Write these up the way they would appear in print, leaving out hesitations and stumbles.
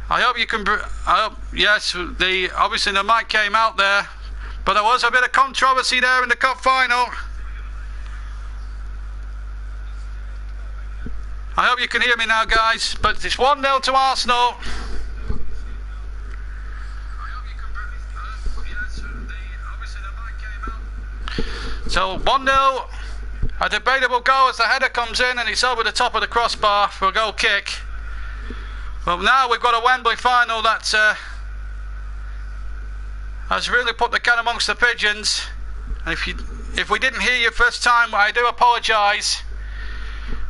I hope you can. Yes, obviously the mic came out there, but there was a bit of controversy there in the cup final. I hope you can hear me now, guys. But it's 1-0 to Arsenal. So 1-0. A debatable goal as the header comes in and it's over the top of the crossbar for a goal kick. Well, now we've got a Wembley final that has really put the cat amongst the pigeons. And if we didn't hear you first time, I do apologise.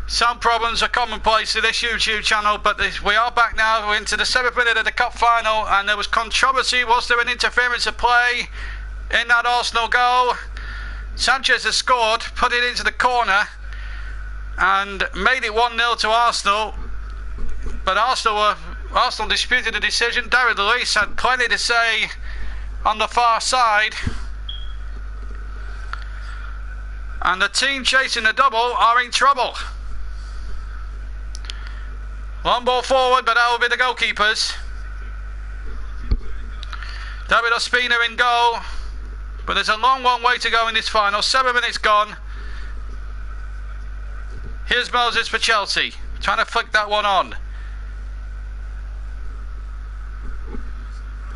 Sound problems are commonplace to this YouTube channel, but we are back now. We're into the 7th minute of the cup final, and there was controversy. Was there an interference of play in that Arsenal goal? Sanchez has scored, put it into the corner, and made it 1-0 to Arsenal. But Arsenal disputed the decision. David Luiz had plenty to say on the far side. And the team chasing the double are in trouble. Long ball forward, but that will be the goalkeepers. David Ospina in goal. But there's a long way to go in this final. 7 minutes gone. Here's Moses for Chelsea, trying to flick that one on.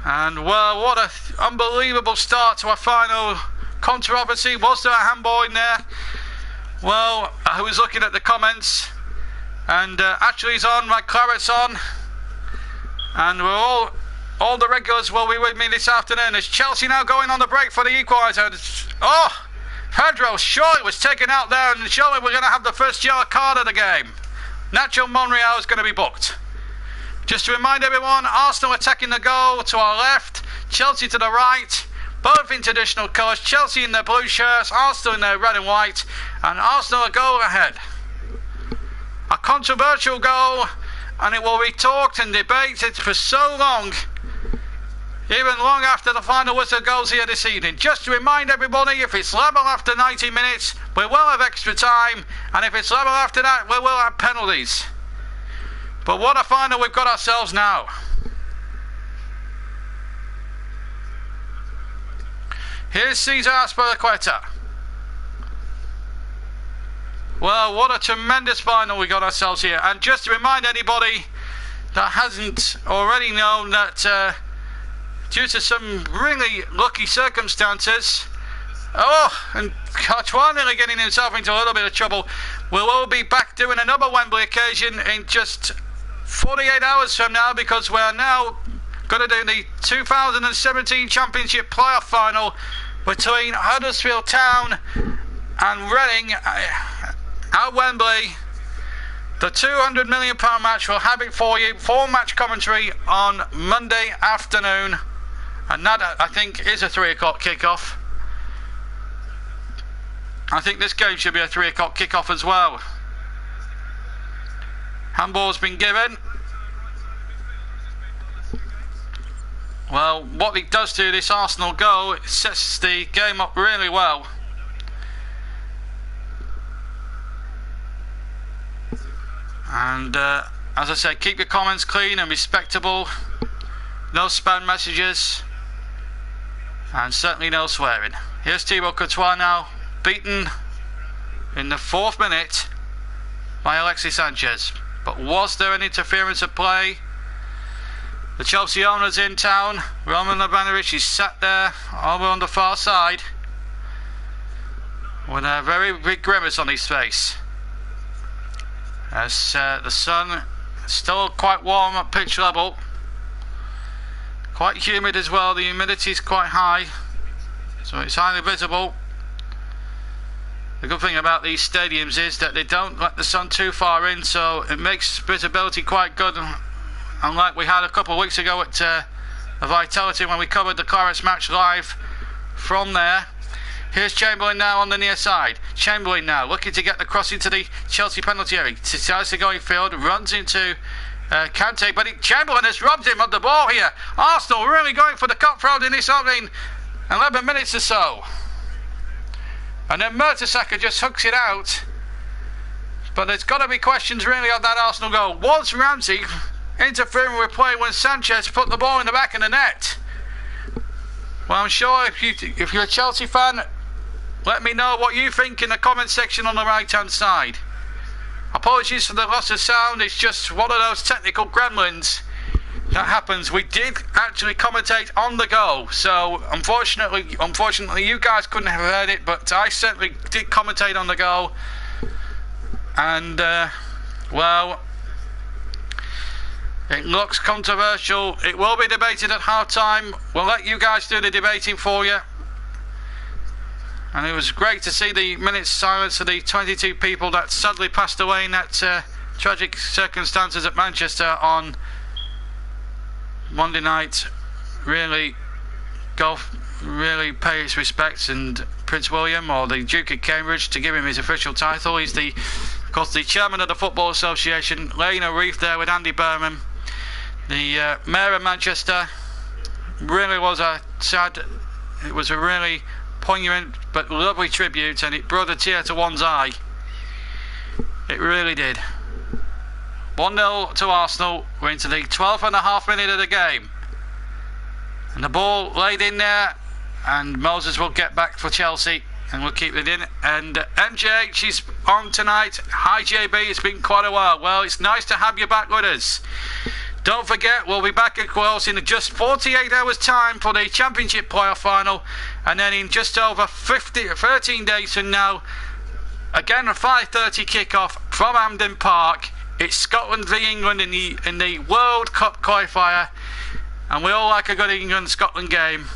And well, what an unbelievable start to our final. Controversy. Was there a handball in there? Well, I was looking at the comments, and Ashley's on, my claret's on, and we're all the regulars will be with me this afternoon. Is Chelsea now going on the break for the equaliser? Oh, Pedro surely was taken out there, and surely we're going to have the first yellow card of the game. Nacho Monreal is going to be booked. Just to remind everyone, Arsenal attacking the goal to our left, Chelsea to the right, both in traditional colours. Chelsea in their blue shirts, Arsenal in their red and white, and Arsenal a goal ahead. A controversial goal, and it will be talked and debated for so long, even long after the final whistle goes here this evening. Just to remind everybody, if it's level after 90 minutes, we will have extra time, and if it's level after that, we will have penalties. But what a final we've got ourselves now. Here's Cesar Azpilicueta. Well, what a tremendous final we got ourselves here. And just to remind anybody that hasn't already known that due to some really lucky circumstances, and Courtois nearly getting himself into a little bit of trouble, we'll all be back doing another Wembley occasion in just 48 hours from now, because we're now going to do the 2017 Championship playoff final between Huddersfield Town and Reading at Wembley. The £200 million match, will have it for you, full match commentary on Monday afternoon, and that I think is a 3 o'clock kickoff. I think this game should be a 3 o'clock kickoff as well. Handball's been given. Well, what it does to this Arsenal goal, it sets the game up really well. And as I said, keep your comments clean and respectable. No spam messages, and certainly no swearing. Here's Thibaut Courtois now, beaten in the 4th minute by Alexis Sanchez. But was there an interference of play? The Chelsea owner's in town. Roman Abramovich is sat there over on the far side with a very big grimace on his face, as the sun is still quite warm at pitch level, quite humid as well. The humidity is quite high, so it's highly visible. The good thing about these stadiums is that they don't let the sun too far in, so it makes visibility quite good, unlike we had a couple of weeks ago at the Vitality when we covered the Clarets match live from there. Here's Chamberlain now on the near side. Chamberlain now looking to get the cross into the Chelsea penalty area. Decides to go in field, runs into Kante, but Chamberlain has robbed him of the ball here. Arsenal really going for the cutthroat in this opening 11 minutes or so. And then Mertesacker just hooks it out. But there's got to be questions really on that Arsenal goal. Was Ramsey interfering with play when Sanchez put the ball in the back of the net. Well, I'm sure if you're a Chelsea fan, let me know what you think in the comment section on the right hand side. Apologies for the loss of sound, it's just one of those technical gremlins that happens. We did actually commentate on the go, so unfortunately you guys couldn't have heard it, but I certainly did commentate on the go. And well, it looks controversial. It will be debated at half time. We'll let you guys do the debating for you. And it was great to see the minute's silence for the 22 people that sadly passed away in that tragic circumstances at Manchester on Monday night. Really pay its respects, and Prince William, or the Duke of Cambridge, to give him his official title. He's of course the chairman of the Football Association, laying a wreath there with Andy Berman. The Mayor of Manchester. Really was a really poignant but lovely tribute, and it brought a tear to one's eye. It really did. 1-0 to Arsenal. We're into the 12.5 minute of the game, and the ball laid in there, and Moses will get back for Chelsea, and we'll keep it in. And MJ, she's on tonight. Hi JB, it's been quite a while. Well, it's nice to have you back with us. Don't forget, we'll be back at Wales in just 48 hours time for the Championship playoff final, and then in just over 13 days from now, again a 5:30 kickoff from Hampden Park. It's Scotland v England in the World Cup qualifier, and we all like a good England-Scotland game,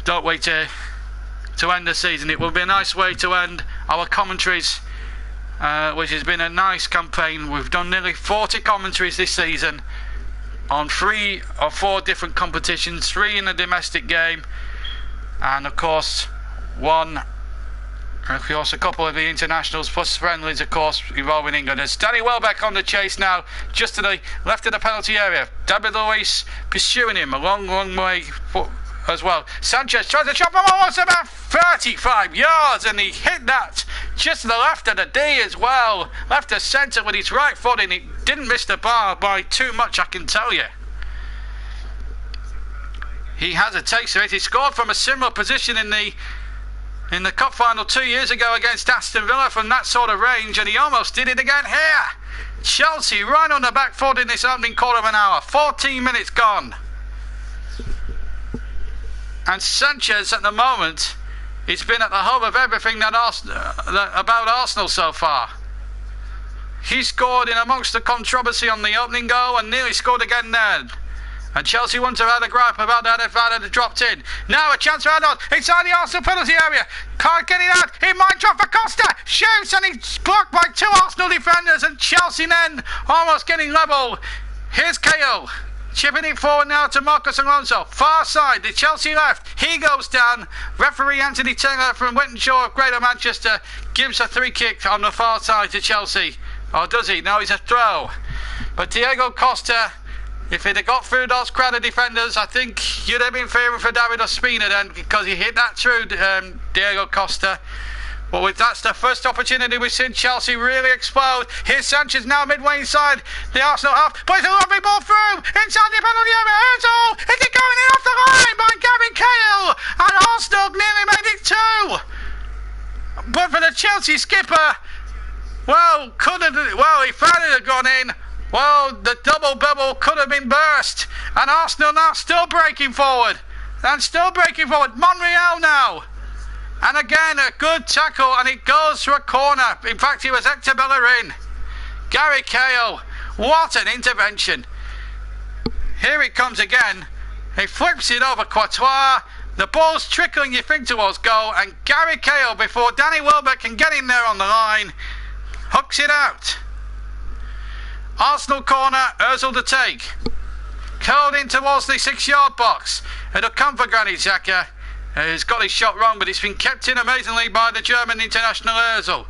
don't we, to end the season? It will be a nice way to end our commentaries, which has been a nice campaign. We've done nearly 40 commentaries this season on 3 or 4 different competitions, 3 in a domestic game, and of course a couple of the internationals plus friendlies, of course, involving England. As Danny Welbeck on the chase now, just to the left of the penalty area. David Luiz pursuing him a long way as well. Sanchez tries to chop him almost about 35 yards, and he hit that just to the left of the D as well. Left of centre with his right foot, and he didn't miss the bar by too much, I can tell you. He has a taste of it. He scored from a similar position in the cup final 2 years ago against Aston Villa from that sort of range, and he almost did it again here. Chelsea right on the back foot in this opening quarter of an hour. 14 minutes gone. And Sanchez at the moment, he's been at the hub of everything about Arsenal so far. He scored in amongst the controversy on the opening goal and nearly scored again then. And Chelsea wouldn't have had a gripe about that if that had dropped in. Now a chance for Arnold inside the Arsenal penalty area. Can't get it out. He might drop for Costa. Shoots, and he's blocked by 2 Arsenal defenders, and Chelsea then almost getting level. Here's Cahill. Chipping it forward now to Marcos Alonso. Far side, the Chelsea left. He goes down. Referee Anthony Taylor from Wythenshawe of Greater Manchester gives a 3 kick on the far side to Chelsea. Or does he? No, it's a throw. But Diego Costa, if he'd have got through those crowd of defenders, I think you'd have been fearing for David Ospina then, because he hit that through Diego Costa. But that's the first opportunity we've seen Chelsea really explode. Here's Sanchez now midway inside the Arsenal half. Plays a lovely ball through inside the penalty area. Ozil! Is it going in off the line by Gavin Cahill? And Arsenal nearly made it 2. But for the Chelsea skipper, well, if that had gone in, well, the double bubble could have been burst. And Arsenal now still breaking forward. Monreal now. And again, a good tackle, and it goes to a corner. In fact, he was Hector Bellerin. Gary Cahill, what an intervention. Here it comes again. He flips it over Courtois. The ball's trickling, you think, towards goal, and Gary Cahill, before Danny Welbeck can get in there on the line, hooks it out. Arsenal corner, Ozil to take. Curled in towards the 6-yard box. It'll come for Granit Xhaka. He's got his shot wrong, but it's been kept in amazingly by the German international Ozil.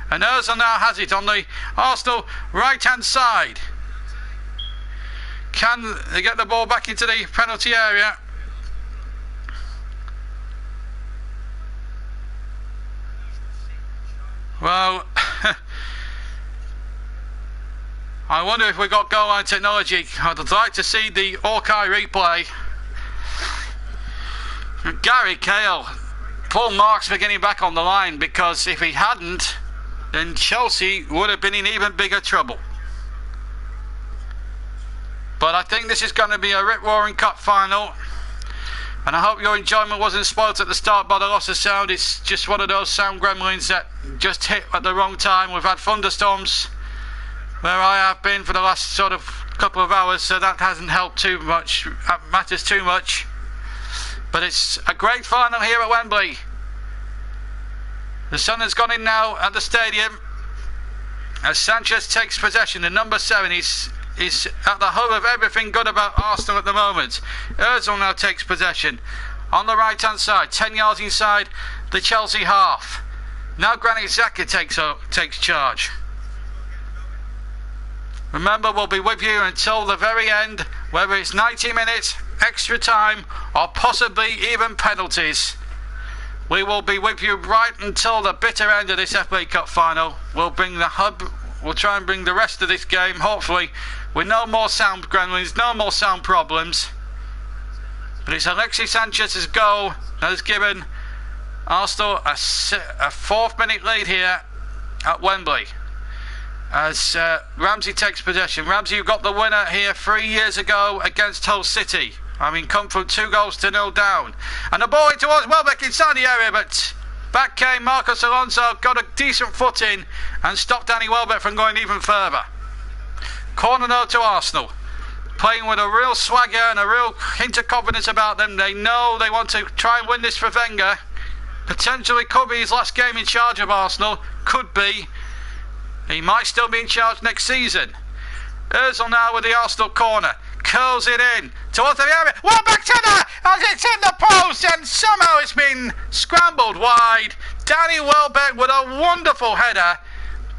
And Ozil now has it on the Arsenal right-hand side. Can they get the ball back into the penalty area? Well, I wonder if we got goal line technology. I'd like to see the Hawkeye replay. Gary Cahill, Paul Marks for getting back on the line, because if he hadn't, then Chelsea would have been in even bigger trouble. But I think this is going to be a rip-roaring cup final, and I hope your enjoyment wasn't spoilt at the start by the loss of sound. It's just one of those sound gremlins that just hit at the wrong time. We've had thunderstorms where I have been for the last sort of couple of hours, so that hasn't helped too much, matters too much. But it's a great final here at Wembley. The sun has gone in now at the stadium as Sanchez takes possession. The number 7 is at the hub of everything good about Arsenal at the moment. Ozil now takes possession on the right hand side, 10 yards inside the Chelsea half. Now Granit Xhaka takes charge. Remember, we'll be with you until the very end, whether it's 90 minutes, extra time, or possibly even penalties. We will be with you right until the bitter end of this FA Cup final. We'll try and bring the rest of this game, hopefully, with no more sound gremlins, no more sound problems. But it's Alexis Sanchez's goal that has given Arsenal a 4th minute lead here at Wembley. As Ramsey takes possession. Ramsey, who got the winner here 3 years ago against Hull City. I mean, come from 2-0 down. And the ball in towards Welbeck inside the area, but back came Marcos Alonso, got a decent footing and stopped Danny Welbeck from going even further. Corner now to Arsenal. Playing with a real swagger and a real hint of confidence about them. They know they want to try and win this for Wenger. Potentially could be his last game in charge of Arsenal. Could be. He might still be in charge next season. Ozil now with the Arsenal corner. Curls it in towards the area. Welbeck to that! As it's in the post, and somehow it's been scrambled wide. Danny Welbeck with a wonderful header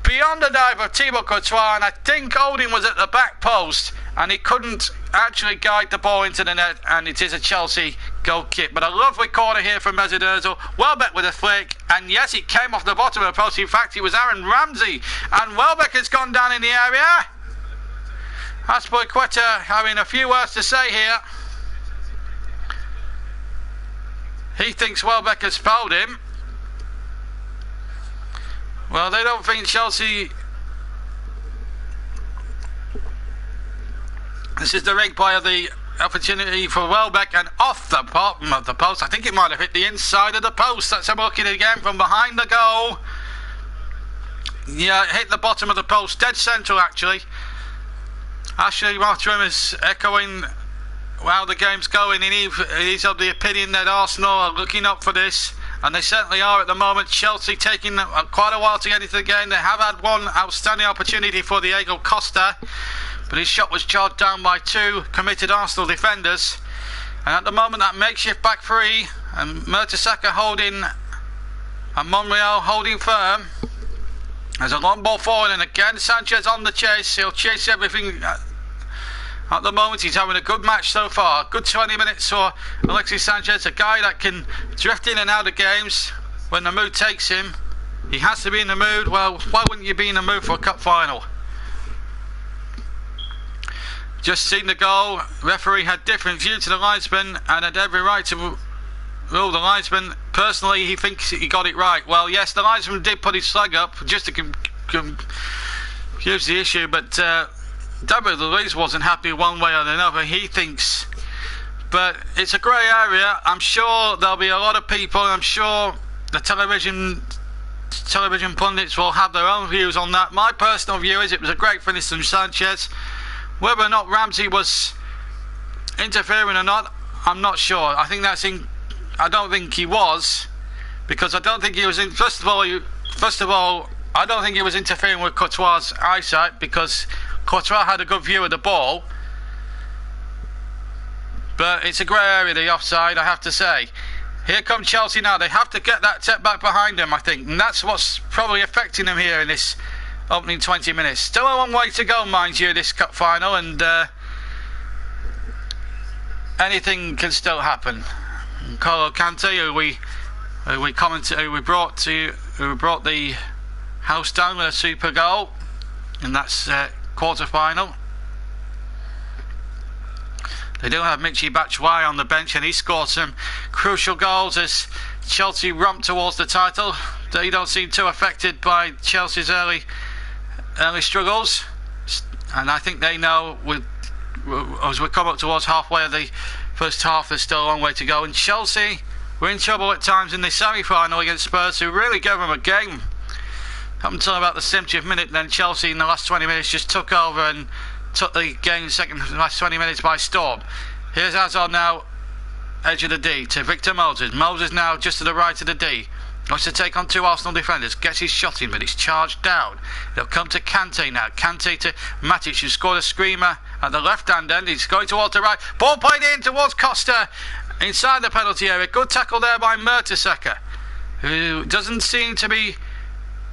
beyond the dive of Thibaut Courtois, and I think Holding was at the back post and he couldn't actually guide the ball into the net, and it is a Chelsea goal kick. But a lovely corner here from Mesut Ozil. Welbeck with a flick, and yes, it came off the bottom of the post. In fact, it was Aaron Ramsey, and Welbeck has gone down in the area. Azpilicueta having a few words to say here. He thinks Welbeck has fouled him. Well, they don't think Chelsea... This is the replay of the opportunity for Welbeck, and off the bottom of the post. I think it might have hit the inside of the post. Let's have a look at it again from behind the goal. Yeah, it hit the bottom of the post, dead central actually. Ashley Mottram is echoing how the game's going, and he's of the opinion that Arsenal are looking up for this, and they certainly are at the moment. Chelsea taking quite a while to get into the game. They have had one outstanding opportunity for Diego Costa, but his shot was charged down by 2 committed Arsenal defenders. And at the moment, that makeshift back 3, and Mertesacker holding, and Monreal holding firm. There's a long ball forward, and again Sanchez on the chase. He'll chase everything. At the moment, he's having a good match so far. Good 20 minutes for Alexis Sanchez, a guy that can drift in and out of games when the mood takes him. He has to be in the mood. Well, why wouldn't you be in the mood for a cup final? Just seen the goal. Referee had different view to the linesman and had every right to rule the linesman. Personally, he thinks he got it right. Well, yes, the linesman did put his flag up just to confuse the issue, but David Luiz wasn't happy one way or another, he thinks. But it's a grey area. I'm sure there'll be a lot of people. I'm sure the television pundits will have their own views on that. My personal view is it was a great finish from Sanchez. Whether or not Ramsey was interfering or not, I'm not sure. I don't think he was, because I don't think he was in. First of all, I don't think he was interfering with Courtois' eyesight, because Courtois had a good view of the ball. But it's a grey area, the offside, I have to say. Here come Chelsea now. They have to get that set back behind them, I think, and that's what's probably affecting them here in this opening 20 minutes. Still a long way to go, mind you, this cup final, and anything can still happen. N'Golo Kante, who brought the house down with a super goal, and that's quarter-final. They do have Michy Batshuayi on the bench, and he scored some crucial goals as Chelsea romp towards the title. They don't seem too affected by Chelsea's early struggles, and I think they know as we come up towards halfway of the first half, there's still a long way to go. And Chelsea were in trouble at times in the semi-final against Spurs, who really gave them a game up until about the 70th minute. Then Chelsea in the last 20 minutes just took over and took the game last 20 minutes by storm. Here's Hazard now, edge of the D to Victor Moses. Moses now just to the right of the D. Wants to take on two Arsenal defenders. Gets his shot in, but it's charged down. It'll come to Kante now. Kante to Matic, who scored a screamer at the left-hand end. He's going towards the right. Ball played in towards Costa inside the penalty area. Good tackle there by Mertesacker, who doesn't seem to be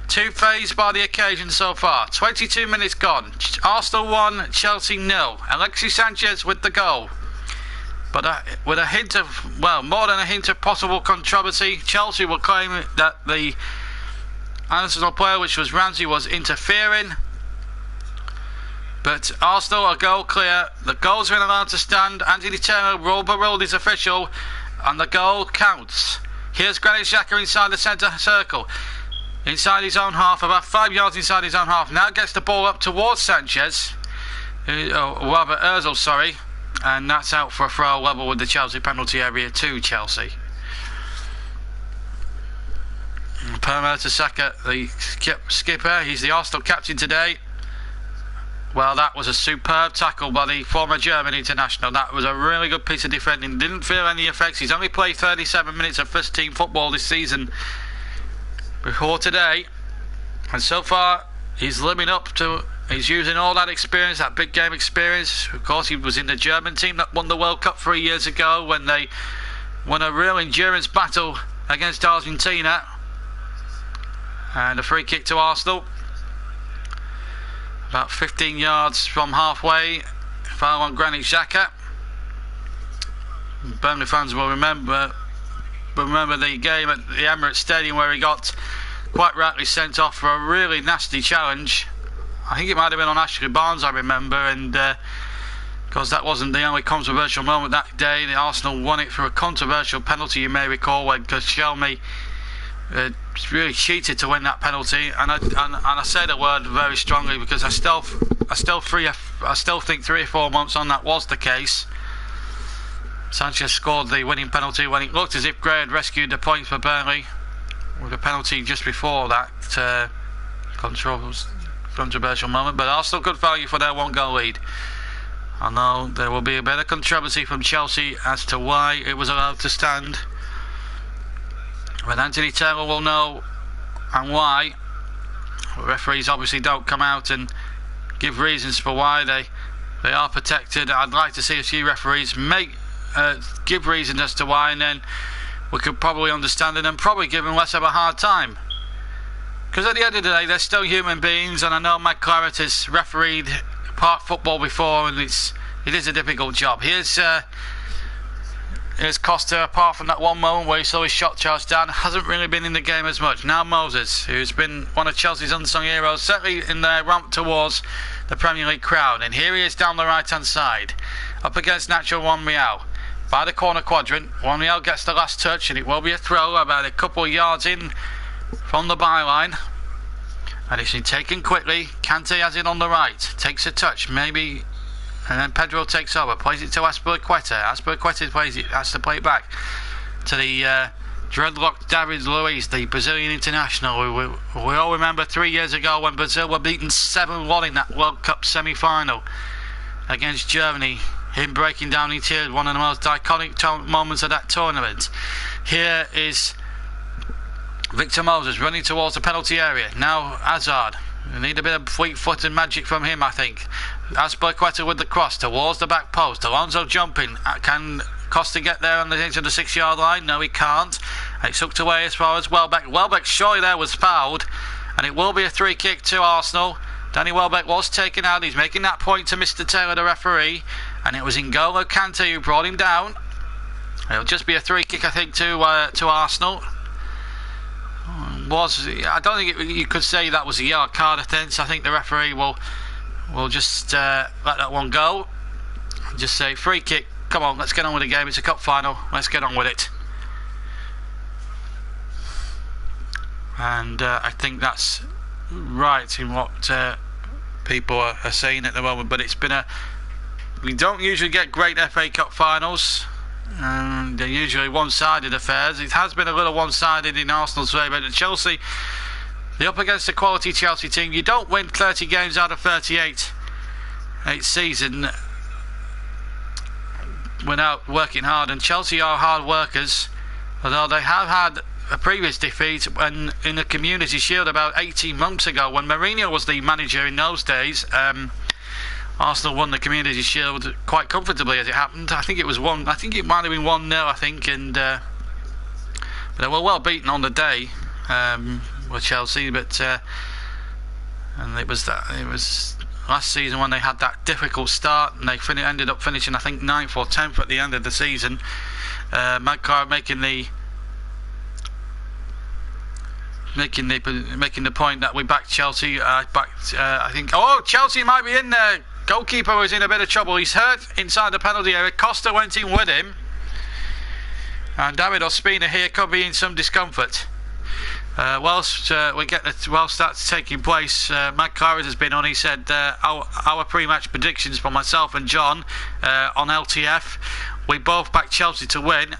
too phased by the occasion so far. 22 minutes gone. Arsenal 1, Chelsea 0. Alexis Sanchez with the goal. But with a hint of, well, more than a hint of possible controversy. Chelsea will claim that the Arsenal player, which was Ramsey, was interfering. But Arsenal are goal clear. The goal's been allowed to stand. Anthony Taylor overruled his official, and the goal counts. Here's Granit Xhaka inside the centre circle. Inside his own half, about 5 yards inside his own half. Now gets the ball up towards Sanchez. Rather Ozil, sorry. And that's out for a throw level with the Chelsea penalty area to Chelsea. Per Mertesacker, the skipper, he's the Arsenal captain today. Well, that was a superb tackle by the former German international. That was a really good piece of defending. Didn't feel any effects. He's only played 37 minutes of first team football this season before today, and so far he's living up to, he's using all that experience, that big game experience. Of course, he was in the German team that won the World Cup 3 years ago when they won a real endurance battle against Argentina. And a free kick to Arsenal, about 15 yards from halfway. Foul on Granit Xhaka. Burnley fans will remember the game at the Emirates Stadium where he got quite rightly sent off for a really nasty challenge. I think it might have been on Ashley Barnes, I remember, and because that wasn't the only controversial moment that day. The Arsenal won it for a controversial penalty, you may recall, when Koscielny really cheated to win that penalty. And I say the word very strongly because I still think 3 or 4 months on that was the case. Sanchez scored the winning penalty when it looked as if Gray had rescued the points for Burnley with a penalty just before that controversial moment. But Arsenal good value for their 1-goal lead. I know there will be a bit of controversy from Chelsea as to why it was allowed to stand, but Anthony Taylor will know and why. Referees obviously don't come out and give reasons for why they are protected. I'd like to see a few referees give reasons as to why, and then we could probably understand it and probably give them less of a hard time. Because at the end of the day, they're still human beings, and I know Matt Claret has refereed park football before, and it is a difficult job. Here's Costa, apart from that one moment where he saw his shot charged down, hasn't really been in the game as much. Now Moses, who's been one of Chelsea's unsung heroes, certainly in their ramp towards the Premier League crowd. And here he is down the right hand side, up against Nacho Monreal. By the corner quadrant, Monreal gets the last touch, and it will be a throw about a couple of yards in from the byline. And it's been taken quickly. Kante has it on the right, takes a touch, maybe, and then Pedro takes over, plays it to Azpilicueta. Azpilicueta has to play it back to the dreadlocked David Luiz, the Brazilian international. We all remember 3 years ago when Brazil were beaten 7-1 in that World Cup semi-final against Germany. Him breaking down in tears, one of the most iconic moments of that tournament. Here is Victor Moses running towards the penalty area. Now Hazard. We need a bit of fleet-footed magic from him, I think. Azpilicueta with the cross towards the back post. Alonso jumping. Can Costa get there on the edge of the 6-yard line? No, he can't. It's hooked away as far as Welbeck. Welbeck surely there was fouled, and it will be a free kick to Arsenal. Danny Welbeck was taken out. He's making that point to Mr. Taylor, the referee, and it was N'Golo Kante who brought him down. It'll just be a free kick, I think, to Arsenal. I don't think you could say that was a yellow card offence. I think the referee will we'll just let that one go. Just say free kick. Come on, let's get on with the game. It's a cup final. Let's get on with it. And I think that's right in what people are saying at the moment. But it's been we don't usually get great FA Cup finals. They're usually one-sided affairs. It has been a little one-sided in Arsenal's favour. But Chelsea, they're up against a quality Chelsea team. You don't win 30 games out of 38 each season without working hard, and Chelsea are hard workers, although they have had a previous defeat when in the Community Shield about 18 months ago when Mourinho was the manager in those days. Arsenal won the Community Shield quite comfortably as it happened. I think it was I think it might have been 1-0, I think, and but they were well beaten on the day with Chelsea, but and it was last season when they had that difficult start and they ended up finishing I think 9th or 10th at the end of the season. Lancashire making the point that we backed Chelsea. I think Chelsea might be in there. Goalkeeper was in a bit of trouble. He's hurt inside the penalty area. Costa went in with him, and David Ospina here could be in some discomfort. Whilst that's taking place, Matt Claridge has been on. He said our pre-match predictions for myself and John on LTF, we both backed Chelsea to win.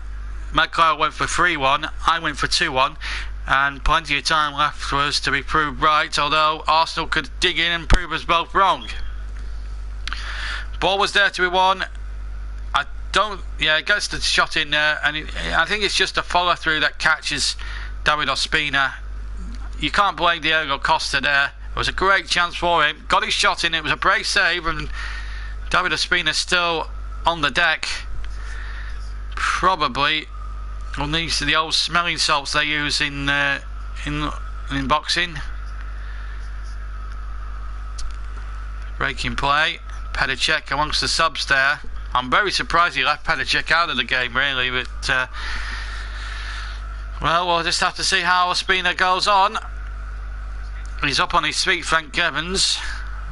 Matt Claridge went for 3-1, I went for 2-1, and plenty of time left for us to be proved right, although Arsenal could dig in and prove us both wrong. Ball was there to be won. It gets the shot in there, and I think it's just a follow through that catches David Ospina. You can't blame Diego Costa there. It was a great chance for him. Got his shot in. It was a brave save, and David Ospina still on the deck. Probably on the old smelling salts they use in boxing. Breaking play. Pedicek amongst the subs there. I'm very surprised he left Pedicek out of the game, really, but well, we'll just have to see how Ospina goes on. He's up on his feet, thank Evans,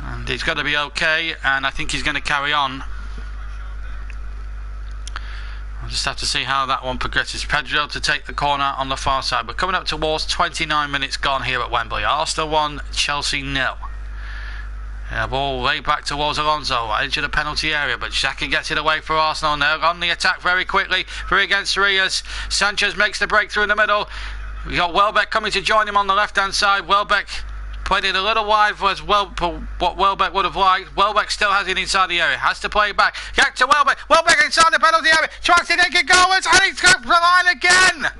and he's got to be okay, and I think he's going to carry on. We'll just have to see how that one progresses. Pedro to take the corner on the far side. We're coming up towards 29 minutes gone here at Wembley. Arsenal 1, Chelsea 0. Ball laid back towards Alonso, edge of the penalty area, but Xhaka gets it away for Arsenal now. On the attack very quickly, 3 against 3 as Sanchez makes the breakthrough in the middle. We got Welbeck coming to join him on the left hand side. Welbeck played it a little wide for what Welbeck would have liked. Welbeck still has it inside the area, has to play it back. Back to Welbeck. Welbeck inside the penalty area, tries to take it goalwards, and he's got the line again.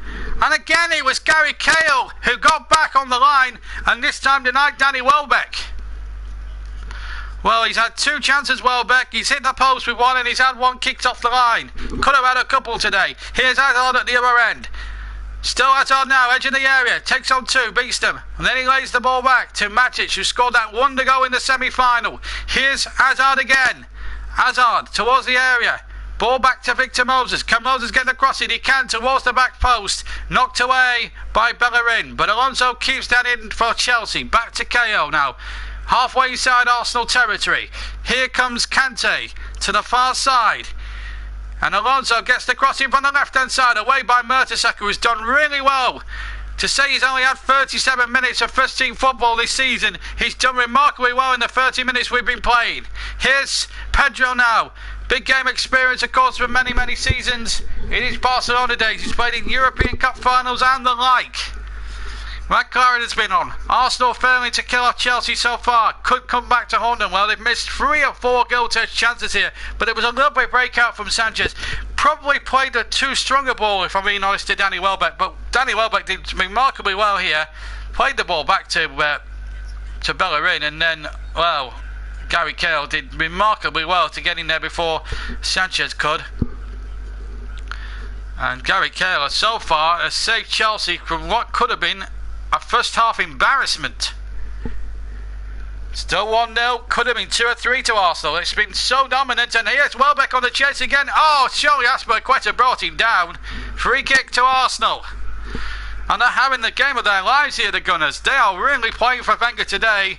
And again it was Gary Cahill who got back on the line, and this time denied Danny Welbeck. Well, he's had 2 chances, Welbeck. He's hit the post with 1 and he's had 1 kicked off the line. Could have had a couple today. Here's Hazard at the other end. Still Hazard now, edge of the area. Takes on 2, beats them. And then he lays the ball back to Matic, who scored that wonder goal in the semi-final. Here's Hazard again. Hazard towards the area. Ball back to Victor Moses. Can Moses get across it? He can, towards the back post. Knocked away by Bellerin. But Alonso keeps that in for Chelsea. Back to KO now. Halfway inside Arsenal territory. Here comes Kante to the far side. And Alonso gets the crossing from the left-hand side, away by Mertesacker, who's done really well. To say he's only had 37 minutes of first-team football this season, he's done remarkably well in the 30 minutes we've been playing. Here's Pedro now. Big game experience, of course, for many, many seasons in his Barcelona days. He's played in European Cup finals and the like. Matt Claridge has been on. Arsenal failing to kill off Chelsea so far. Could come back to haunt them. Well, they've missed 3 or 4 goal-touch chances here, but it was a lovely breakout from Sanchez. Probably played a too strong a ball, if I'm being honest, to Danny Welbeck, but Danny Welbeck did remarkably well here. Played the ball back to Bellerin, and then, well, Gary Cahill did remarkably well to get in there before Sanchez could. And Gary Cahill so far has saved Chelsea from what could have been a first half embarrassment. Still 1-0, could have been 2 or 3 to Arsenal. It's been so dominant, and here's Welbeck on the chase again. Oh, surely Aspilicueta brought him down. Free kick to Arsenal. And they're having the game of their lives here, the Gunners. They are really playing for Wenger today.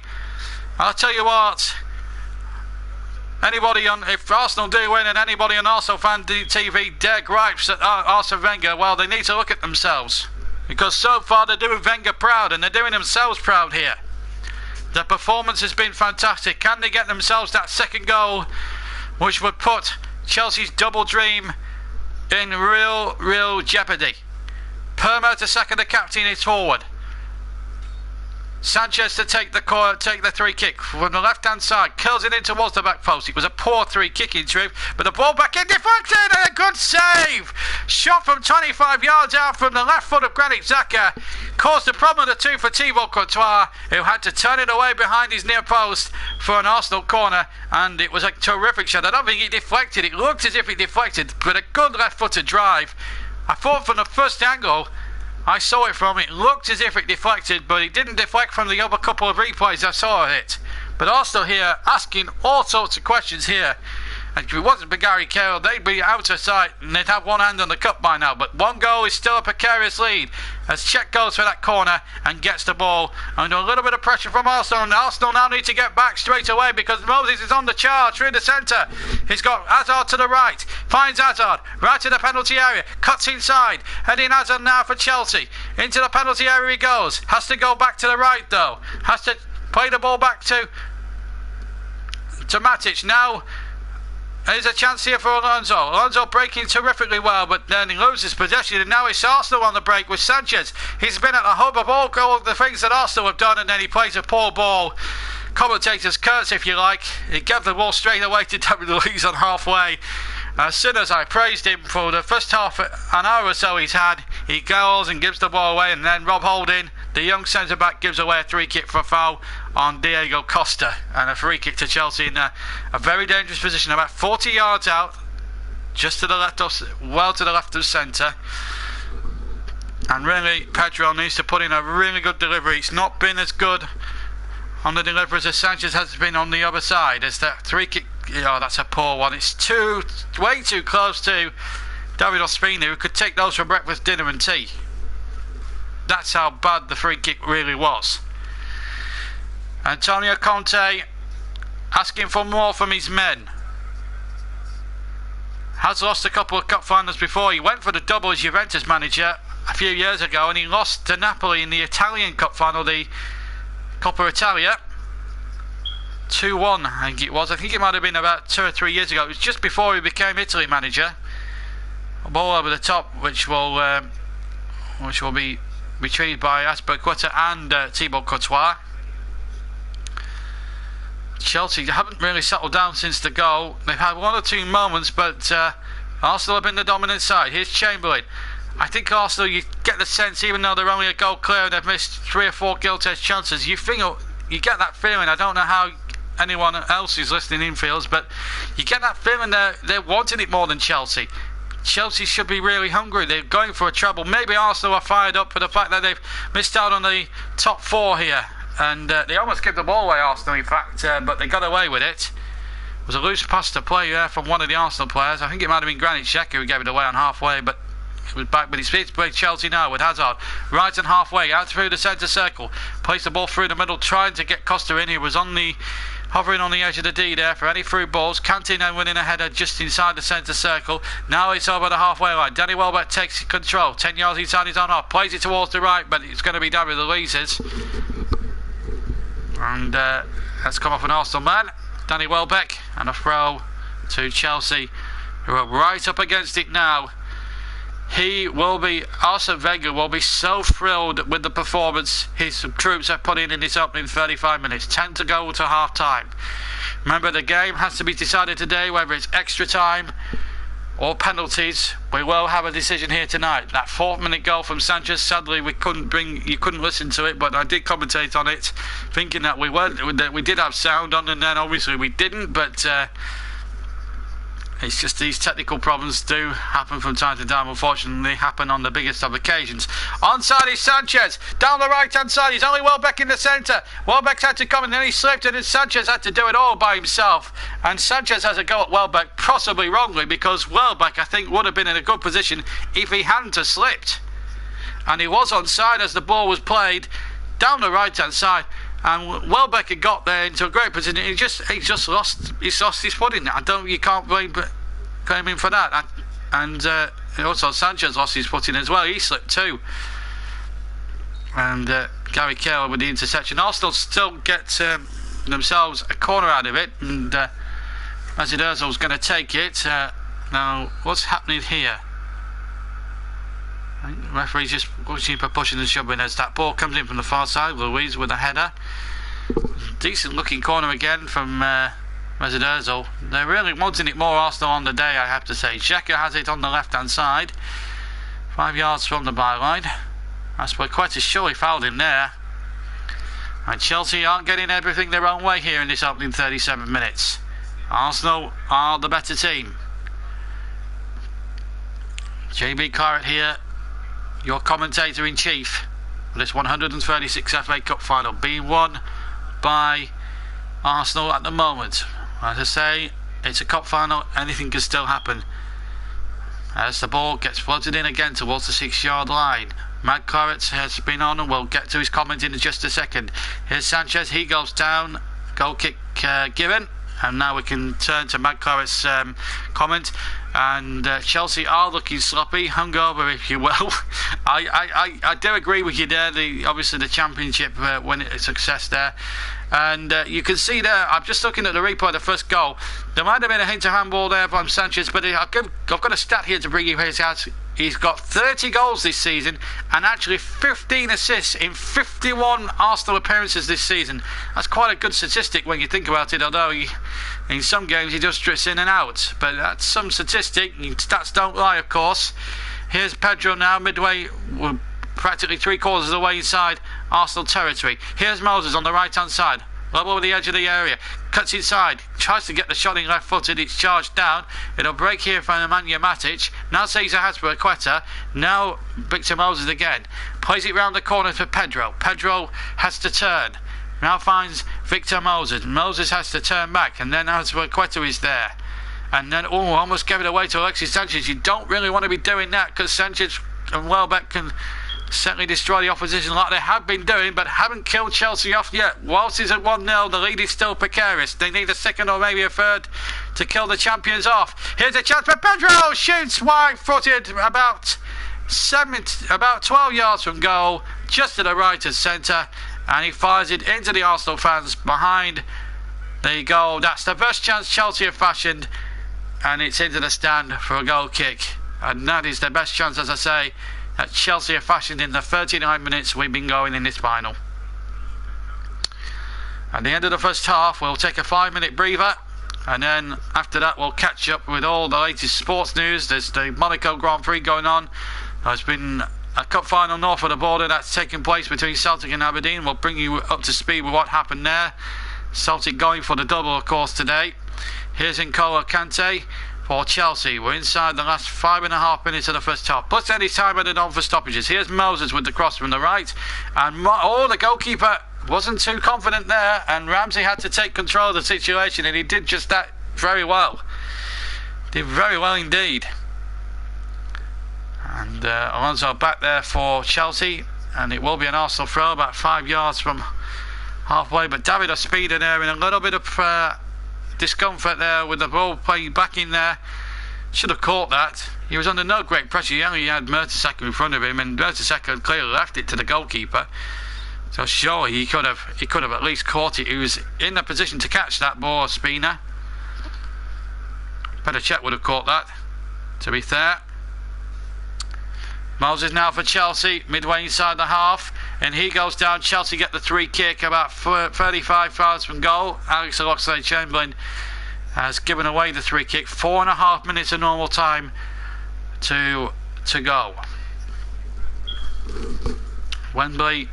I'll tell you what, Anybody on, if Arsenal do win and anybody on Arsenal Fan TV dare gripes at Arsene Wenger, well, they need to look at themselves. Because so far they're doing Wenger proud and they're doing themselves proud here. The performance has been fantastic. Can they get themselves that second goal, which would put Chelsea's double dream in real jeopardy? Perma to second the captain is forward. Sanchez to take the free kick from the left hand side, curls it in towards the back post. It was a poor free kick in truth, but the ball back in, deflected, and a good save. Shot from 25 yards out from the left foot of Granit Xhaka caused the problem of the two for Thibaut Courtois, who had to turn it away behind his near post for an Arsenal corner, and it was a terrific shot. I don't think it deflected. It looked as if it deflected, but a good left footed drive. I thought from the first angle I saw it from, it looked as if it deflected, but it didn't deflect from the other couple of replays I saw of it. But Arsenal here asking all sorts of questions here. And if it wasn't for Gary Cahill, they'd be out of sight and they'd have one hand on the cup by now. But one goal is still a precarious lead as Cech goes for that corner and gets the ball under a little bit of pressure from Arsenal. And Arsenal now need to get back straight away because Moses is on the charge through the centre. He's got Hazard to the right, finds Hazard right to the penalty area, cuts inside, heading Hazard now for Chelsea. Into the penalty area he goes, has to go back to the right though, has to play the ball back to Matic. Now there's a chance here for Alonso. Alonso breaking terrifically well, but then he loses possession, and now it's Arsenal on the break with Sanchez. He's been at the hub of all the things that Arsenal have done, and then he plays a poor ball. Commentator's curse, if you like. He gave the ball straight away to David Luiz on halfway. As soon as I praised him for the first half an hour or so he's had, he goes and gives the ball away, and then Rob Holding, the young centre-back, gives away a free kick for a foul on Diego Costa, and a free kick to Chelsea in a very dangerous position, about 40 yards out, just to the left of, well to the left of centre. And really, Pedro needs to put in a really good delivery. It's not been as good on the deliveries as Sanchez has been on the other side. As that free kick, oh, that's a poor one. It's way too close to David Ospina, who could take those for breakfast, dinner and tea. That's how bad the free kick really was. Antonio Conte asking for more from his men. Has lost a couple of cup finals before. He went for the double as Juventus manager a few years ago, and he lost to Napoli in the Italian cup final, the Coppa Italia, 2-1 I think it was. I think it might have been about 2 or 3 years ago. It was just before he became Italy manager. A ball over the top which will be retrieved by Azpilicueta and Thibaut Courtois. Chelsea haven't really settled down since the goal. They've had one or two moments, but Arsenal have been the dominant side. Here's Chamberlain. I think Arsenal, you get the sense, even though they're only a goal clear and they've missed 3 or 4 gilt-edged chances, you get that feeling. I don't know how anyone else who's listening in feels, but you get that feeling they're wanting it more than Chelsea. Chelsea should be really hungry. They're going for a treble. Maybe Arsenal are fired up for the fact that they've missed out on the top 4 here. And they almost gave the ball away, Arsenal, in fact, but they got away with it. It was a loose pass to play there from one of the Arsenal players. I think it might have been Granit Xhaka who gave it away on halfway, but it was back with his feet to play Chelsea now with Hazard. Right and halfway, out through the centre circle. Plays the ball through the middle, trying to get Costa in. He was hovering on the edge of the D there for any through balls. Kanté now winning a header just inside the centre circle. Now it's over the halfway line. Danny Welbeck takes control. 10 yards inside his own half. Plays it towards the right, but it's going to be David Luiz's. And that's come off an Arsenal man, Danny Welbeck, and a throw to Chelsea, who are right up against it now. Arsene Wenger will be so thrilled with the performance his troops have put in this opening 35 minutes. 10 to go to half time. Remember, the game has to be decided today, whether it's extra time or penalties. We will have a decision here tonight. That 4th-minute goal from Sanchez, sadly you couldn't listen to it, but I did commentate on it, thinking that we did have sound on, and then obviously we didn't. But it's just these technical problems do happen from time to time. Unfortunately, happen on the biggest of occasions. Onside is Sanchez. Down the right-hand side, he's only Welbeck in the centre. Welbeck's had to come and then he slipped, and then Sanchez had to do it all by himself. And Sanchez has a go at Welbeck, possibly wrongly, because Welbeck, I think, would have been in a good position if he hadn't have slipped. And he was onside as the ball was played down the right-hand side. And Welbeck had got there into a great position. He just lost his footing. You can't blame him for that. And also Sanchez lost his footing as well. He slipped too. And Gary Cahill with the interception. Arsenal still get themselves a corner out of it, and Mesut Ozil's going to take it. Now, what's happening here? I think the referee's just watching for pushing and shoving as that ball comes in from the far side. Louise with a header. Decent looking corner again from Mesut Ozil. They're really wanting it more, Arsenal, on the day, I have to say. Xhaka has it on the left hand side, 5 yards from the byline. That's where quite a surely fouled him there. And Chelsea aren't getting everything their own way here in this opening 37 minutes. Arsenal are the better team. JB Claret here, your commentator in chief for this 136 FA Cup final, being won by Arsenal at the moment. As I say, it's a cup final, anything can still happen. As the ball gets floated in again towards the 6-yard line. Matt Claret has been on, and we'll get to his comment in just a second. Here's Sanchez, he goes down, goal kick given, and now we can turn to Matt Claret's comment. And Chelsea are looking sloppy, hungover if you will. I do agree with you there. Obviously the Championship when it's a success there. And you can see there, I'm just looking at the replay of the first goal. There might have been a hint of handball there from Sanchez, but I've got a stat here to bring you his out. He's got 30 goals this season and actually 15 assists in 51 Arsenal appearances this season. That's quite a good statistic when you think about it, although in some games he just drifts in and out. But that's some statistic. Stats don't lie, of course. Here's Pedro now, midway, practically 3/4 of the way inside Arsenal territory. Here's Moses on the right hand side, level with the edge of the area, cuts inside, tries to get the shot in left footed, it's charged down, it'll break here for Nemanja Matic. Now Cesar Azpilicueta, now Victor Moses again, plays it round the corner for Pedro. Pedro has to turn, now finds Victor Moses. Moses has to turn back, and then Azpilicueta is there. And then, almost gave it away to Alexis Sanchez. You don't really want to be doing that, because Sanchez and Welbeck can certainly destroy the opposition like they have been doing, but haven't killed Chelsea off yet. Whilst it's at 1-0, the lead is still precarious. They need a second or maybe a third to kill the champions off. Here's a chance for Pedro. Shoots wide-footed about 12 yards from goal, just to the right of centre, and he fires it into the Arsenal fans behind the goal. That's the best chance Chelsea have fashioned, and it's into the stand for a goal kick. And that is the best chance, as I say, that Chelsea have fashioned in the 39 minutes we've been going in this final. At the end of the first half, we'll take a 5-minute breather, and then after that we'll catch up with all the latest sports news. There's the Monaco Grand Prix going on. There's been a cup final north of the border that's taking place between Celtic and Aberdeen. We'll bring you up to speed with what happened there. Celtic going for the double, of course, today. Here's N'Golo Kante for Chelsea. We're inside the last 5.5 minutes of the first half, plus any time added on for stoppages. Here's Moses with the cross from the right, and the goalkeeper wasn't too confident there, and Ramsey had to take control of the situation, and he did just that very well. Did very well indeed. And Alonso back there for Chelsea, and it will be an Arsenal throw about 5 yards from halfway, but David Ospina there in a little bit of discomfort there with the ball playing back in there. Should have caught that. He was under no great pressure. He only had Mertesacker in front of him, and Mertesacker clearly left it to the goalkeeper. So surely he could have at least caught it. He was in the position to catch that ball, Ospina. Petr would have caught that, to be fair. Moses now for Chelsea, midway inside the half, and he goes down. Chelsea get the free kick about 35 yards from goal. Alex Oxlade-Chamberlain has given away the free kick. 4.5 minutes of normal time to go. Wembley,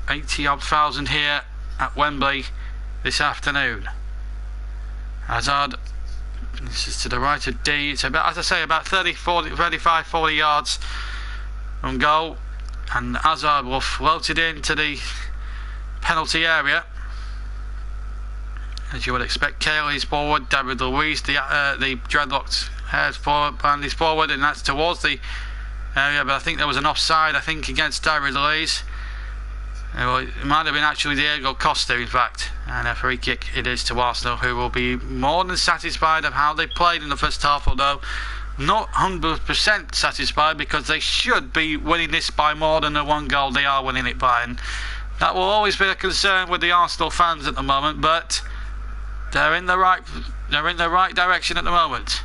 80-odd thousand here at Wembley this afternoon. Hazard, this is to the right of D. It's about, as I say, about 35, 40 yards from goal, and Hazard will float it into the penalty area. As you would expect, Cahill is forward, David Luiz, the dreadlocked hairs forward, and he's forward, and that's towards the area, but I think there was an offside, against David Luiz. Well, it might have been actually Diego Costa, in fact, and a free kick it is to Arsenal, who will be more than satisfied of how they played in the first half, although not 100% satisfied, because they should be winning this by more than the one goal they are winning it by, and that will always be a concern with the Arsenal fans at the moment. But they're in the right direction at the moment.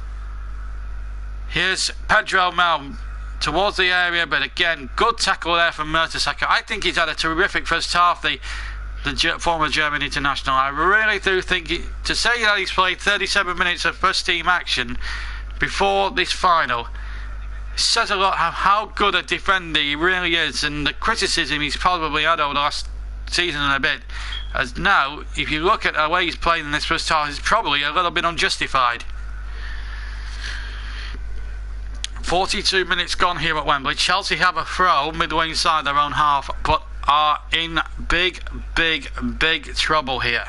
Here's Pedro now towards the area, but again, good tackle there from Mertesacker. I think he's had a terrific first half, the former German international. I really do think, to say that he's played 37 minutes of first team action before this final, says a lot of how good a defender he really is, and the criticism he's probably had over the last season and a bit, as now, if you look at the way he's played in this first half, is probably a little bit unjustified. 42 minutes gone here at Wembley. Chelsea have a throw midway inside their own half, but are in big trouble here.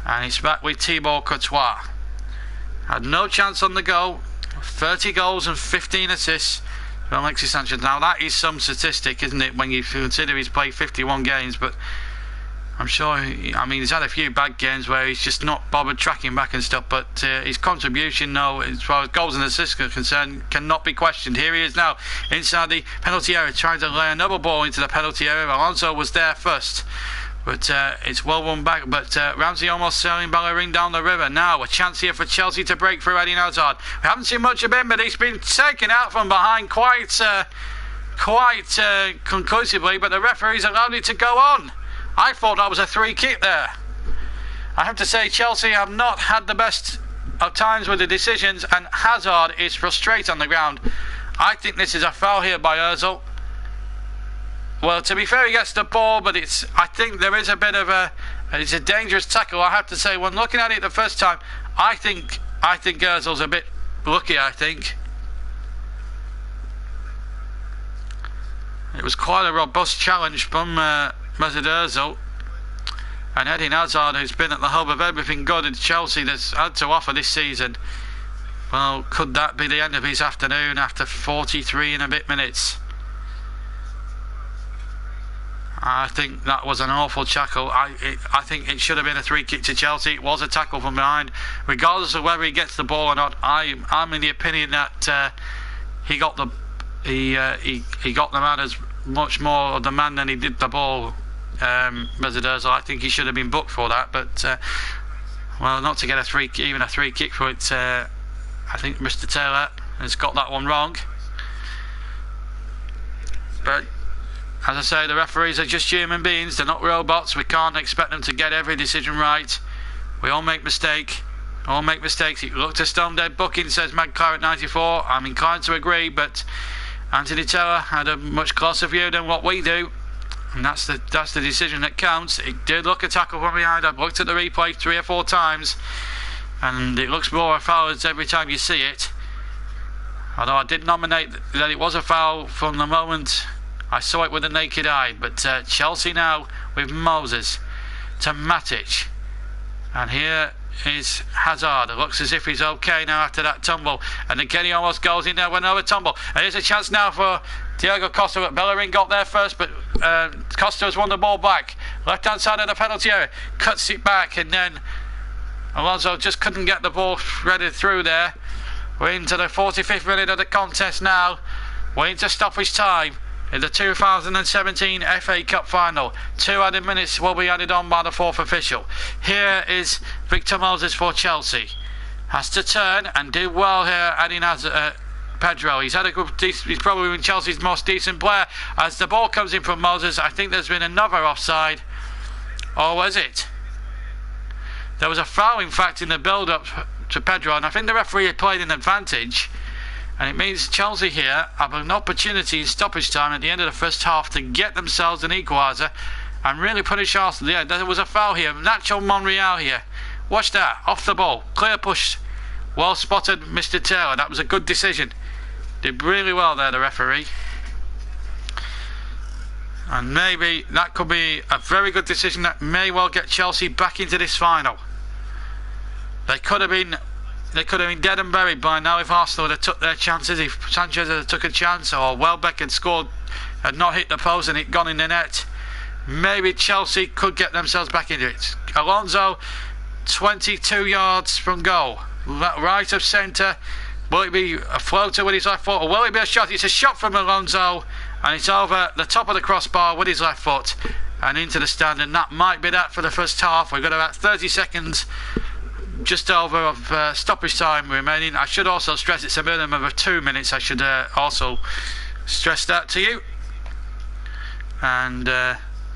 And he's back with Thibaut Courtois. Had no chance on the goal. 30 goals and 15 assists from Alexis Sanchez. Now that is some statistic, isn't it, when you consider he's played 51 games, but I'm sure, he's had a few bad games where he's just not bothered tracking back and stuff, but his contribution, no, as far as goals and assists are concerned, cannot be questioned. Here he is now, inside the penalty area, trying to lay another ball into the penalty area. Alonso was there first, but it's well run back, but Ramsey almost sailing Bellerin down the river. Now, a chance here for Chelsea to break through Eden Hazard. We haven't seen much of him, but he's been taken out from behind quite conclusively, but the referee's allowed it to go on. I thought that was a free kick there. I have to say, Chelsea have not had the best of times with the decisions, and Hazard is frustrated on the ground. I think this is a foul here by Ozil. Well, to be fair, he gets the ball, but I think there is a bit of it's a dangerous tackle. I have to say, when looking at it the first time, I think Ozil's a bit lucky, I think. It was quite a robust challenge from Mesut Ozil, and Eden Hazard, who's been at the hub of everything good in Chelsea that's had to offer this season. Well, could that be the end of his afternoon after 43 and a bit minutes? I think that was an awful tackle. I think it should have been a free kick to Chelsea. It was a tackle from behind, regardless of whether he gets the ball or not. I'm in the opinion that he got them out as much more of the man than he did the ball. Mesut Ozil, I think he should have been booked for that, but well, not to get even a free kick for it. I think Mr. Taylor has got that one wrong. But as I say, the referees are just human beings. They're not robots. We can't expect them to get every decision right. We all make mistakes. If you look to Stone Dead Booking, says MagClarett 94. I'm inclined to agree, but Anthony Taylor had a much closer view than what we do, and that's the decision that counts. It did look a tackle from behind. I've looked at the replay 3 or 4 times, and it looks more a foul every time you see it. Although I did nominate that it was a foul from the moment I saw it with the naked eye. But Chelsea now with Moses to Matic, and here is Hazard. It looks as if he's okay now after that tumble, and again he almost goes in there with another tumble, and here's a chance now for Diego Costa, but Bellerin got there first, but Costa has won the ball back, left hand side of the penalty area, cuts it back, and then Alonso just couldn't get the ball threaded through there. We're into the 45th minute of the contest now, waiting to stoppage time in the 2017 FA Cup final. 2 added minutes will be added on by the 4th official. Here is Victor Moses for Chelsea. Has to turn and do well here, adding as Pedro. He's probably been Chelsea's most decent player. As the ball comes in from Moses, I think there's been another offside. Or was it? There was a foul, in fact, in the build-up to Pedro, and I think the referee had played an advantage. And it means Chelsea here have an opportunity in stoppage time at the end of the first half to get themselves an equaliser and really punish Arsenal. Yeah, there was a foul here. Nacho Monreal here. Watch that. Off the ball. Clear push. Well spotted, Mr. Taylor. That was a good decision. Did really well there, the referee. And maybe that could be a very good decision that may well get Chelsea back into this final. They could have been dead and buried by now if Arsenal had took their chances, if Sanchez had took a chance, or Welbeck had scored, had not hit the post and it gone in the net. maybe Chelsea could get themselves back into it. Alonso, 22 yards from goal, right of centre. Will it be a floater with his left foot, or will it be a shot? It's a shot from Alonso, and it's over the top of the crossbar with his left foot and into the stand, and that might be that for the first half. We've got about 30 seconds just over of stoppage time remaining. I should also stress it's a minimum of 2 minutes. I should also stress that to you. And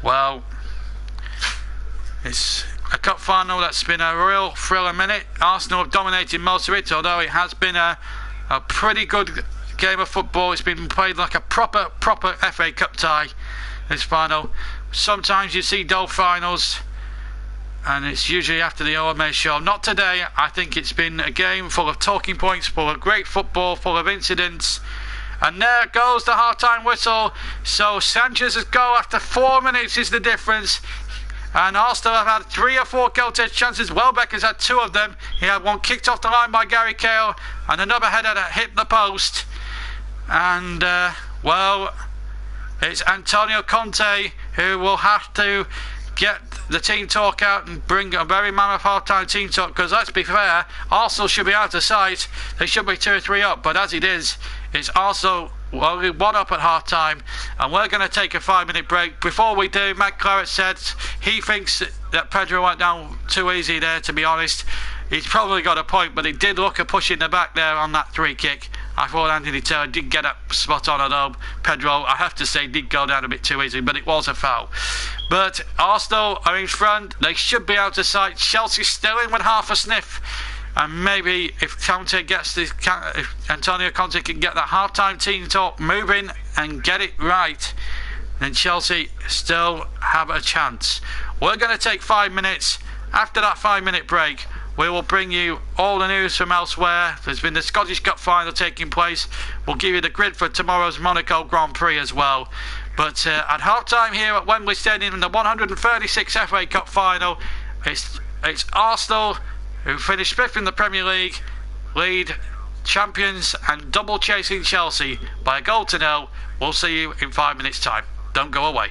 well, it's a cup final that's been a real thriller minute. Arsenal have dominated most of it, although it has been a pretty good game of football. It's been played like a proper FA Cup tie, this final. Sometimes you see dull finals, and it's usually after the OMA show. Not today. I think it's been a game full of talking points, full of great football, full of incidents. And there goes the half-time whistle. So Sanchez's goal after 4 minutes is the difference. And Arsenal have had 3 or 4 goal-touch chances. Welbeck has had 2 of them. He had one kicked off the line by Gary Cahill, and another header that hit the post. And, well, it's Antonio Conte who will have to get the team talk out and bring a very mammoth half-time team talk, because let's be fair, Arsenal should be out of sight. They should be 2 or 3 up, but as it is, it's Arsenal only 1 up at half-time, and we're going to take a 5-minute break. Before we do, Matt Claret said he thinks that Pedro went down too easy there, to be honest. He's probably got a point, but he did look a push in the back there on that free kick. I thought Anthony Taylor did get up spot on, although Pedro, I have to say, did go down a bit too easy, but it was a foul. But Arsenal are in front. They should be out of sight. Chelsea still in with half a sniff. And maybe if Antonio Conte can get that half-time team talk moving and get it right, then Chelsea still have a chance. We're going to take 5 minutes. After that 5-minute break, we will bring you all the news from elsewhere. There's been the Scottish Cup final taking place. We'll give you the grid for tomorrow's Monaco Grand Prix as well. But at half-time here at Wembley Stadium in the 136th FA Cup final, it's Arsenal, who finished 5th in the Premier League, lead champions and double chasing Chelsea by a 1-0. We'll see you in 5 minutes' time. Don't go away.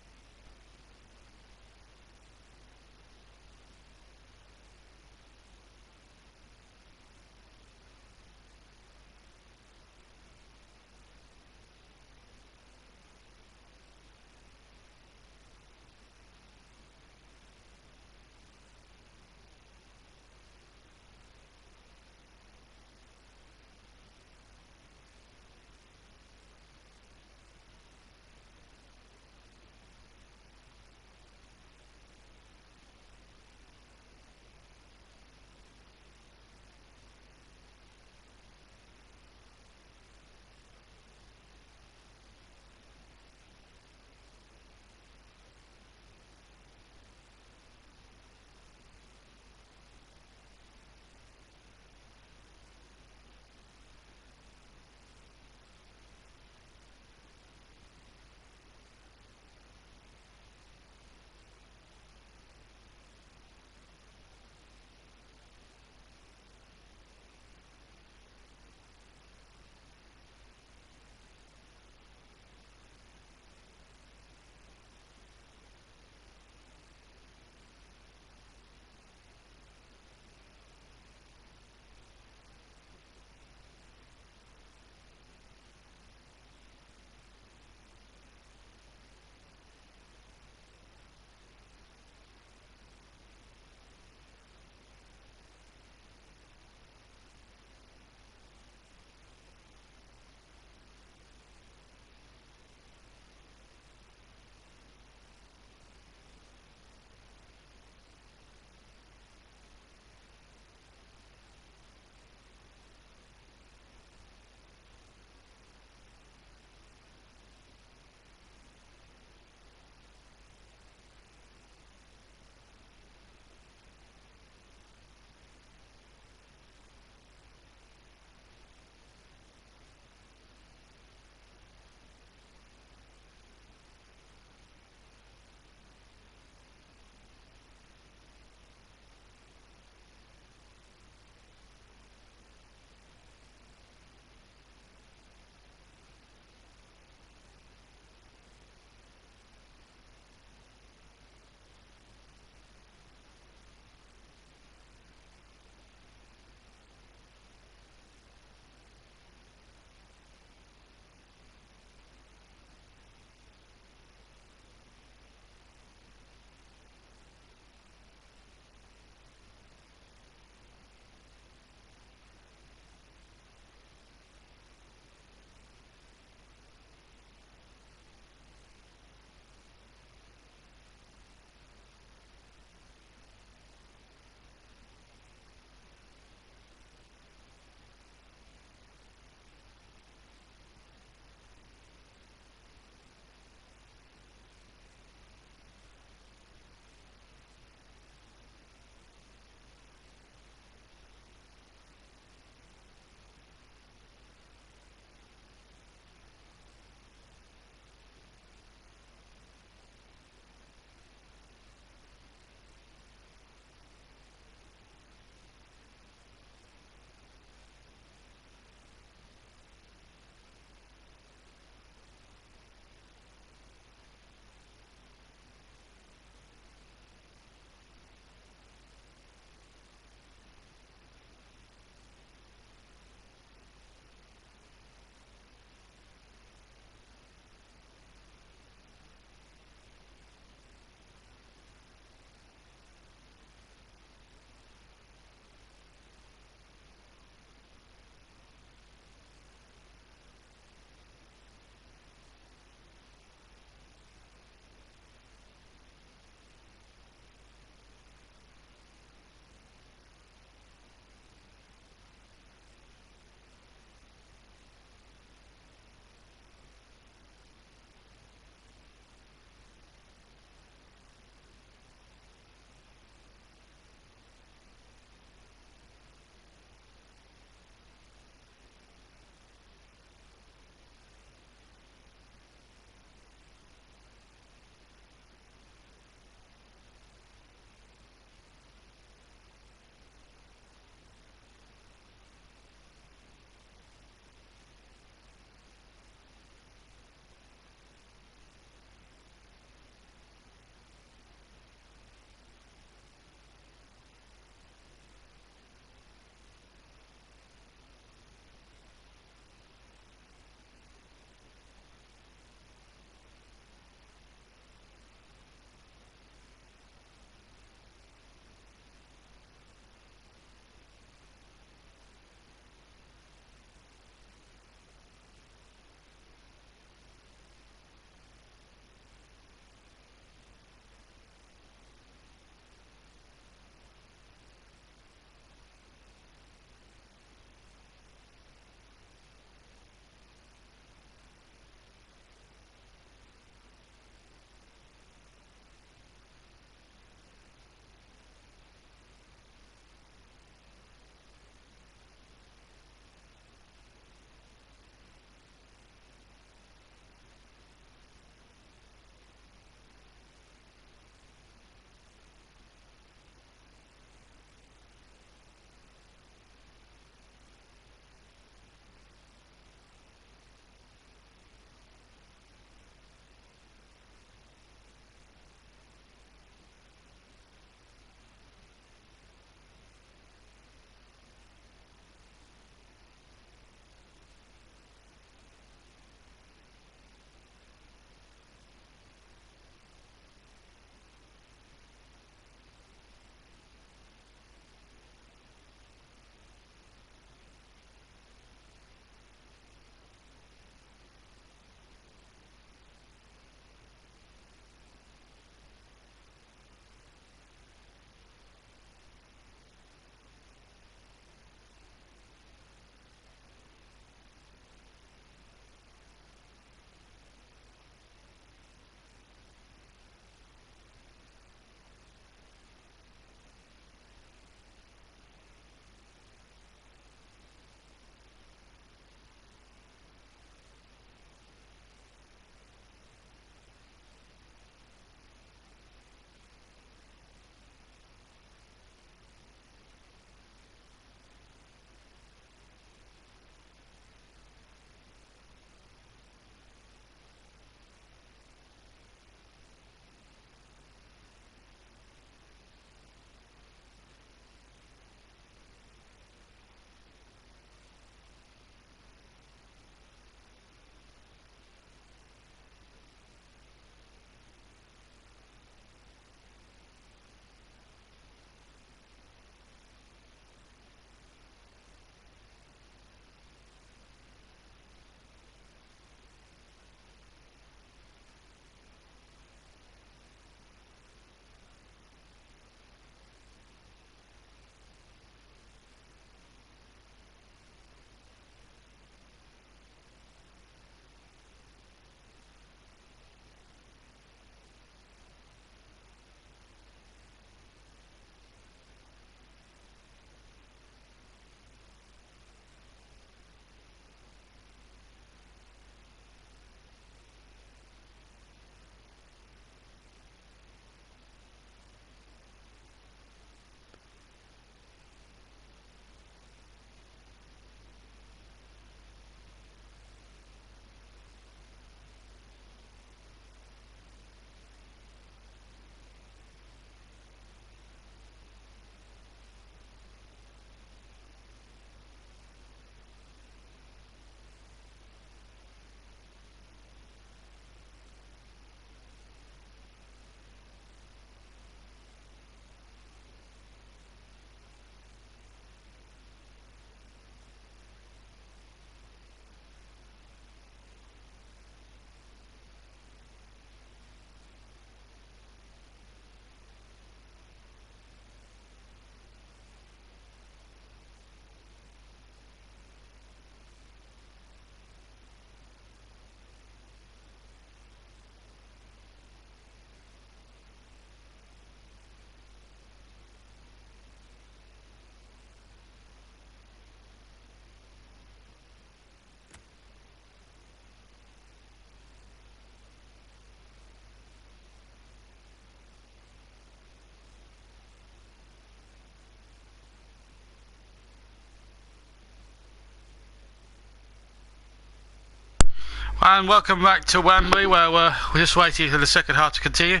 And welcome back to Wembley, where we're just waiting for the second half to continue.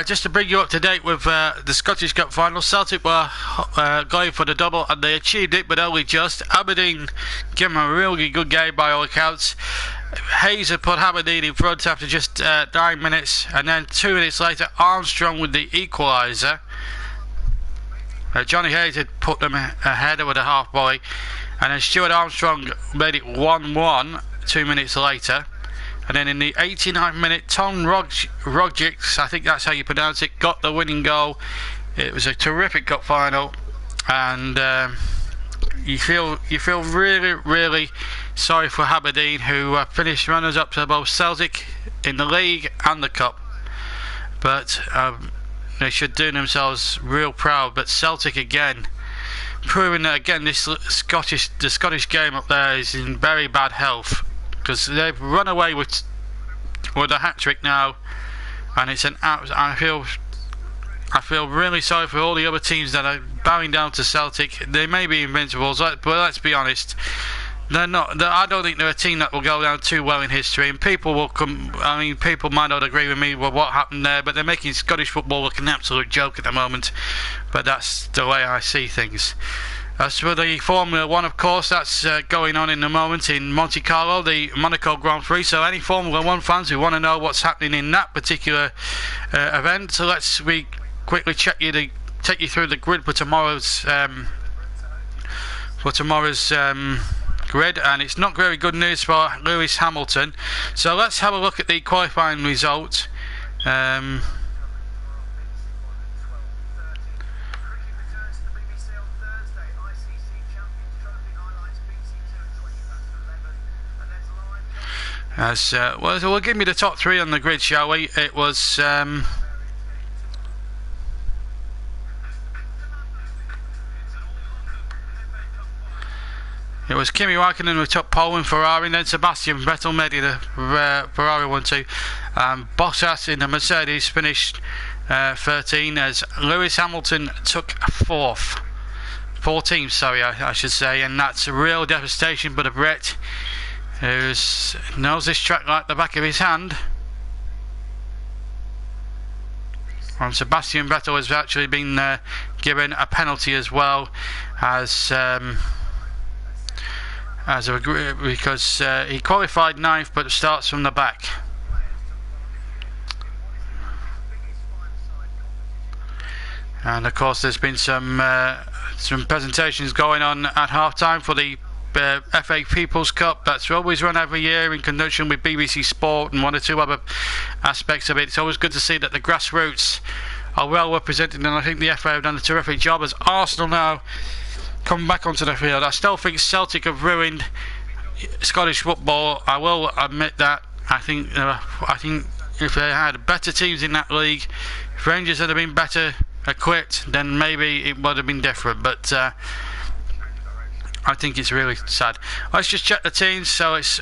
Just to bring you up to date with the Scottish Cup final, Celtic were going for the double and they achieved it, but only just. Aberdeen gave them a really good game by all accounts. Hayes had put Aberdeen in front after just 9 minutes, and then 2 minutes later Armstrong with the equaliser. Johnny Hayes had put them ahead with a half volley, and then Stuart Armstrong made it 1-1 2 minutes later. And then in the 89th minute, Tom Rogic, I think that's how you pronounce it, got the winning goal. It was a terrific cup final, and you feel really sorry for Aberdeen, who finished runners-up to both Celtic in the league and the cup. But they should do themselves real proud. But Celtic again, proving that again the Scottish game up there is in very bad health, because they've run away with a hat-trick now, and it's I feel really sorry for all the other teams that are bowing down to Celtic. They may be invincibles, but let's be honest, they're not. I don't think they're a team that will go down too well in history, and people will come. I mean, people might not agree with me with what happened there, but they're making Scottish football look an absolute joke at the moment. But that's the way I see things. As for the Formula 1, of course, that's going on in the moment in Monte Carlo, the Monaco Grand Prix. So any Formula 1 fans who want to know what's happening in that particular event, so let's quickly take you through the grid for tomorrow's grid, and it's not very good news for Lewis Hamilton. So let's have a look at the qualifying result. Well, we'll give me the top three on the grid, shall we? It was Kimi Raikkonen who took pole in Ferrari, and then Sebastian Vettel made it a Ferrari 1-2. Bottas in the Mercedes finished 13, as Lewis Hamilton took 4th. 14th, sorry, I should say, and that's a real devastation. But a Brett who knows this track like the back of his hand. And Sebastian Vettel has actually been given a penalty as well, because he qualified 9th but starts from the back. And of course there's been some presentations going on at half time for the FA People's Cup. That's always run every year in conjunction with BBC Sport and one or two other aspects of it. It's always good to see that the grassroots are well represented, and I think the FA have done a terrific job. As Arsenal now come back onto the field, I still think Celtic have ruined Scottish football. I will admit that. I think if they had better teams in that league, if Rangers had been better equipped, then maybe it would have been different. But I think it's really sad. Let's just check the teams. So it's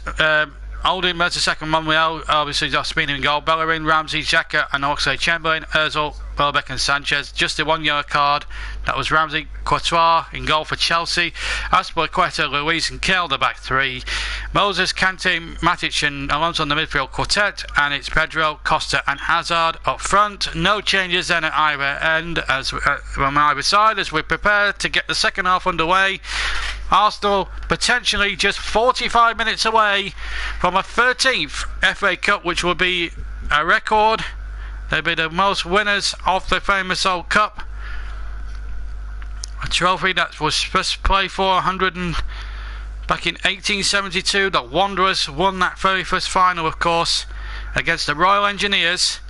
Oldham as the second one. We obviously Ospina in goal. Bellerin, Ramsey, Xhaka and Oxlade-Chamberlain, Ozil, Welbeck and Sanchez. Just the 1 yellow card. That was Ramsey. Courtois in goal for Chelsea. Azpilicueta, Luiz and Kell, the back three. Moses, Kante, Matic and Alonso on the midfield quartet. And it's Pedro, Costa and Hazard up front. No changes then at either end, from either side, as we prepare to get the second half underway. Arsenal potentially just 45 minutes away from a 13th FA Cup, which will be a record. They'll be the most winners of the famous old cup. A trophy that was first played for back in 1872. The Wanderers won that very first final, of course, against the Royal Engineers.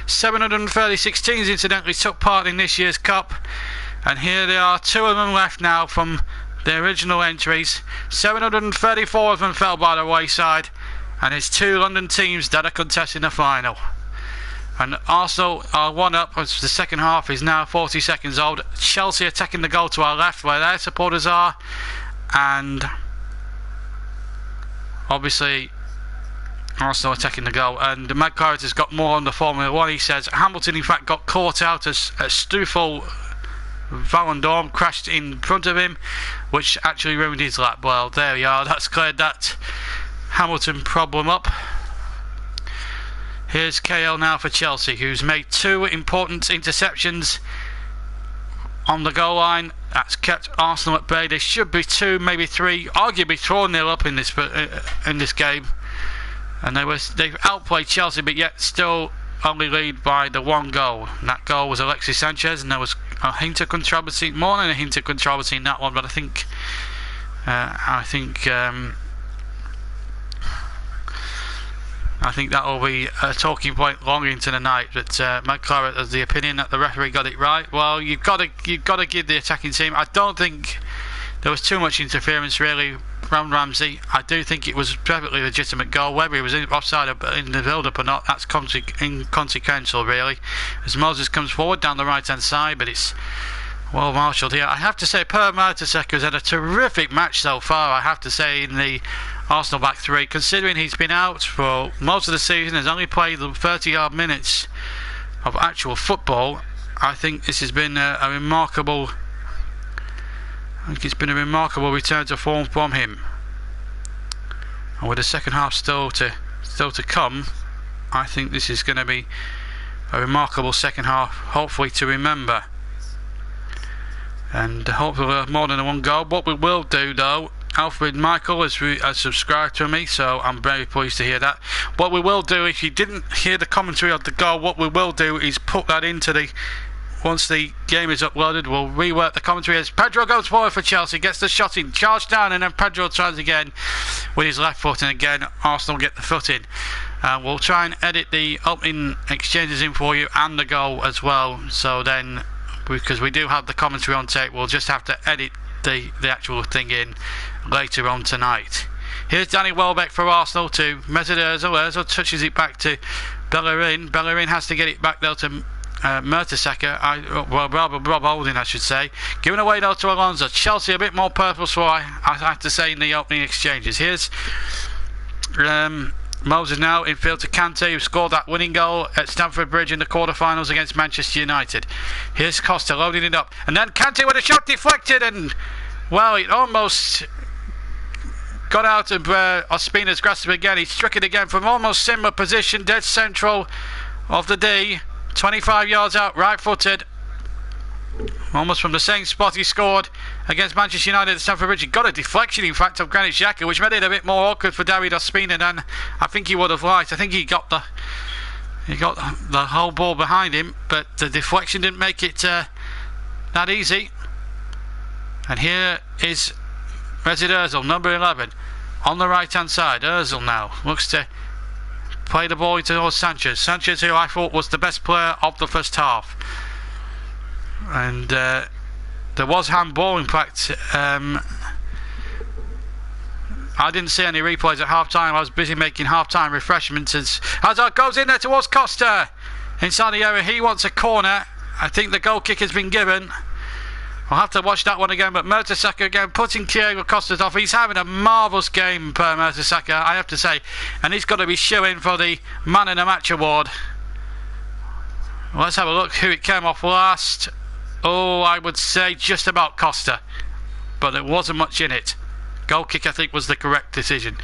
736 teams incidentally took part in this year's cup, and here there are 2 of them left now from the original entries. 734 of them fell by the wayside, and it's 2 London teams that are contesting the final. And Arsenal are 1 up as the second half is now 40 seconds old. Chelsea are taking the goal to our left where their supporters are, and obviously Arsenal are taking the goal. And Matt Carrot has got more on the Formula 1. He says Hamilton in fact got caught out as Stoffel Vandoorne crashed in front of him, which actually ruined his lap. Well, there we are, that's cleared that. Hamilton problem up. Here's KL now for Chelsea, who's made 2 important interceptions on the goal line. That's kept Arsenal at bay. There should be 2, maybe 3, arguably 4-0 up in this game. And they've outplayed Chelsea, but yet still only lead by the 1 goal. And that goal was Alexis Sanchez, and there was a hint of controversy, more than a hint of controversy in that one. But I think that will be a talking point long into the night. But Matt Claret has the opinion that the referee got it right. Well, you've got to give the attacking team. I don't think there was too much interference really from Ramsey. I do think it was a perfectly legitimate goal. Whether he was offside in the build-up or not, that's inconsequential really. As Moses comes forward down the right-hand side, but it's well marshalled here. I have to say, Per Mertesacker has had a terrific match so far. I have to say, in the Arsenal back 3, considering he's been out for most of the season, has only played the 30-odd minutes of actual football. I think this has been a remarkable. I think it's been a remarkable return to form from him. And with the second half still to come, I think this is going to be a remarkable second half, hopefully to remember. And hopefully more than 1 goal. What we will do though, Alfred Michael has subscribed to me, so I'm very pleased to hear that. What we will do, if you didn't hear the commentary of the goal, what we will do is put that into the, once the game is uploaded, we'll rework the commentary as Pedro goes forward for Chelsea, gets the shot in, charged down, and then Pedro tries again with his left foot, and again Arsenal get the foot in. We'll try and edit the opening exchanges in for you and the goal as well, so then, because we do have the commentary on tape, we'll just have to edit the actual thing in later on tonight. Here's Danny Welbeck for Arsenal to Mesut Ozil. Ozil touches it back to Bellerin. Bellerin has to get it back though to Mertesacker, well, Rob Holding I should say. Given away though to Alonso. Chelsea a bit more purposeful, I have to say, in the opening exchanges. Here's Moses now in field to Kante, who scored that winning goal at Stamford Bridge in the quarter-finals against Manchester United. Here's Costa loading it up, and then Kante with a shot deflected, and well, it almost got out of Ospina's grasp again. He struck it again from almost similar position, dead central of the D, 25 yards out, right-footed, almost from the same spot he scored against Manchester United at Stamford Bridge. He got a deflection, in fact, of Granit Xhaka, which made it a bit more awkward for David Ospina than I think he would have liked. I think he got the whole ball behind him, but the deflection didn't make it that easy. And here is Mesut Ozil, number 11, on the right-hand side. Ozil now looks to play the ball towards Sanchez. Sanchez, who I thought was the best player of the first half. And there was handball, in fact. I didn't see any replays at half-time. I was busy making half-time refreshments as Hazard goes in there towards Costa. Inside the area, he wants a corner. I think the goal kick has been given. I'll have to watch that one again, but Mertesacker again putting Thiago Costa off. He's having a marvellous game, Per Mertesacker, I have to say. And he's got to be shoo-in for the Man of the Match award. Let's have a look who it came off last. Oh, I would say just about Costa, but there wasn't much in it. Goal kick, I think, was the correct decision.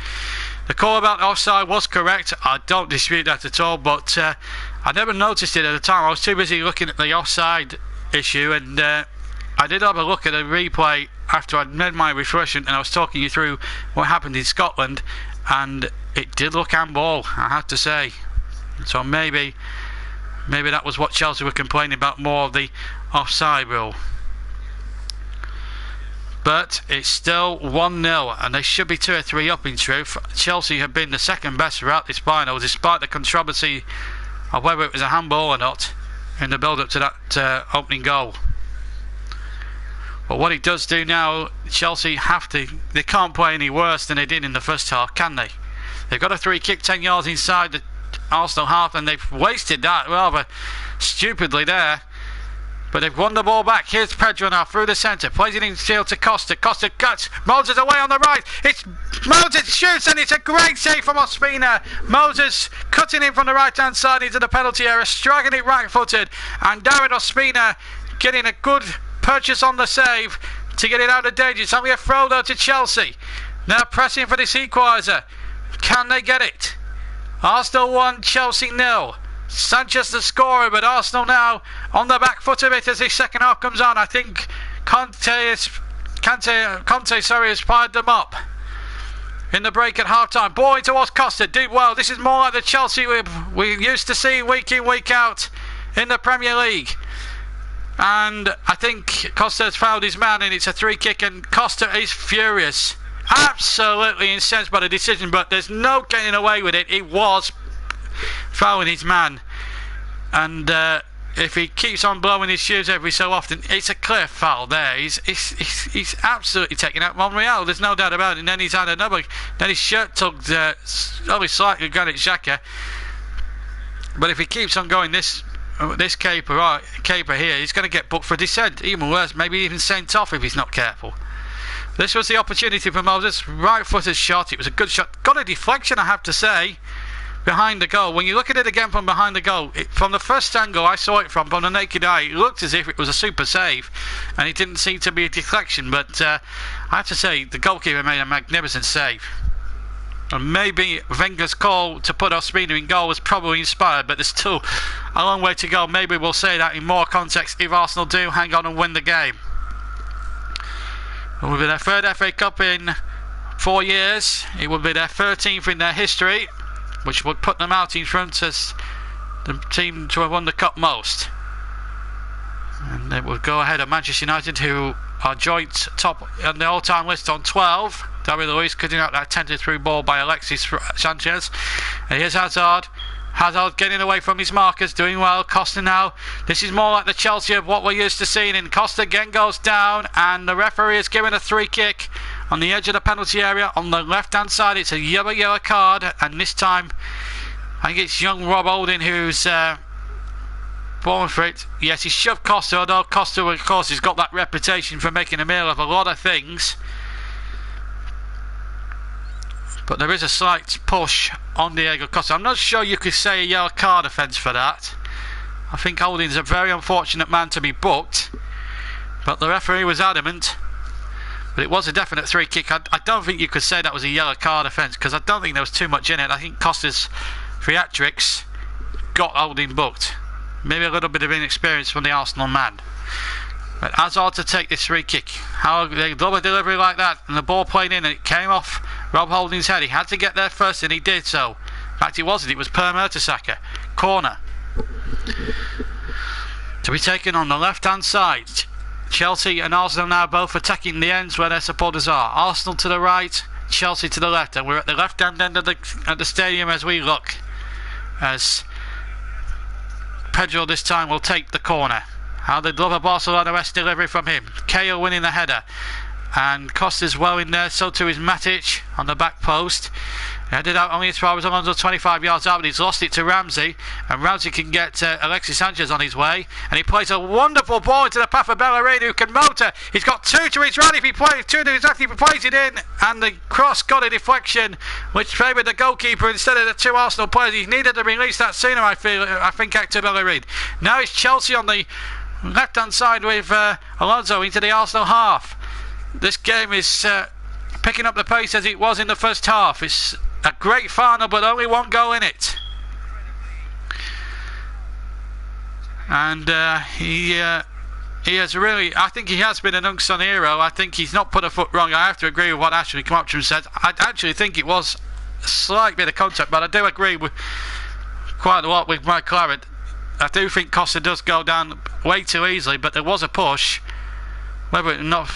The call about offside was correct. I don't dispute that at all, but I never noticed it at the time. I was too busy looking at the offside issue, and I did have a look at a replay after I'd made my refreshment, and I was talking you through what happened in Scotland, and it did look handball, I have to say. So maybe that was what Chelsea were complaining about, more of the offside rule. But it's still 1-0, and they should be 2 or 3 up in truth. Chelsea have been the second best throughout this final, despite the controversy of whether it was a handball or not in the build-up to that opening goal. But what it does do now, Chelsea they can't play any worse than they did in the first half, can they? They've got a free kick 10 yards inside the Arsenal half, and they've wasted that rather stupidly there. But they've won the ball back. Here's Pedro now through the centre, plays it in field to Costa. Costa cuts, Moses away on the right. It's Moses shoots, and it's a great save from Ospina. Moses cutting in from the right hand side into the penalty area, striking it right footed, and David Ospina getting a good purchase on the save to get it out of danger. It's only a throw though to Chelsea. Now pressing for this equaliser. Can they get it? Arsenal 1, Chelsea 0. Sanchez the scorer, but Arsenal now on the back foot of it as the second half comes on. I think Conte has fired them up in the break at half-time. Ball in towards Costa, did well. This is more like the Chelsea we used to see week in, week out in the Premier League. And I think Costa has fouled his man, and it's a free kick, and Costa is furious. Absolutely incensed by the decision, but there's no getting away with it. He was fouling his man, and if he keeps on blowing his shoes every so often, it's a clear foul there. He's absolutely taking out Monreal, there's no doubt about it. And then he's had another, then his shirt tugged only slightly Granit Xhaka. But if he keeps on going this caper here, he's going to get booked for dissent, even worse, maybe even sent off if he's not careful. This was the opportunity for Moses, right-footed shot. It was a good shot, got a deflection, I have to say, behind the goal. When you look at it again from behind the goal, from the first angle I saw it from the naked eye, it looked as if it was a super save, and it didn't seem to be a deflection. But I have to say, the goalkeeper made a magnificent save. And maybe Wenger's call to put Ospina in goal was probably inspired, but there's still a long way to go. Maybe we'll say that in more context if Arsenal do hang on and win the game. It will be their third FA Cup in 4 years. It will be their 13th in their history, which would put them out in front as the team to have won the cup most. And it would go ahead of Manchester United, who are joint top on the all-time list on 12. David Luiz cutting out that attempted through ball by Alexis Sanchez. And here's Hazard. Hazard getting away from his markers, doing well. Costa now. This is more like the Chelsea of what we're used to seeing. And Costa again goes down, and the referee is given a free kick on the edge of the penalty area on the left-hand side. It's a yellow card, and this time I think it's young Rob Holding who's fallen for it. Yes, he shoved Costa, although Costa, of course, has got that reputation for making a meal of a lot of things. But there is a slight push on Diego Costa. I'm not sure you could say a yellow card offence for that. I think Holding's a very unfortunate man to be booked, but the referee was adamant. But it was a definite free kick. I don't think you could say that was a yellow card offence, because I don't think there was too much in it. I think Costa's theatrics got Holding booked. Maybe a little bit of inexperience from the Arsenal man. But Hazard to take this free kick. How they love a delivery like that, and the ball played in, and it came off Rob Holding's head. He had to get there first, and he did so. In fact, it wasn't. It was Per Mertesacker. Corner to be taken on the left-hand side. Chelsea and Arsenal now both attacking the ends where their supporters are. Arsenal to the right, Chelsea to the left, and we're at the left-hand end of the stadium as we look. As Pedro this time will take the corner. How they'd love a Barcelona-esque delivery from him. Cahill winning the header, and Costa's well in there, so too is Matic on the back post. Headed out only as far as Alonso, 25 yards out, but he's lost it to Ramsey, and Ramsey can get Alexis Sanchez on his way, and he plays a wonderful ball into the path of Bellerin, who can motor. He's got two to his right if he plays, two to his left if he plays it in, and the cross got a deflection which favoured the goalkeeper instead of the two Arsenal players. He needed to release that sooner, I think, Hector Bellerin. Now it's Chelsea on the left hand side with Alonso into the Arsenal half. This game is picking up the pace as it was in the first half. It's a great final, but only one goal in it. And he has really, I think he has been an unsung hero. I think he's not put a foot wrong. I have to agree with what Ashley Comoptrum said. I actually think it was a slight bit of contact, but I do agree with quite a lot with Mike Claret. I do think Costa does go down way too easily, but there was a push. Whether or not,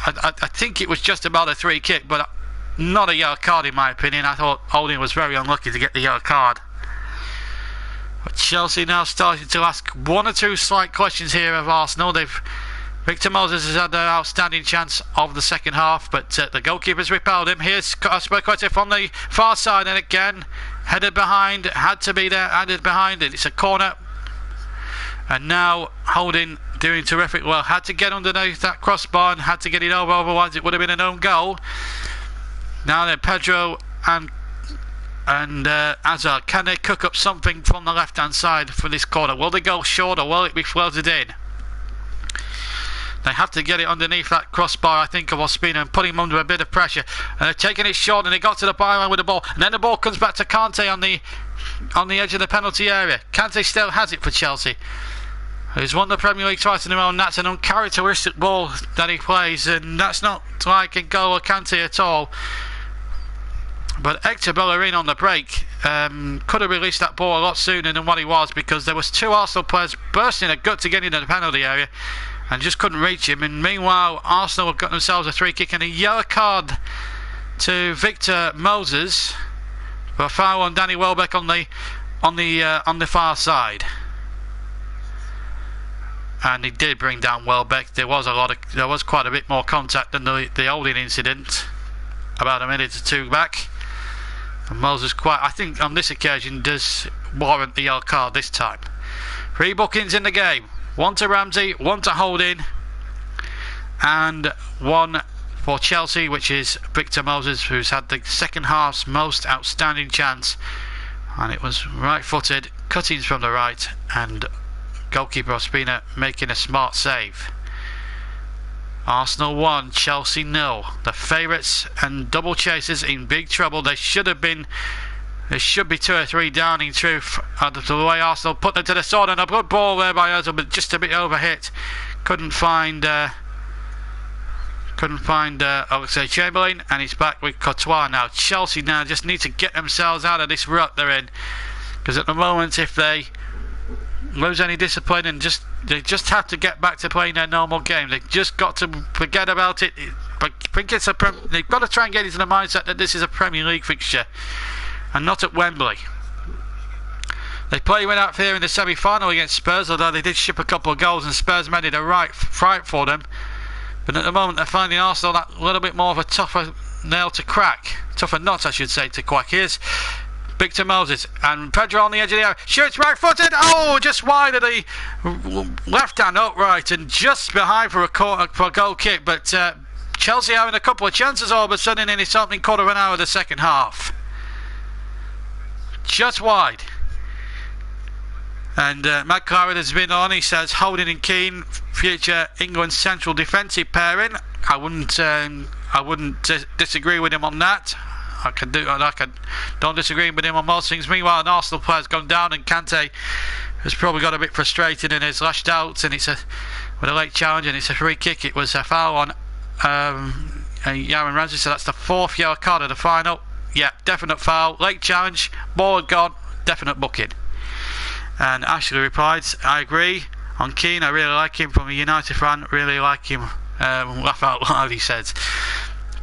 I think it was just about a free kick, but not a yellow card in my opinion. I thought Holding was very unlucky to get the yellow card. But Chelsea now starting to ask one or two slight questions here of Arsenal. Victor Moses has had an outstanding chance of the second half, but the goalkeeper's repelled him. Here's Asperqueta from the far side, and again headed behind, had to be there, headed behind it. It's a corner. And now Holding doing terrific well. Had to get underneath that crossbar and had to get it over, otherwise it would have been an own goal. Now then, Pedro and Hazard, can they cook up something from the left hand side for this corner? Will they go short or will it be floated in? They have to get it underneath that crossbar, I think, of Ospina, and put him under a bit of pressure. And they're taking it short, and they got to the byline with the ball. And then the ball comes back to Kante on the edge of the penalty area. Kante still has it for Chelsea. He's won the Premier League twice in a row, and that's an uncharacteristic ball that he plays, and that's not like N'Golo Kante at all. But Hector Bellerin on the break could have released that ball a lot sooner than what he was, because there was two Arsenal players bursting a gut to get into the penalty area and just couldn't reach him. And meanwhile, Arsenal have got themselves a free kick and a yellow card to Victor Moses for a foul on Danny Welbeck on the far side. And he did bring down Welbeck. There was quite a bit more contact than the holding incident about a minute or two back. And Moses I think on this occasion does warrant the yellow card this time. 3 bookings in the game. 1 to Ramsey, 1 to Holding, and 1 for Chelsea, which is Victor Moses, who's had the second half's most outstanding chance. And it was right-footed, cuttings from the right, and goalkeeper Ospina making a smart save. Arsenal 1, Chelsea 0. The favourites and double chasers in big trouble. There should be 2 or 3 down in truth. The way Arsenal put them to the sword, and a good ball there by Ozil, but just a bit overhit. Couldn't find Oxlade-Chamberlain, and he's back with Courtois now. Chelsea now just need to get themselves out of this rut they're in, because at the moment, if they lose any discipline and they just have to get back to playing their normal game. They've just got to forget about it. But I think they've got to try and get into the mindset that this is a Premier League fixture and not at Wembley. They played without fear in the semi-final against Spurs, although they did ship a couple of goals and Spurs made it a right fright for them. But at the moment they're finding Arsenal that little bit more of a tougher nail to crack. Tougher nut, I should say, to crack. Here's Victor Moses, and Pedro on the edge of the area, shoots right-footed, just wide of the left-hand upright and just behind for a goal kick. But Chelsea having a couple of chances all of a sudden in this opening quarter of an hour of the second half. Just wide. And Matt Claret has been on. He says Holding and Keane, future England central defensive pairing. I wouldn't disagree with him on that. I don't disagree with him on most things. Meanwhile, an Arsenal player's gone down, and Kante has probably got a bit frustrated and has lashed out. And with a late challenge, and it's a free kick. It was a foul on Yaron Ramsey, so that's the 4th yellow card of the final. Yeah, definite foul, late challenge, ball had gone, definite booking. And Ashley replied, I agree. On Keane, I really like him. From a United fan, really like him. Laugh out loud, he says.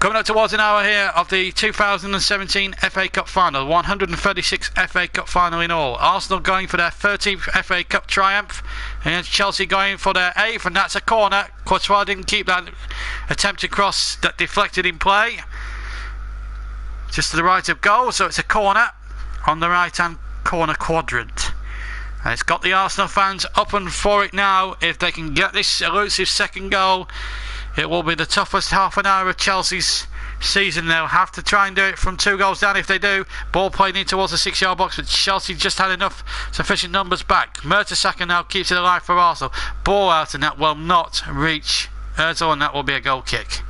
Coming up towards an hour here of the 2017 FA Cup final, 136th FA Cup final in all. Arsenal going for their 13th FA Cup triumph, and Chelsea going for their 8th, and that's a corner. Courtois didn't keep that attempted cross that deflected in play. Just to the right of goal, so it's a corner on the right-hand corner quadrant. And it's got the Arsenal fans up and for it now. If they can get this elusive second goal, it will be the toughest half an hour of Chelsea's season. They'll have to try and do it from 2 goals down. If they do, ball played in towards the 6-yard box, but Chelsea just had enough sufficient numbers back. Mertesacker now keeps it alive for Arsenal. Ball out, and that will not reach Ozil, and that will be a goal kick.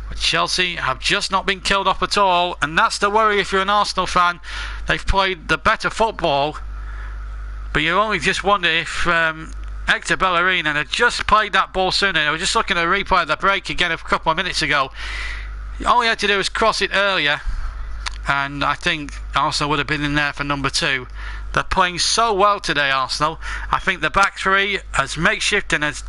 But Chelsea have just not been killed off at all, and that's the worry if you're an Arsenal fan. They've played the better football, but you only just wonder if Hector Bellerin had just played that ball sooner. I was just looking at a replay of the break again a couple of minutes ago. All he had to do was cross it earlier, and I think Arsenal would have been in there for number 2. They're playing so well today, Arsenal. I think the back 3, as makeshift and as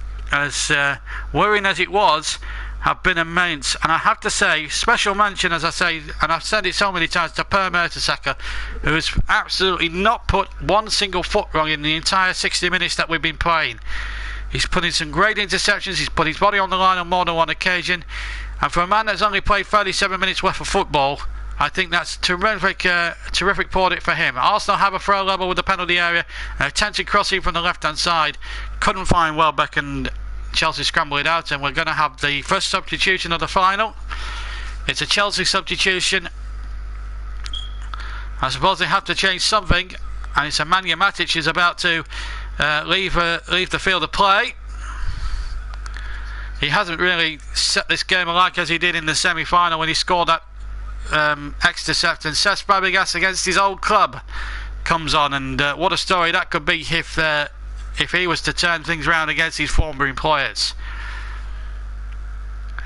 worrying as it was, have been immense. And I have to say, special mention, as I say, and I've said it so many times, to Per Mertesacker, who has absolutely not put one single foot wrong in the entire 60 minutes that we've been playing. He's put in some great interceptions, he's put his body on the line on more than one occasion, and for a man that's only played 37 minutes worth of football, I think that's terrific plaudit for him. Arsenal have a throw level with the penalty area, an attempted crossing from the left hand side, couldn't find Welbeck, and Chelsea scramble it out, and we're going to have the first substitution of the final. It's a Chelsea substitution. I suppose they have to change something, and it's Nemanja Matic is about to leave the field of play. he hasn't really set this game alike as he did in the semi-final when he scored that ex-intercept, and Cesc Fabregas against his old club comes on, and what a story that could be if he was to turn things around against his former employers.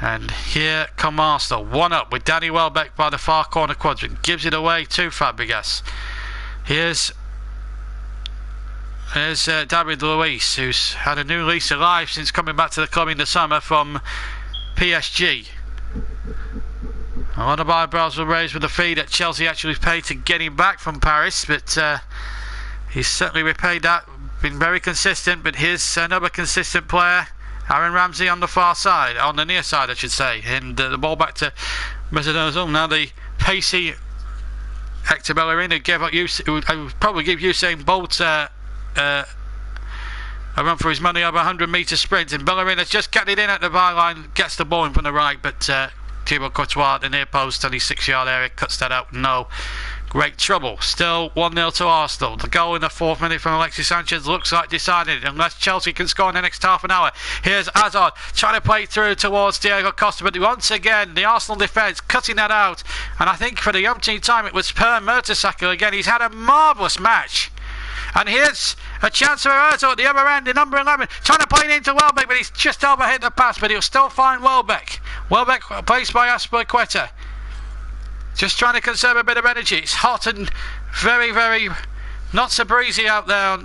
And here come Arsenal, 1-up with Danny Welbeck by the far corner quadrant, gives it away to Fabregas. Here's David Luiz, who's had a new lease of life since coming back to the club in the summer from PSG. A lot of eyebrows were raised with the fee that Chelsea actually paid to get him back from Paris, but he's certainly repaid that, been very consistent. But here's another consistent player, Aaron Ramsey, on the far side, on the near side I should say, and the ball back to Mesut Ozil. Now the pacey Hector Bellerin, who would probably give Usain Bolt a run for his money over 100-metre sprint, and Bellerin has just cut it in at the byline, gets the ball in from the right, but Thibaut Courtois at the near post, 26-yard area, cuts that out. No great trouble. Still 1-0 to Arsenal. The goal in the 4th minute from Alexis Sanchez looks like decided, unless Chelsea can score in the next half an hour. Here's Hazard trying to play through towards Diego Costa, but once again the Arsenal defence cutting that out, and I think for the umpteenth time it was Per Mertesacker again. He's had a marvellous match. And here's a chance for Ozil at the other end, the number 11, trying to play it into Welbeck, but he's just overhit the pass, but he'll still find Welbeck. Welbeck placed by Aspilicueta. Just trying to conserve a bit of energy. It's hot and very, very not so breezy out there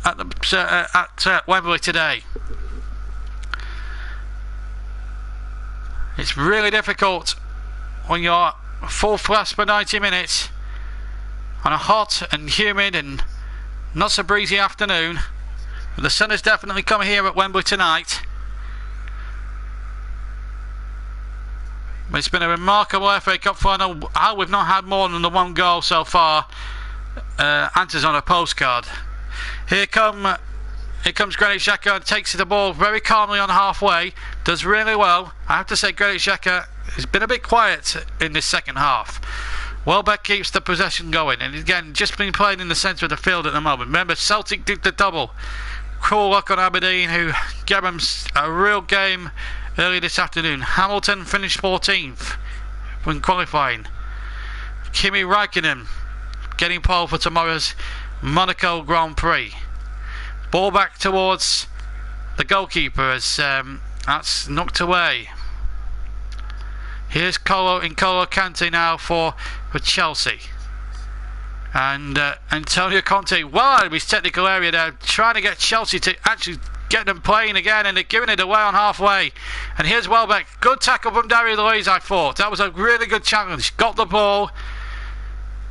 at Wembley today. It's really difficult when you're full thrust for 90 minutes on a hot and humid and not so breezy afternoon. The sun has definitely come here at Wembley tonight. It's been a remarkable FA Cup final. We've not had more than the one goal so far. Answers on a postcard. Here comes Granit Xhaka and takes the ball very calmly on halfway. Does really well. I have to say Granit Xhaka has been a bit quiet in this second half. Welbeck keeps the possession going, and again just been playing in the centre of the field at the moment. Remember, Celtic did the double. Cruel luck on Aberdeen, who gave them a real game early this afternoon. Hamilton finished 14th when qualifying. Kimi Räikkönen getting pole for tomorrow's Monaco Grand Prix. Ball back towards the goalkeeper as that's knocked away. Here's N'Golo Kante now for Chelsea. And Antonio Conte, well out of his technical area there, trying to get Chelsea to actually get them playing again, and they're giving it away on halfway. And here's Welbeck. Good tackle from David Luiz, I thought. That was a really good challenge. Got the ball.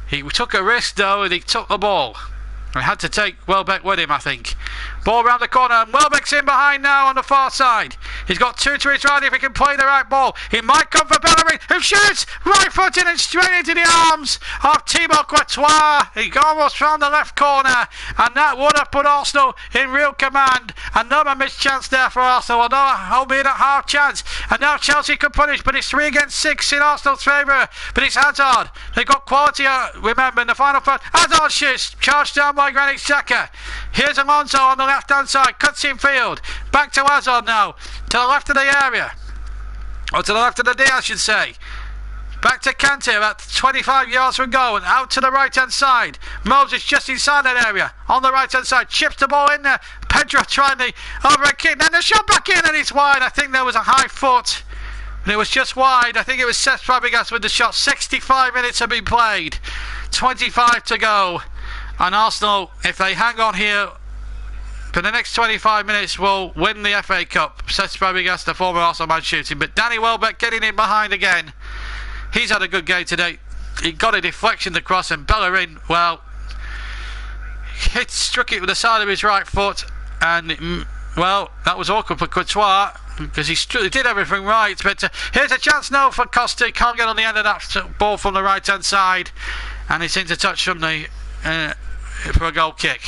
He took a risk though, and he took the ball. And had to take Welbeck with him, I think. Ball round the corner, and Welbeck's in behind now on the far side. He's got two to his right if he can play the right ball. He might come for Bellerin, who shoots right-footed and straight into the arms of Thibaut Courtois. He almost found the left corner, and that would have put Arsenal in real command. Another missed chance there for Arsenal, albeit a half chance. And now Chelsea could punish, but it's 3 against 6 in Arsenal's favour. But it's Hazard. They've got quality, remember, in the final third. Hazard shoots, charged down by Granit Xhaka. Here's Alonso on the left-hand side, cuts in field. Back to Hazard now, to the left of the area. Or to the left of the D, I should say. Back to Kante, about 25 yards from goal, and out to the right-hand side. Moses just inside that area, on the right-hand side, chips the ball in there. Pedro trying the overhead kick, then the shot back in, and it's wide. I think there was a high foot, and it was just wide. I think it was Cesc Fabregas with the shot. 65 minutes have been played, 25 to go. And Arsenal, if they hang on here for the next 25 minutes, will win the FA Cup. Cesc Fabregas, the former Arsenal man, shooting. But Danny Welbeck getting in behind again. He's had a good game today. He got a deflection across, and Bellerin, well, struck it with the side of his right foot. And, well, that was awkward for Courtois, because he did everything right. But here's a chance now for Costa. He can't get on the end of that ball from the right-hand side. And it's into touch from the... for a goal kick.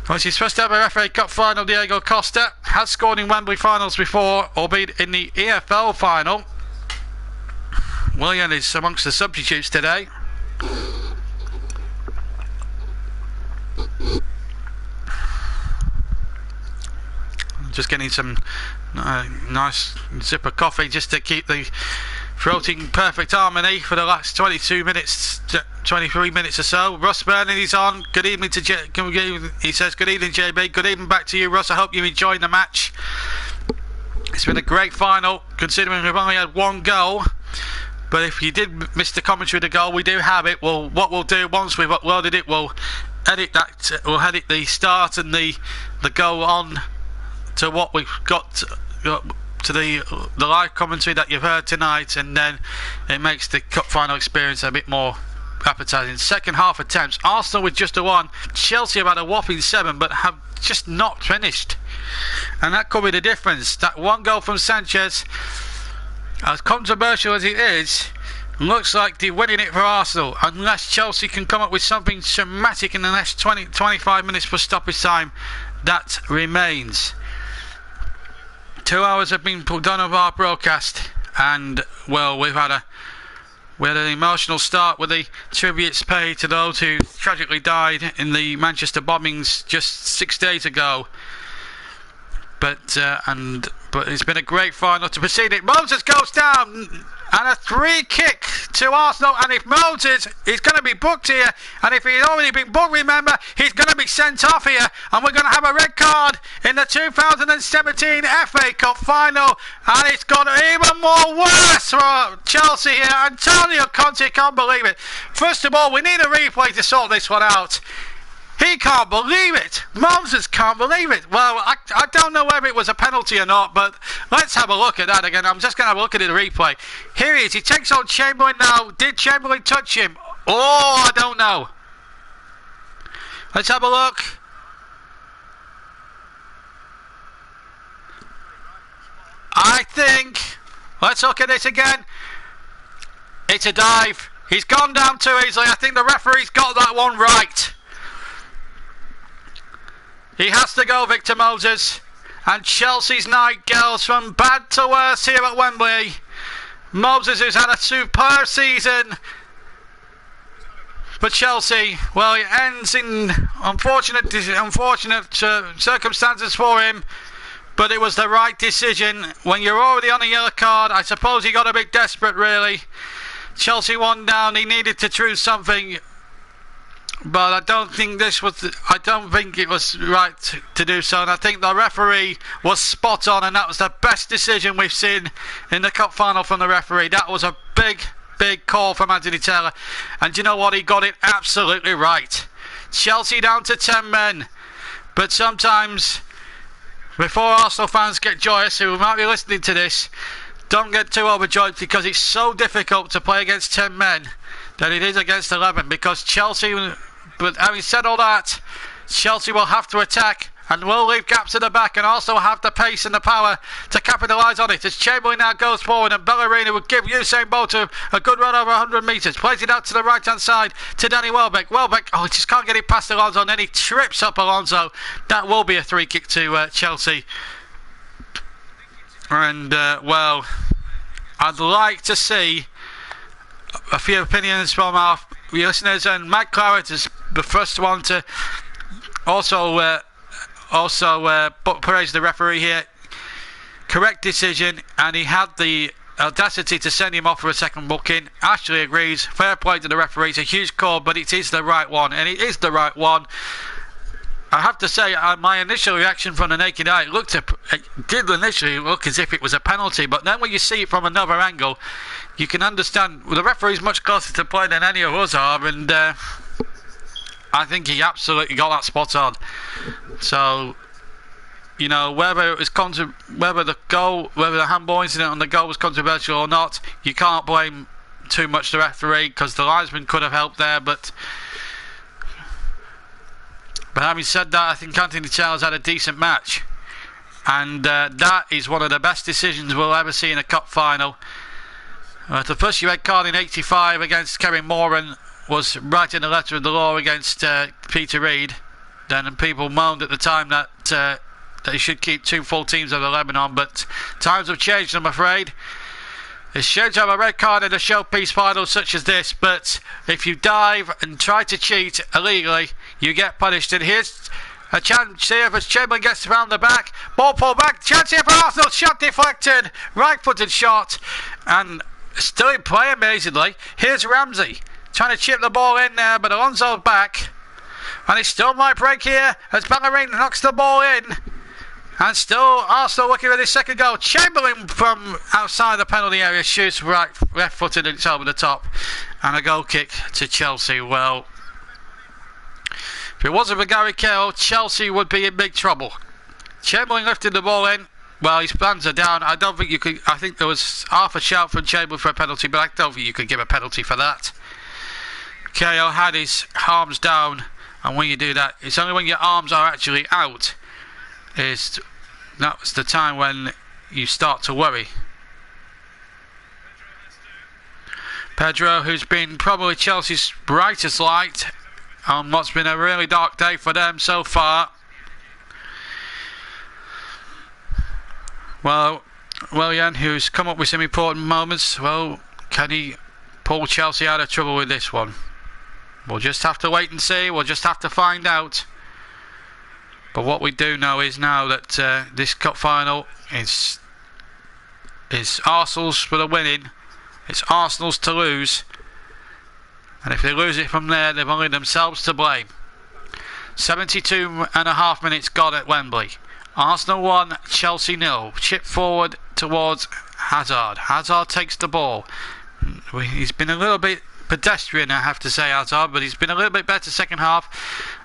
Well, it's his first ever FA Cup final. Diego Costa has scored in Wembley finals before, albeit in the EFL final. Willian is amongst the substitutes today. just getting some nice sip of coffee just to keep the throat in perfect harmony for the last 23 minutes or so. Russ Burnley is on. Good evening to he says good evening JB. Good evening back to you, Russ. I hope you're enjoying the match. It's been a great final considering we've only had one goal. But if you did miss the commentary of the goal, we do have it. Well, what we'll do once we've uploaded it, we'll edit that. We'll edit the start and the goal on to what we've got to the live commentary that you've heard tonight, and then it makes the cup final experience a bit more appetising. Second half attempts, Arsenal with just a 1, Chelsea have had a whopping 7, but have just not finished, and that could be the difference. That one goal from Sanchez, as controversial as it is, looks like they're winning it for Arsenal, unless Chelsea can come up with something dramatic in the next 25 minutes for stoppage time. That remains. 2 hours have been done of our broadcast, and well, we had an emotional start with the tributes paid to those who tragically died in the Manchester bombings just 6 days ago. But it's been a great final to precede it. Moses goes down, and a free kick to Arsenal, and if Moses is going to be booked here, and if he's already been booked, remember, he's going to be sent off here, and we're going to have a red card in the 2017 FA Cup final, and it's got even more worse for Chelsea here. Antonio Conte can't believe it. First of all, we need a replay to sort this one out. He can't believe it. Moses can't believe it. Well, I don't know whether it was a penalty or not, but let's have a look at that again. I'm just going to have a look at the replay. Here he is. He takes on Chamberlain now. Did Chamberlain touch him? Oh, I don't know. Let's have a look. I think, let's look at this again. It's a dive. He's gone down too easily. I think the referee's got that one right. He has to go, Victor Moses. And Chelsea's night goes from bad to worse here at Wembley. Moses, who's had a superb season for Chelsea, well, it ends in unfortunate circumstances for him. But it was the right decision. When you're already on a yellow card, I suppose he got a bit desperate, really. Chelsea 1 down. He needed to choose something. But I don't think it was right to do so, and I think the referee was spot on, and that was the best decision we've seen in the cup final from the referee. That was a big call from Anthony Taylor, and you know what, he got it absolutely right. Chelsea down to 10 men, but sometimes, before Arsenal fans get joyous, who might be listening to this, don't get too overjoyed, because it's so difficult to play against 10 men than it is against 11, because Chelsea, but having said all that, Chelsea will have to attack and will leave gaps at the back, and also have the pace and the power to capitalise on it, as Chamberlain now goes forward, and Bellerin will give Usain Bolt a good run over 100 metres, plays it out to the right hand side to Danny Welbeck. He just can't get it past Alonso, and then he trips up Alonso. That will be a free kick to Chelsea. And well, I'd like to see a few opinions from our listeners, and Mike Claret is the first one to also praise the referee here. Correct decision, and he had the audacity to send him off for a second booking. Ashley agrees. Fair play to the referee. It's a huge call, but it is the right one, and it is the right one. I have to say, my initial reaction from the naked eye, it did initially look as if it was a penalty, but then when you see it from another angle, you can understand. Well, the referee's much closer to play than any of us are, and I think he absolutely got that spot on. So, you know, whether the handball incident on the goal was controversial or not, you can't blame too much the referee, because the linesman could have helped there, but having said that, I think Anthony Taylor's had a decent match, and that is one of the best decisions we'll ever see in a cup final. The first red card in 85 against Kevin Moran was right in the letter of the law against Peter Reid. Then people moaned at the time that they should keep 2 full teams of 11 on, but times have changed, I'm afraid. It's shame to have a red card in a showpiece final such as this, but if you dive and try to cheat illegally, you get punished. And here's A chance here as Chamberlain gets around the back. Ball pulled back. Chance here for Arsenal. Shot deflected. Right-footed shot. And still in play, amazingly. Here's Ramsey trying to chip the ball in there, but Alonso's back. And it still might break here as Bellerin knocks the ball in. And still Arsenal looking for this second goal. Chamberlain from outside the penalty area shoots left-footed and it's over the top. And a goal kick to Chelsea. Well, if it wasn't for Gary Cahill, Chelsea would be in big trouble. Chamberlain lifted the ball in. Well, his plans are down. I don't think you could. I think there was half a shout from Chamberlain for a penalty, but I don't think you could give a penalty for that. Cahill had his arms down, and when you do that, it's only when your arms are actually out that's the time when you start to worry. Pedro, who's been probably Chelsea's brightest light on what's been a really dark day for them so far. Well, Willian, who's come up with some important moments, well, can he pull Chelsea out of trouble with this one? We'll just have to wait and see. We'll just have to find out. But what we do know is now that this cup final is Arsenal's for the winning. It's Arsenal's to lose. And if they lose it from there, they've only themselves to blame. 72.5 minutes gone at Wembley. Arsenal 1, Chelsea 0. Chip forward towards Hazard. Hazard takes the ball. He's been a little bit pedestrian, I have to say, Hazard, but he's been a little bit better second half.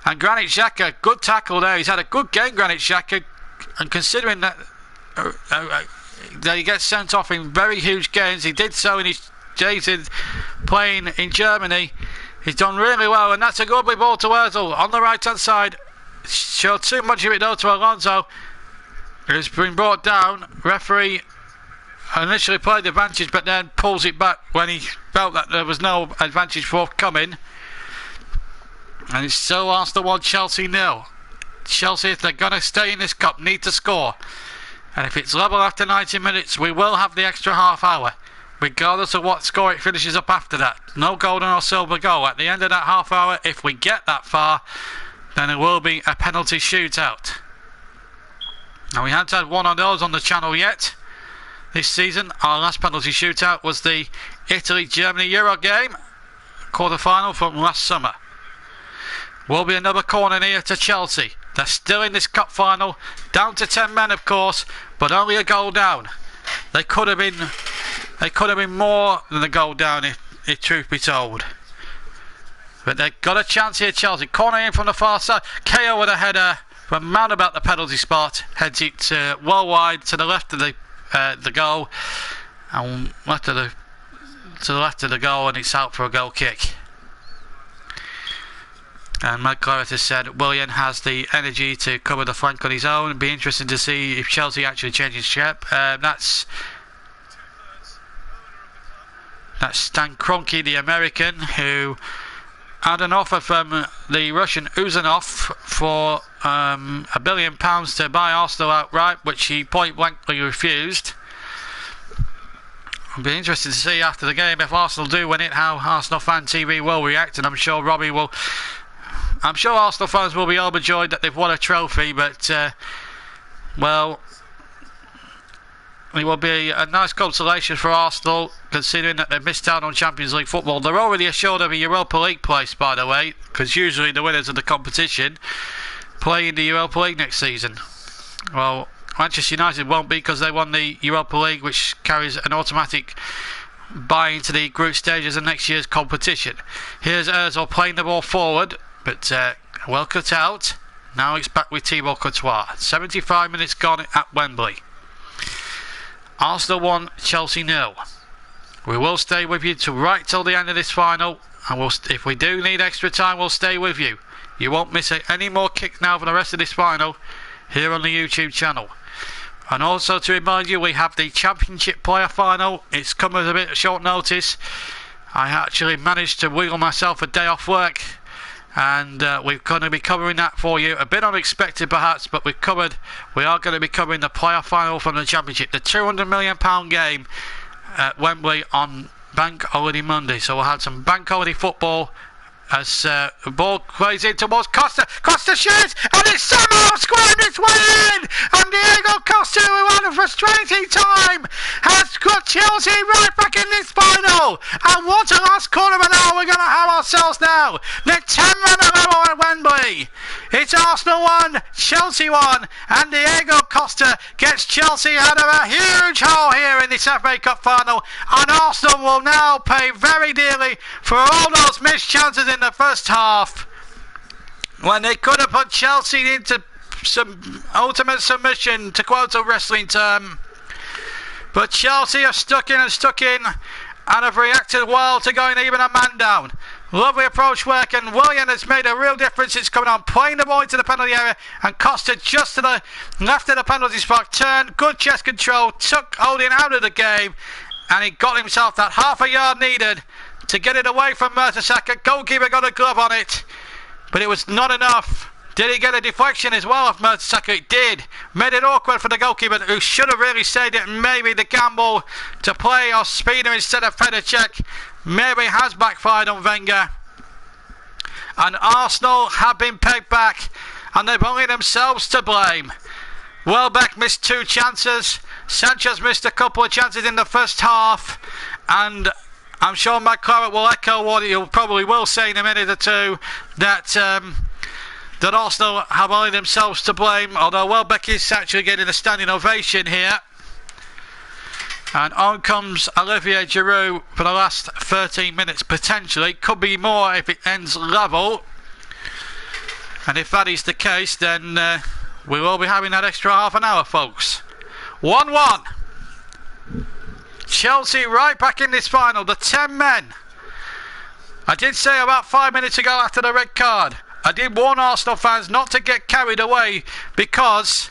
And Granit Xhaka, good tackle there. He's had a good game, Granit Xhaka, and considering that that he gets sent off in very huge games, he did so in his days playing in Germany. He's done really well, and that's a lovely ball to Ozil on the right hand side. Showed too much of it though to Alonso, who's been brought down. Referee initially played the advantage, but then pulls it back when he felt that there was no advantage forthcoming. And it's still Arsenal 1, Chelsea 0. Chelsea, if they're going to stay in this cup, need to score. And if it's level after 90 minutes, we will have the extra half hour, regardless of what score it finishes up after that. No golden or silver goal. At the end of that half hour, if we get that far, then it will be a penalty shootout. Now, we haven't had one of those on the channel yet this season. Our last penalty shootout was the Italy-Germany Euro game, quarter-final from last summer. Will be another corner here to Chelsea. They're still in this cup final, down to 10 men of course, but only a goal down. They could have been more than a goal down if truth be told. But they've got a chance here, Chelsea. Corner in from the far side. KO with a header from round about the penalty spot. Heads it well wide to the left of the goal, and to the left of the goal, and it's out for a goal kick. And Matt Claret has said Willian has the energy to cover the flank on his own. It'd be interesting to see if Chelsea actually changes shape. That's Stan Kroenke, the American, who had an offer from the Russian Uzanov for £1 billion to buy Arsenal outright, which he point blankly refused. It'll be interesting to see after the game, if Arsenal do win it, how Arsenal Fan TV will react, and I'm sure Arsenal fans will be overjoyed that they've won a trophy, but well, it will be a nice consolation for Arsenal, considering that they've missed out on Champions League football. They're already assured of a Europa League place, by the way, because usually the winners of the competition play in the Europa League next season. Well, Manchester United won't be, because they won the Europa League, which carries an automatic buy into the group stages of next year's competition. Here's Ozil playing the ball forward, but well cut out. Now it's back with Thibaut Courtois. 75 minutes gone at Wembley. Arsenal 1, Chelsea 0. We will stay with you right till the end of this final, and if we do need extra time, we'll stay with you. You won't miss any more kicks now for the rest of this final here on the YouTube channel. And also to remind you, we have the Championship Player Final. It's come as a bit of short notice. I actually managed to wiggle myself a day off work, and we're going to be covering that for you. A bit unexpected perhaps, but we are going to be covering the player final from the Championship, the £200 million game at Wembley on Bank Holiday Monday. So we'll have some Bank Holiday football As the ball plays in towards Costa. Costa shoots, and it's somehow squared its way in. And Diego Costa, who had a frustrating time, has got Chelsea right back in this final. And what a last quarter of an hour we're going to have ourselves now. The 10-man level at Wembley. It's Arsenal 1, Chelsea 1, and Diego Costa gets Chelsea out of a huge hole here in this FA Cup final. And Arsenal will now pay very dearly for all those missed chances in the first half, when they could have put Chelsea into some ultimate submission, to quote a wrestling term. But Chelsea have stuck in and have reacted well to going even a man down. Lovely approach work, and Willian has made a real difference. It's coming on, playing the ball into the penalty area, and Costa just to the left of the penalty spot, turned, good chest control, took Holding out of the game, and he got himself that half a yard needed to get it away from Mertesacker. Goalkeeper got a glove on it, but it was not enough. Did he get a deflection as well off Mertesacker? It did. Made it awkward for the goalkeeper, who should have really saved it. Maybe the gamble to play Ospina instead of Fedorcek maybe has backfired on Wenger. And Arsenal have been pegged back, and they've only themselves to blame. Welbeck missed 2 chances. Sanchez missed a couple of chances in the first half, and I'm sure Matt Claret will echo what he probably will say in a minute or two, that Arsenal have only themselves to blame, although Welbeck is actually getting a standing ovation here. And on comes Olivier Giroud for the last 13 minutes, potentially. Could be more if it ends level. And if that is the case, then we will be having that extra half an hour, folks. 1-1. Chelsea right back in this final, the 10 men. I did say about 5 minutes ago after the red card, I did warn Arsenal fans not to get carried away because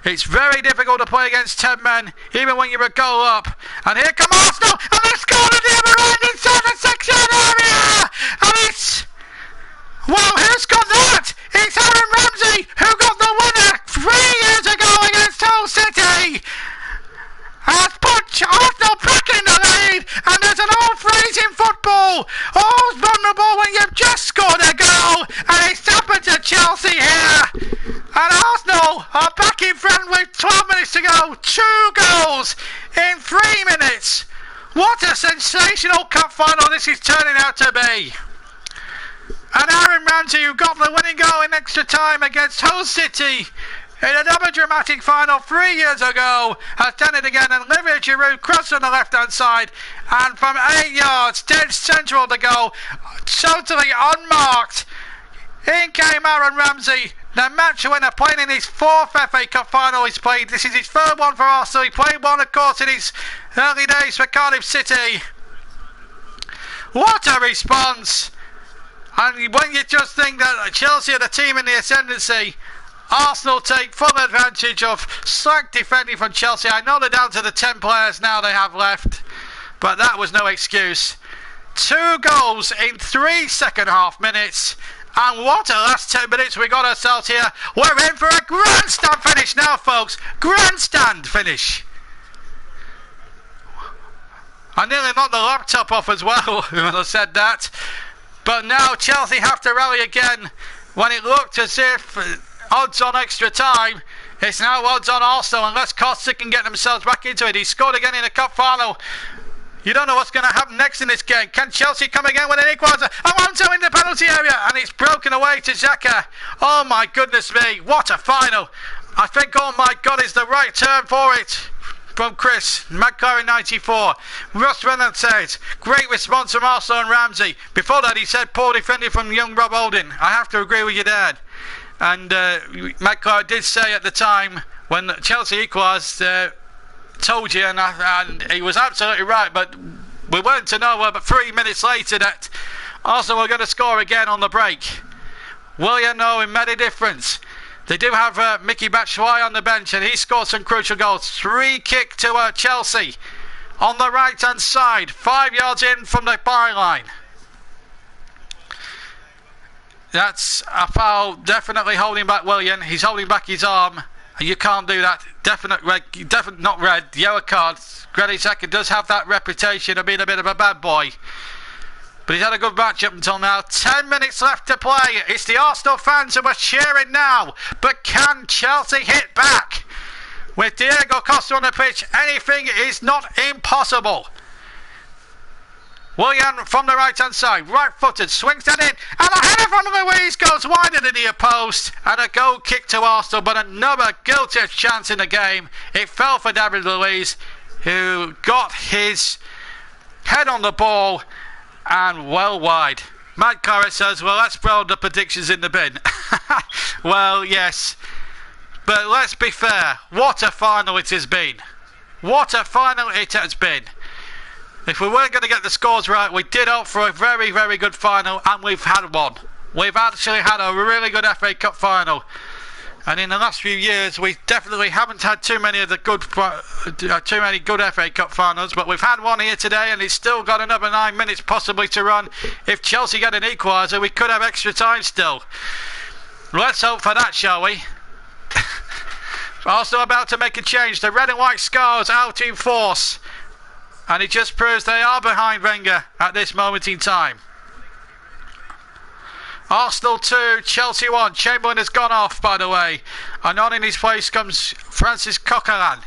it's very difficult to play against 10 men, even when you're a goal up. And here come Arsenal, and they scored at the other end inside the 6-yard area! And it's... well, who's got that? It's Aaron Ramsey, who got the winner 3 years ago against Hull City! Has put Arsenal back in the lead, and there's an old phrase in football: all's vulnerable when you've just scored a goal, and it's happened to Chelsea here. And Arsenal are back in front with 12 minutes to go. 2 goals in 3 minutes. What a sensational cup final this is turning out to be. And Aaron Ramsey, who got the winning goal in extra time against Hull City in another dramatic final 3 years ago, has done it again. And Olivier Giroud crossed on the left-hand side, and from 8 yards, dead central to goal, totally unmarked, in came Aaron Ramsey, the match winner, playing in his 4th FA Cup final he's played. This is his 3rd one for Arsenal. He played one, of course, in his early days for Cardiff City. What a response! And when you just think that Chelsea are the team in the ascendancy, Arsenal take full advantage of slack defending from Chelsea. I know they're down to the 10 players now they have left, but that was no excuse. 2 goals in 3 second half minutes, and what a last 10 minutes we got ourselves here. We're in for a grandstand finish now, folks. Grandstand finish. I nearly knocked the laptop off as well when I said that. But now Chelsea have to rally again. When it looked as if odds on extra time, it's now odds on Arsenal, unless Costa can get themselves back into it. He scored again in the cup final. You don't know what's going to happen next in this game. Can Chelsea come again with an equaliser? Alonso in the penalty area, and it's broken away to Xhaka. Oh my goodness me, what a final. I think oh my god is the right term for it. From Chris, McLaren 94. Ross Reynolds says, great response from Arsenal and Ramsey. Before that he said poor defending from young Rob Holding. I have to agree with you, Dad. And McLaren did say at the time when Chelsea equalised, told you, and he was absolutely right, but we weren't to know but 3 minutes later that Arsenal were going to score again on the break. Willian Owen made a difference. They do have Mickey Batshuayi on the bench, and he scored some crucial goals. 3 kick to Chelsea on the right hand side, 5 yards in from the byline. That's a foul, definitely holding back Willian. He's holding back his arm, and you can't do that. Not red, yellow card. Granit Xhaka does have that reputation of being a bit of a bad boy. But he's had a good match up until now. 10 minutes left to play. It's the Arsenal fans who are cheering now. But can Chelsea hit back? With Diego Costa on the pitch, anything is not impossible. Willian from the right hand side, right footed, swings that in, and a header from Luiz goes wider than the near post, and a goal kick to Arsenal, but another guilty chance in the game. It fell for David Luiz, who got his head on the ball and well wide. Matt Corrie says, well, let's throw the predictions in the bin. Well, yes, but let's be fair, what a final it has been. What a final it has been. If we weren't going to get the scores right, we did hope for a very, very good final, and we've had one. We've actually had a really good FA Cup final. And in the last few years, we definitely haven't had too many good FA Cup finals, but we've had one here today, and it's still got another 9 minutes possibly to run. If Chelsea get an equaliser, we could have extra time still. Let's hope for that, shall we? Also about to make a change. The red and white scarves out in force. And it just proves they are behind Wenger at this moment in time. Arsenal 2, Chelsea 1. Chamberlain has gone off, by the way. And on in his place comes Francis Coquelin.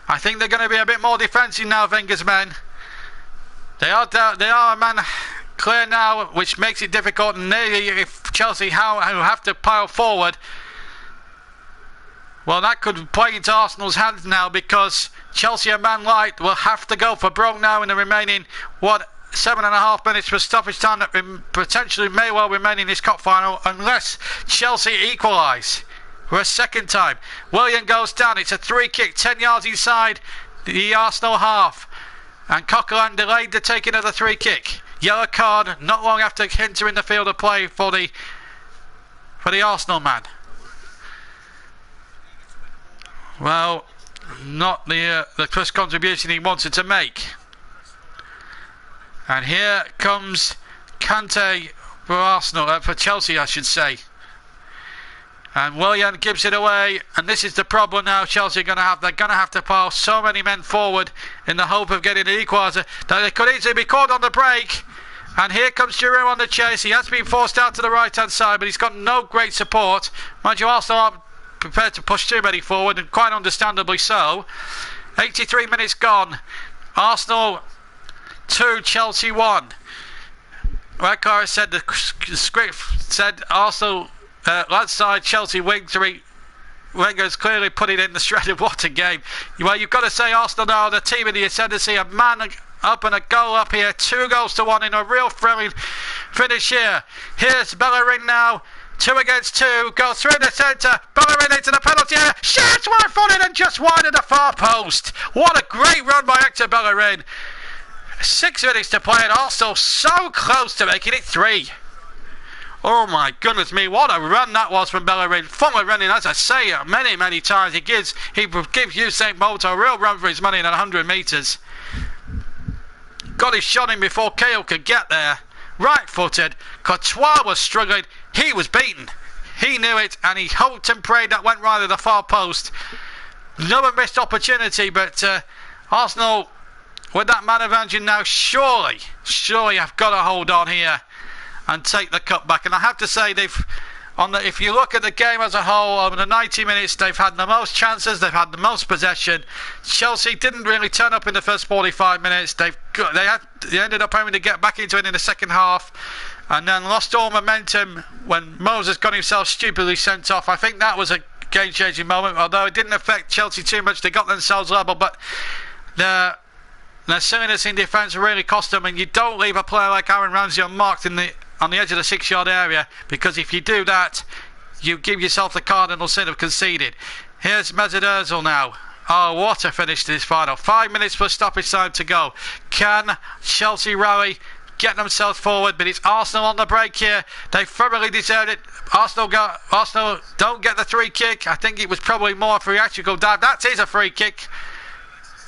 I think they're going to be a bit more defensive now, Wenger's men. They are a man clear now, which makes it difficult. And if Chelsea who have to pile forward, well, that could play into Arsenal's hands now, because Chelsea and Man Light will have to go for broke now in the remaining, 7.5 minutes for stoppage time that potentially may well remain in this cup final, unless Chelsea equalise for a second time. Willian goes down. It's a free kick, 10 yards inside the Arsenal half. And Coquelin delayed the taking of the free kick. Yellow card not long after entering the field of play for the Arsenal man. Well, not the first contribution he wanted to make. And here comes Kante for Arsenal, for Chelsea I should say. And Willian gives it away, and this is the problem now Chelsea are going to have. They're going to have to pile so many men forward in the hope of getting an equaliser that they could easily be caught on the break. And here comes Giroud on the chase. He has been forced out to the right hand side, but he's got no great support. Mind you, Arsenal aren't prepared to push too many forward, and quite understandably so. 83 minutes gone. Arsenal 2, Chelsea 1. Lancashire said the script said Arsenal left side, Chelsea wing 3. Wenger's clearly put it in the shredded. What a game. Well, you've got to say Arsenal now, the team in the ascendancy, a man up and a goal up here. 2 goals to 1 in a real thrilling finish here. Here's Bellerin now. 2 against 2, go through the centre, Bellerin into the penalty area, shoots one footed and just wide of the far post. What a great run by Hector Bellerin. 6 minutes to play and Arsenal so close to making it 3. Oh my goodness me, what a run that was from Bellerin. Former running, as I say many times, he gives Usain Bolt a real run for his money in 100 metres. Got his shot in before Cahill could get there. Right footed, Courtois was struggling, he was beaten, he knew it, and he hoped and prayed that went right at the far post. Another missed opportunity, but Arsenal, with that man advantage now, surely have got to hold on here and take the cup back. And I have to say, if you look at the game as a whole, over the 90 minutes, they've had the most chances, they've had the most possession. Chelsea didn't really turn up in the first 45 minutes. They ended up having to get back into it in the second half, and then lost all momentum when Moses got himself stupidly sent off. I think that was a game-changing moment, although it didn't affect Chelsea too much. They got themselves level, but their silliness in defence really cost them, and you don't leave a player like Aaron Ramsey unmarked on the edge of the 6-yard area, because if you do that, you give yourself the cardinal sin of conceded. Here's Mesut Ozil now. Oh, what a finish to this final. 5 minutes for stoppage time to go. Can Chelsea rally, get themselves forward? But it's Arsenal on the break here. They thoroughly deserved it. Arsenal don't get the free kick. I think it was probably more a theatrical dive. That is a free kick.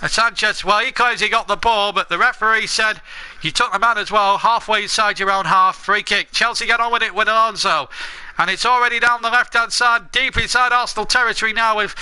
Sanchez, well, he claims he got the ball, but the referee said you took the man as well, halfway inside your own half. Free kick. Chelsea get on with it with Alonso, and it's already down the left hand side, deep inside Arsenal territory now, with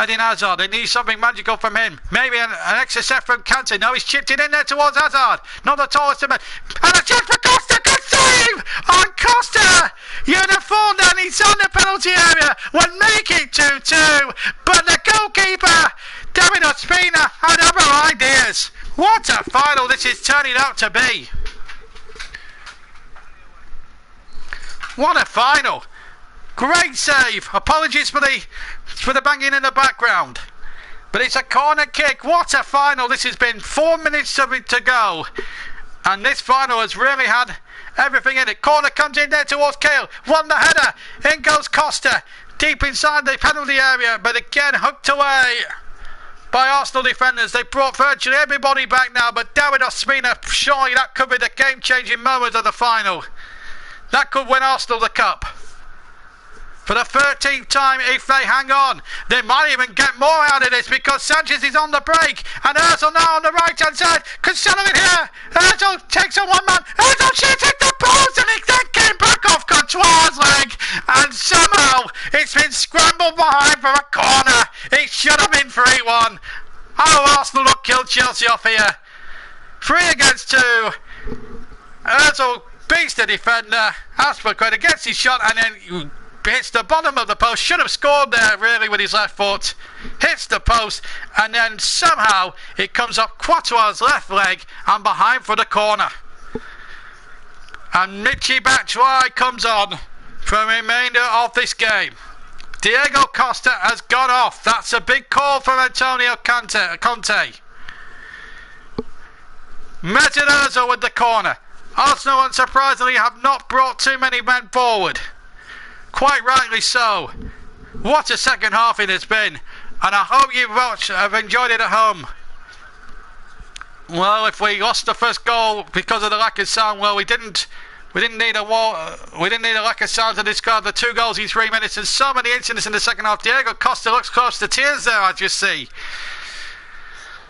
Eden Hazard. They need something magical from him. Maybe an extra set from Kante. No, he's chipped it in there towards Hazard. Not the tallest of men. And a chance for Costa. Good save on Costa. You'd have fallen down. He's on the penalty area. We'll make it 2-2. But the goalkeeper, David Ospina, had other ideas. What a final this is turning out to be. What a final. Great save. Apologies for the banging in the background. But it's a corner kick. What a final this has been. 4 minutes to go. And this final has really had everything in it. Corner comes in there towards Kale. Won the header. In goes Costa. Deep inside the penalty area. But again hooked away by Arsenal defenders. They brought virtually everybody back now. But David Ospina, surely that could be the game-changing moment of the final. That could win Arsenal the cup. For the 13th time, if they hang on, they might even get more out of this because Sanchez is on the break and Ozil now on the right-hand side. Cancelo in here. Ozil takes on one man. Ozil shoots at the post and it then came back off Courtois' leg. And somehow it's been scrambled behind for a corner. It should have been 3-1. Oh, Arsenal look killed Chelsea off here. 3 against 2. Ozil beats the defender. Aspilicueta gets his shot and then hits the bottom of the post. Should have scored there really with his left foot. Hits the post and then somehow it comes off Courtois' left leg and behind for the corner. And Michy Batshuayi comes on for the remainder of this game. Diego Costa has gone off. That's a big call from Antonio Conte. Mesut Ozil with the corner. Arsenal unsurprisingly have not brought too many men forward. Quite rightly so. What a second half it has been. And I hope you have enjoyed it at home. Well, if we lost the first goal because of the lack of sound, well, we didn't need a lack of sound to discard the 2 goals in 3 minutes and so many incidents in the second half. Diego Costa looks close to tears there, as you see.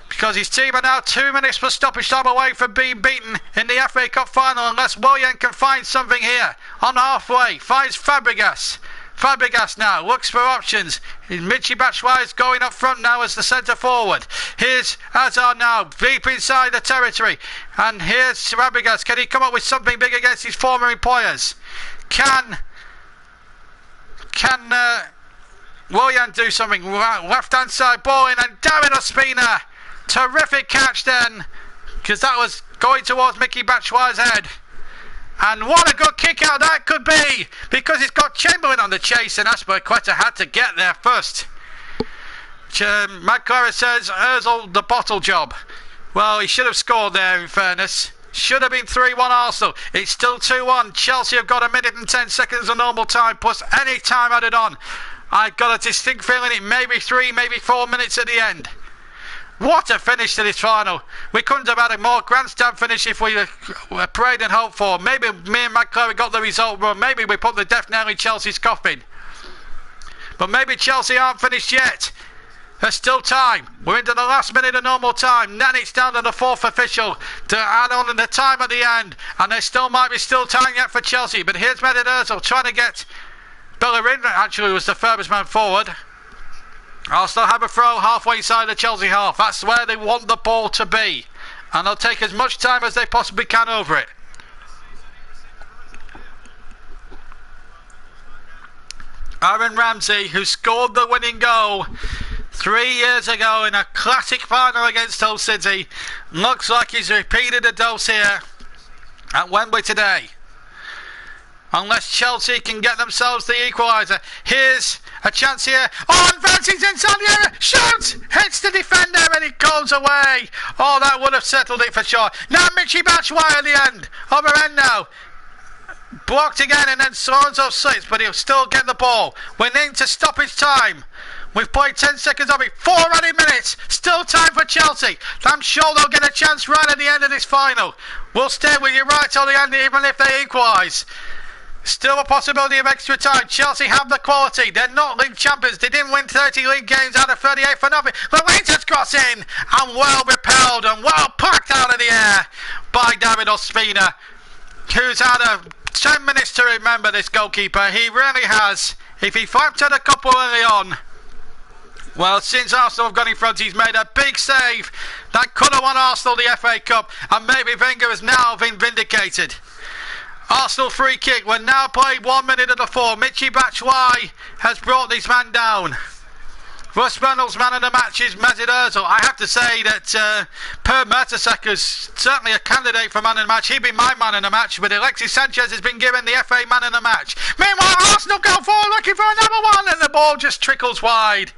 Because his team are now 2 minutes for stoppage time away from being beaten in the FA Cup final unless Willian can find something here. On halfway, finds Fabregas. Fabregas now looks for options. Michy Batshuayi is going up front now as the centre forward. Here's Hazard now, deep inside the territory. And here's Fabregas. Can he come up with something big against his former employers? Can Willian do something? Left hand side ball in and David Ospina. Terrific catch then, because that was going towards Michy Batshuayi's head. And what a good kick out that could be, because it's got Chamberlain on the chase and Aspilicueta had to get there first. Matt Clara says Ozil the bottle job. Well, he should have scored there in fairness. Should have been 3-1 Arsenal. It's still 2-1. Chelsea have got 1 minute and 10 seconds of normal time plus any time added on. I've got a distinct feeling it may be 3, maybe 4 minutes at the end. What a finish to this final. We couldn't have had a more grandstand finish if we prayed and hoped for. Maybe me and McClary got the result wrong. Maybe we put the death nail in Chelsea's coffin. But maybe Chelsea aren't finished yet. There's still time. We're into the last minute of normal time. Then it's down to the 4th official to add on the time at the end. And there still might be time yet for Chelsea. But here's Mesut Ozil trying to get Bellerin. Actually was the furthest man forward. Arsenal have a throw halfway inside the Chelsea half. That's where they want the ball to be. And they'll take as much time as they possibly can over it. Aaron Ramsey, who scored the winning goal 3 years ago in a classic final against Hull City, looks like he's repeated the dose here at Wembley today. Unless Chelsea can get themselves the equaliser. Here's a chance here. Oh, and Vance's inside the area. Shoots! Hits the defender and it goes away. Oh, that would have settled it for sure. Now Michy Batshuayi at the end. Other end now. Blocked again and then Sorenzo slips, but he'll still get the ball. We need to stop his time. We've played 10 seconds of it. 4 running minutes. Still time for Chelsea. I'm sure they'll get a chance right at the end of this final. We'll stay with you right till the end even if they equalise. Still a possibility of extra time. Chelsea have the quality. They're not league champions. They didn't win 30 league games out of 38 for nothing. Lalita's cross in and well repelled and well packed out of the air by David Ospina, who's had 10 minutes to remember, this goalkeeper. He really has. If he factored a couple early on, Well, since Arsenal have gone in front, he's made a big save that could have won Arsenal the FA Cup, and maybe Wenger has now been vindicated. Arsenal free kick. We're now playing 1 minute of the 4. Michy Batshuayi has brought this man down. Russ Reynolds' man of the match is Mesut Ozil. I have to say that Per Mertesacker is certainly a candidate for man of the match. He'd be my man of the match, but Alexis Sanchez has been given the FA man of the match. Meanwhile, Arsenal go forward looking for another one, and the ball just trickles wide.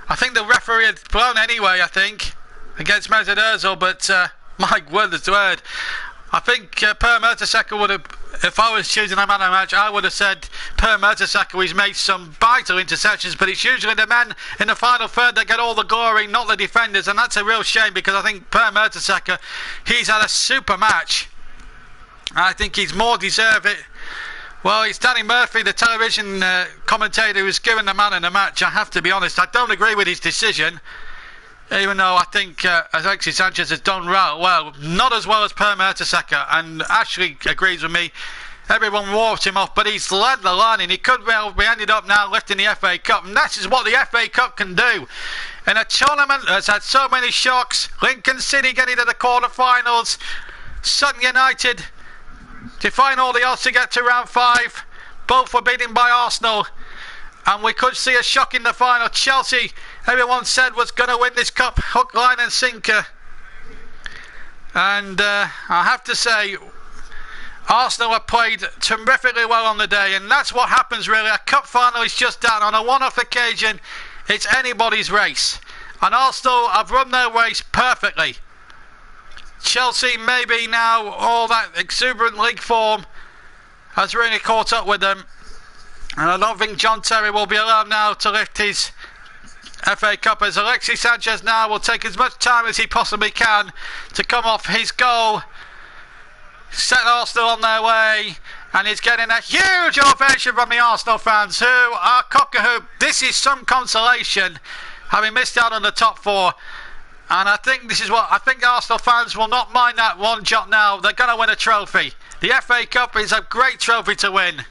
I think the referee had blown anyway, I think, against Mesut Ozil, but my word is word. I think Per Mertesacker would have, if I was choosing a man of the match, I would have said Per Mertesacker. He's made some vital interceptions, but it's usually the men in the final third that get all the glory, not the defenders, and that's a real shame because I think Per Mertesacker, he's had a super match. I think he's more deserved it. Well, it's Danny Murphy, the television commentator, who's given the man of the match. I have to be honest, I don't agree with his decision. Even though I think Alexis Sanchez has done well, not as well as Per Mertesacker, and Ashley agrees with me. Everyone walked him off, but he's led the line, and he could well be ended up now lifting the FA Cup, and that is what the FA Cup can do. In a tournament that's had so many shocks, Lincoln City getting to the quarter-finals, Sutton United defying all the odds to get to round 5, both were beaten by Arsenal. And we could see a shock in the final. Chelsea, everyone said, was going to win this cup, hook, line and sinker. And I have to say, Arsenal have played terrifically well on the day, and that's what happens really. A cup final is just that. On a one-off occasion, it's anybody's race. And Arsenal have run their race perfectly. Chelsea, maybe now all that exuberant league form has really caught up with them. And I don't think John Terry will be allowed now to lift his FA Cup, as Alexis Sanchez now will take as much time as he possibly can to come off his goal, set Arsenal on their way, and he's getting a huge ovation from the Arsenal fans who are cock-a-hoop. This is some consolation, having missed out on the top 4. And I think this is what I think Arsenal fans will not mind that one jot now. They're going to win a trophy. The FA Cup is a great trophy to win.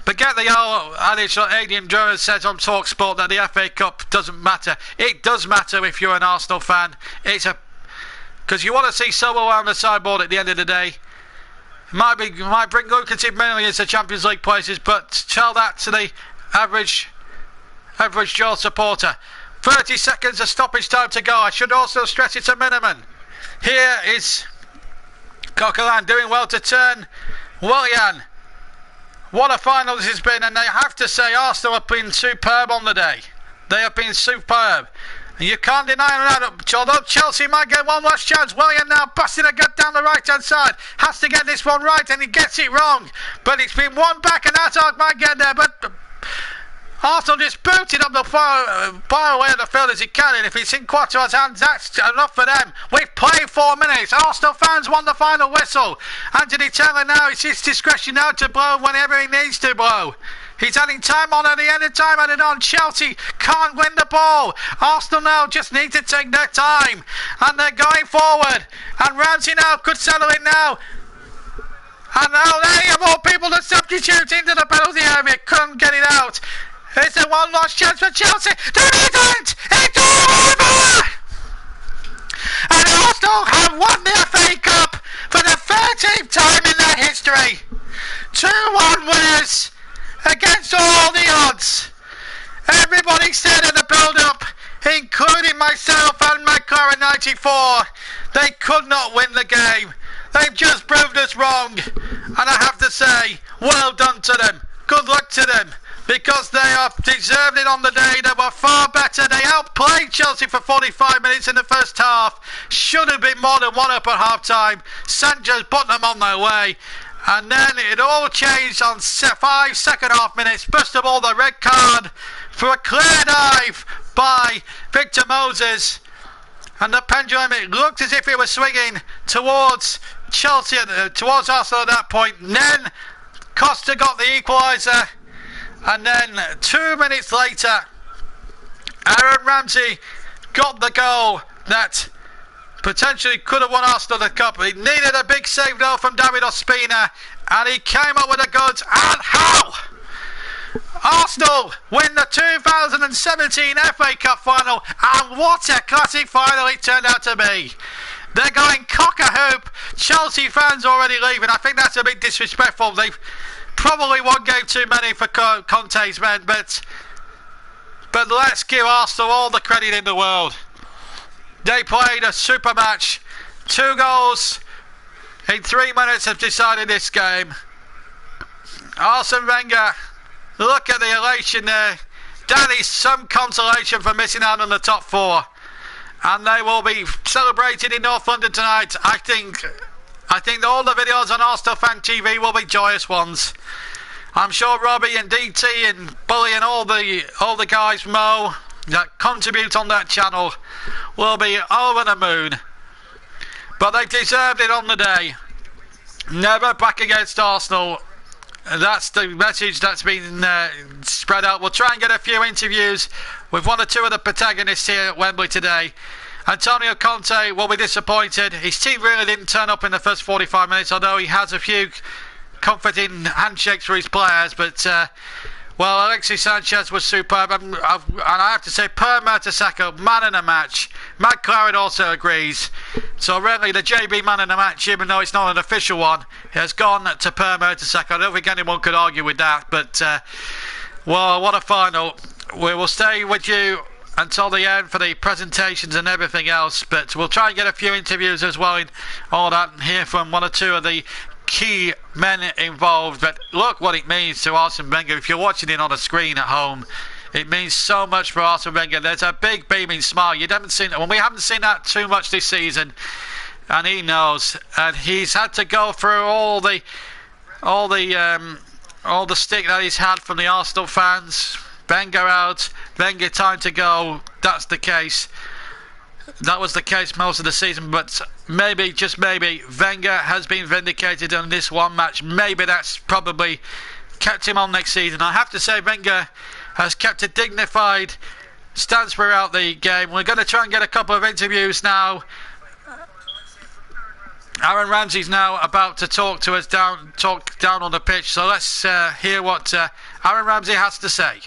Forget the old adage that Adrian Jones says on TalkSport that the FA Cup doesn't matter. It does matter if you're an Arsenal fan. Because you want to see Sobel on the sideboard at the end of the day. It might bring lucrative millions to Champions League places, but tell that to the average Joe supporter. 30 seconds of stoppage time to go. I should also stress it's a minimum. Here is Coquelin doing well to turn Willian. What a final this has been, and I have to say Arsenal have been superb on the day. They have been superb. And you can't deny that, although Chelsea might get one last chance. Willian now busting a gut down the right-hand side. Has to get this one right, and he gets it wrong. But it's been won back, and Hazard might get there, but Arsenal just booted up the far away of the field as he can, and if it's in Quattro's hands, that's enough for them. We've played 4 minutes. Arsenal fans want the final whistle. Anthony Taylor now, it's his discretion now to blow whenever he needs to blow. He's adding time on at the end of time, added on. Chelsea can't win the ball. Arsenal now just need to take their time, and they're going forward. And Ramsey now could settle it now. And now they have all people to substitute into the penalty area. Couldn't get it out. It's a one last chance for Chelsea. There isn't! It's over! And Arsenal have won the FA Cup for the 13th time in their history. 2-1 winners against all the odds. Everybody said in the build-up, including myself and McLaren 94, they could not win the game. They've just proved us wrong. And I have to say, well done to them. Good luck to them. Because they have deserved it on the day. They were far better. They outplayed Chelsea for 45 minutes in the first half. Should have been more than one up at half time. Sanchez put them on their way. And then it all changed on 5 second half minutes. First of all, the red card for a clear dive by Victor Moses. And the pendulum, it looked as if it was swinging towards Chelsea, towards Arsenal at that point. And then Costa got the equaliser. And then 2 minutes later, Aaron Ramsey got the goal that potentially could have won Arsenal the cup. He needed a big save though from David Ospina, and he came up with the goods. And how? Arsenal win the 2017 FA Cup final, and what a classic final it turned out to be. They're going cock-a-hoop. Chelsea fans already leaving. I think that's a bit disrespectful. They've probably one game too many for Conte's men, but let's give Arsenal all the credit in the world. They played a super match. 2 goals in 3 minutes have decided this game. Arsene Wenger, look at the elation there. That is some consolation for missing out on the top 4. And they will be celebrated in North London tonight. I think all the videos on Arsenal Fan TV will be joyous ones. I'm sure Robbie and DT and Bully and all the guys, Mo, that contribute on that channel will be over the moon. But they deserved it on the day. Never back against Arsenal. That's the message that's been spread out. We'll try and get a few interviews with 1 or 2 of the protagonists here at Wembley today. Antonio Conte will be disappointed. His team really didn't turn up in the first 45 minutes, although he has a few comforting handshakes for his players. But, well, Alexis Sanchez was superb. And I have to say, Per Mertesacker, man in the match. Matt Claret also agrees. So really, the JB man in the match, even though it's not an official one, has gone to Per Mertesacker. I don't think anyone could argue with that. But, well, what a final. We will stay with you until the end for the presentations and everything else. But we'll try and get a few interviews as well in all that and hear from 1 or 2 of the key men involved. But look what it means to Arsene Wenger. If you're watching it on a screen at home, it means so much for Arsene Wenger. There's a big beaming smile. We haven't seen that too much this season, and he knows. And he's had to go through all the stick that he's had from the Arsenal fans. Wenger out, Wenger time to go. That's the case. That was the case most of the season, but maybe, just maybe, Wenger has been vindicated on this one match. Maybe that's probably kept him on next season. I have to say, Wenger has kept a dignified stance throughout the game. We're going to try and get a couple of interviews now. Aaron Ramsey's now about to talk to us down on the pitch, so let's hear what Aaron Ramsey has to say.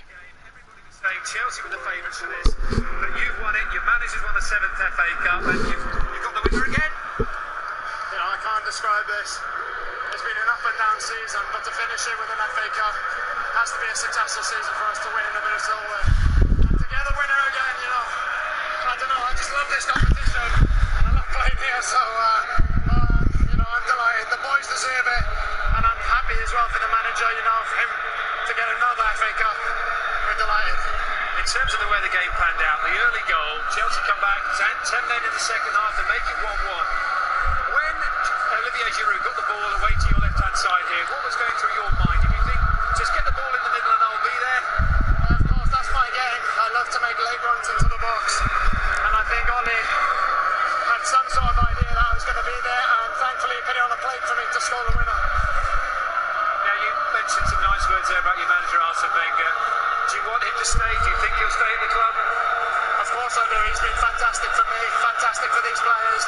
Chelsea were the favourites for this, but you've won it. Your manager's won the 7th FA Cup, and you've got the winner again. I can't describe this. It's been an up and down season, but to finish it with an FA Cup has to be a successful season for us to win in the Minnesota. And to get the winner again, I don't know. I just love this competition. I love playing here, so I'm delighted. The boys deserve it, and I'm happy as well for the manager. For him to get another FA Cup. We're delighted. In terms of the way the game panned out, the early goal, Chelsea come back 10 men in the second half to make it 1-1. When Olivier Giroud got the ball away to your left-hand side here, what was going through your mind? Did you think, just get the ball in the middle and I'll be there? Of course, that's my game. I love to make late runs into the box. And I think Oli had some sort of idea that I was going to be there, and thankfully he put it on a plate for me to score the winner. Now, you mentioned some nice words there about your manager, Arsene Wenger. Do you want him to stay? Do you think he'll stay at the club? Of course I do. He's been fantastic for me, fantastic for these players.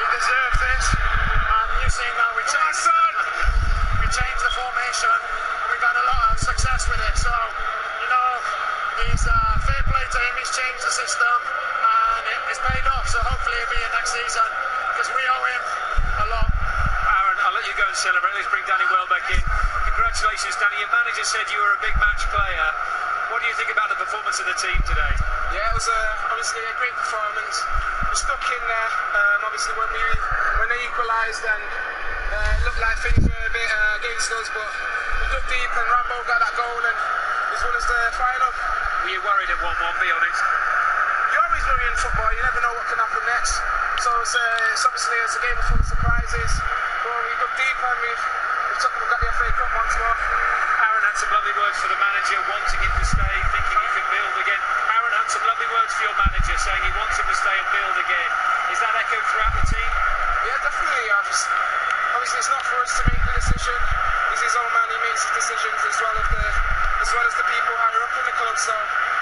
He deserves this. And you've seen now we changed the formation, and we've had a lot of success with it. So, he's fair play to him. He's changed the system, and it's paid off. So hopefully he'll be in next season, because we owe him a lot. Aaron, I'll let you go and celebrate. Let's bring Danny Welbeck in. Congratulations, Danny. Your manager said you were a big match player. What do you think about the performance of the team today? Yeah, it was obviously a great performance. We stuck in there. Obviously, when they equalised, and it looked like things were a bit against us, but we dug deep, and Rambo got that goal, and this one is the final. Were you worried at 1-1? Be honest. You always worry in football. You never know what can happen next. So it's obviously a game full of surprises. But we dug deep, and we've got the FA Cup once more. Aaron had some lovely words for the manager, wanting him to stay, thinking he can build again. Aaron had some lovely words for your manager, saying he wants him to stay and build again. Is that echoed throughout the team? Yeah, definitely. Obviously, it's not for us to make the decision. He's his own man. He makes his decisions as well as the people higher up in the club. So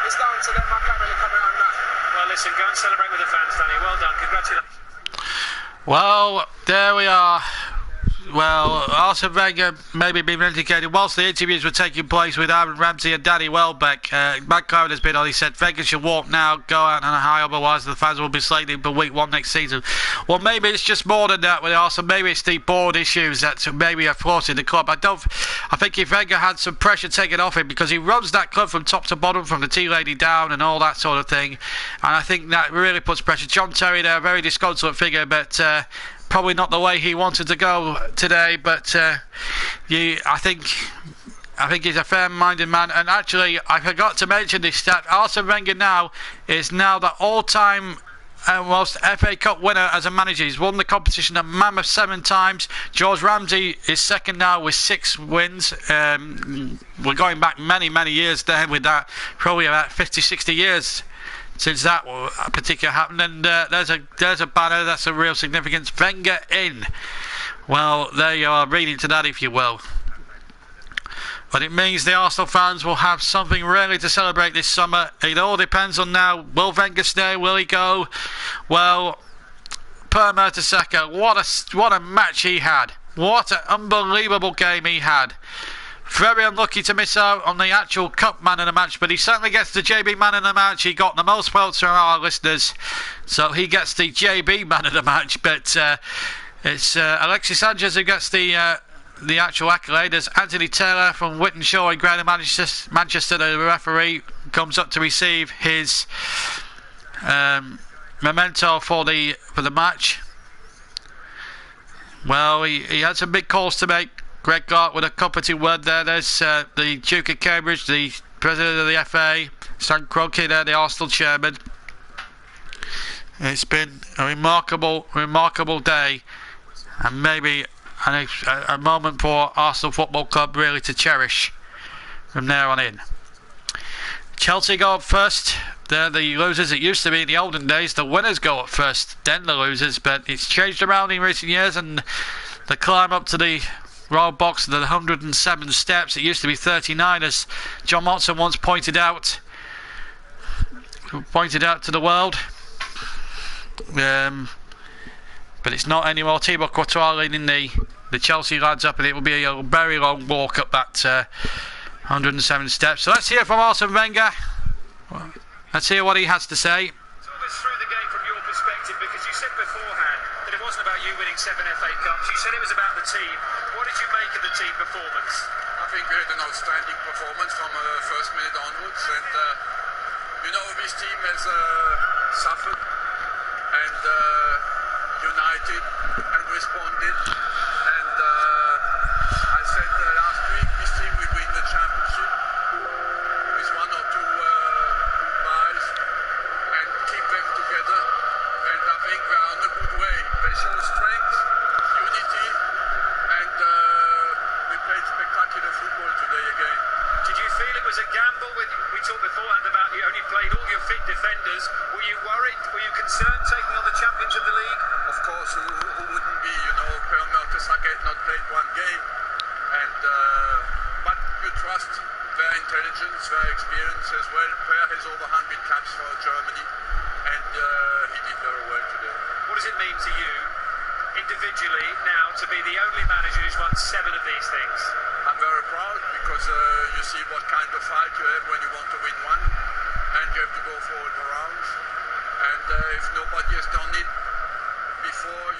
it's down to them. I can't really comment on that. Well, listen, go and celebrate with the fans, Danny. Well done. Congratulations. Well, there we are. well, Arsene Wenger maybe been vindicated. Whilst the interviews were taking place with Aaron Ramsey and Danny Welbeck, Matt Cowan has been on. He said Wenger should walk now, go out on a high, otherwise the fans will be slating for week 1 next season. Well, maybe it's just more than that with Arsenal. Maybe it's the board issues that maybe are thwarting the club. I think if Wenger had some pressure taken off him, because he runs that club from top to bottom, from the tea lady down and all that sort of thing, and I think that really puts pressure. John Terry there, a very disconsolate figure, but probably not the way he wanted to go today. But I think he's a fair-minded man. And actually, I forgot to mention this stat. Arsene Wenger now is the all-time most FA Cup winner as a manager. He's won the competition at Mammoth 7 times. George Ramsey is second now with 6 wins. We're going back many years there with that, probably about 50-60 years since that particular happened. And there's a banner. That's a real significance. Wenger in. Well, there you are, reading to that if you will. But it means the Arsenal fans will have something really to celebrate this summer. It all depends on now, will Wenger stay, will he go? Well, Per Mertesacker, what a match he had. What an unbelievable game he had. Very unlucky to miss out on the actual Cup man of the match, but he certainly gets the JB man of the match. He got the most votes from our listeners, so he gets the JB man of the match. But it's Alexis Sanchez who gets the actual accolade. As Anthony Taylor from Wythenshawe in Greater Manchester, the referee, comes up to receive his memento for the match. Well, he had some big calls to make. Greg Clark with a comforting word there. There's the Duke of Cambridge, the president of the FA, Stan Kroenke there, the Arsenal chairman. It's been a remarkable day, and maybe a moment for Arsenal Football Club really to cherish from there on in. Chelsea go up first. They're the losers. It used to be in the olden days the winners go up first, then the losers, but it's changed around in recent years, and the climb up to the Royal Box, the 107 steps. It used to be 39, as John Motson once pointed out to the world. But it's not anymore. Thibaut Courtois leading the Chelsea lads up, and it will be a very long walk up that 107 steps. So let's hear from Arsene Wenger. Let's hear what he has to say. Talk us through the game from your perspective, because you said beforehand that it wasn't about you winning 7 FA Cups. You said it was about the team. What did you make of the team performance? I think we had an outstanding performance from first minute onwards, and this team has suffered and united and responded, and I said last week this team will win the championship with 1 or 2 buys and keep them together, and I think we are on a good way. They show strength, unity, and we played spectacular football today again. Did you feel it was a gamble? We talked beforehand about you only played all your fit defenders. Were you worried? Were you concerned taking on the champions of the league? Of course, who wouldn't be? Per Mertesacker had not played 1 game, and but you trust their intelligence, their experience as well. Per has over 100 caps for Germany, and he did very well today. What does it mean to you individually now to be the only manager who's won 7 of these things? I'm very proud, because you see what kind of fight you have when you want to win 1, and you have to go for all the rounds. And if nobody has done it before,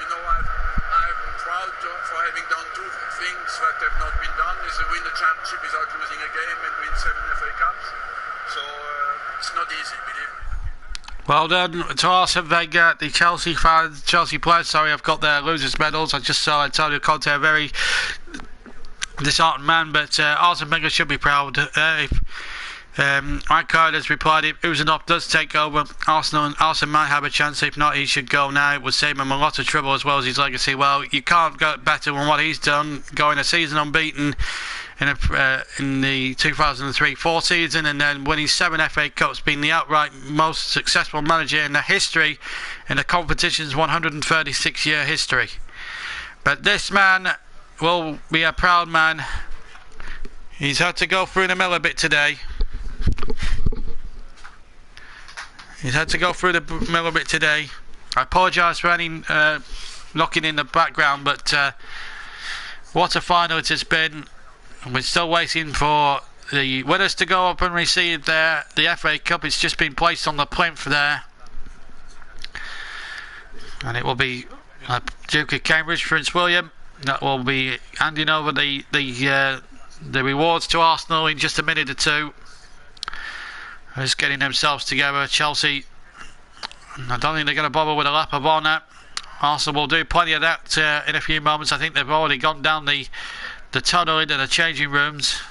I'm proud for having done 2 things that have not been done: is to win the championship without losing a game and win 7 FA Cups. So it's not easy, believe me. Well done to Arsene Wenger. The Chelsea players, have got their losers' medals. I just saw Antonio Conte, a very disheartened man, but Arsene Wenger should be proud. Icard has replied, if Uzunov does take over, Arsene might have a chance. If not, he should go now. It would save him a lot of trouble as well as his legacy. Well, you can't go better than what he's done, going a season unbeaten in the 2003-04 season, and then winning 7 FA Cups, being the outright most successful manager in the history, in the competition's 136-year history. But this man will be a proud man. He's had to go through the mill a bit today. I apologise for any knocking in the background, but What a final it has been. And we're still waiting for the winners to go up and receive the FA Cup. It's just been placed on the plinth there. And it will be Duke of Cambridge, Prince William, that will be handing over the rewards to Arsenal in just a minute or two. Just getting themselves together. Chelsea, I don't think they're going to bother with a lap of honour. Arsenal will do plenty of that in a few moments. I think they've already gone down the tunnel into the changing rooms.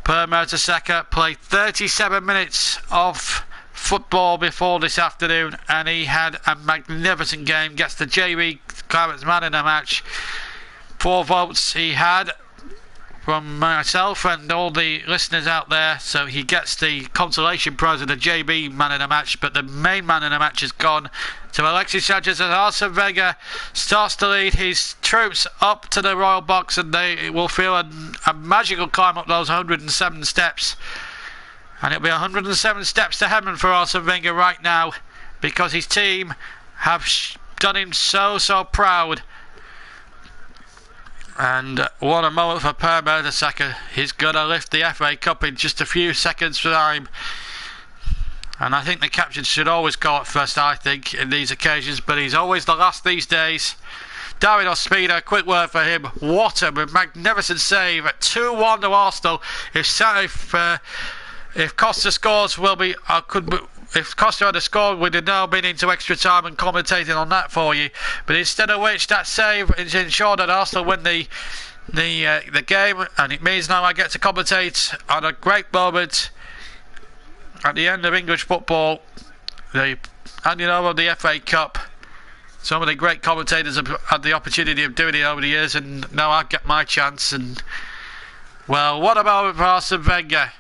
Per Mertesacker played 37 minutes of football before this afternoon, and he had a magnificent game. Gets the JB Clarets man in the match. 4 votes he had from myself and all the listeners out there, so he gets the consolation prize of the JB man in the match. But the main man in the match has gone to Alexis Sanchez, as Arsene Wenger starts to lead his troops up to the royal box, and they will feel a magical climb up those 107 steps. And it'll be 107 steps to heaven for Arsene Wenger right now, because his team have done him so proud. And what a moment for Per Mertesacker. He's going to lift the FA Cup in just a few seconds' time. And I think the captain should always go up first, I think, in these occasions, but he's always the last these days. David Ospina, quick word for him. What a magnificent save at 2-1 to Arsenal. If Costa scores, if Costa had scored, we'd have now been into extra time and commentating on that for you. But instead of which, that save is ensured that Arsenal win the game, and it means now I get to commentate on a great moment at the end of English football, the handing over the FA Cup. Some of the great commentators have had the opportunity of doing it over the years, and now I get my chance. And well, what about Arsene Wenger?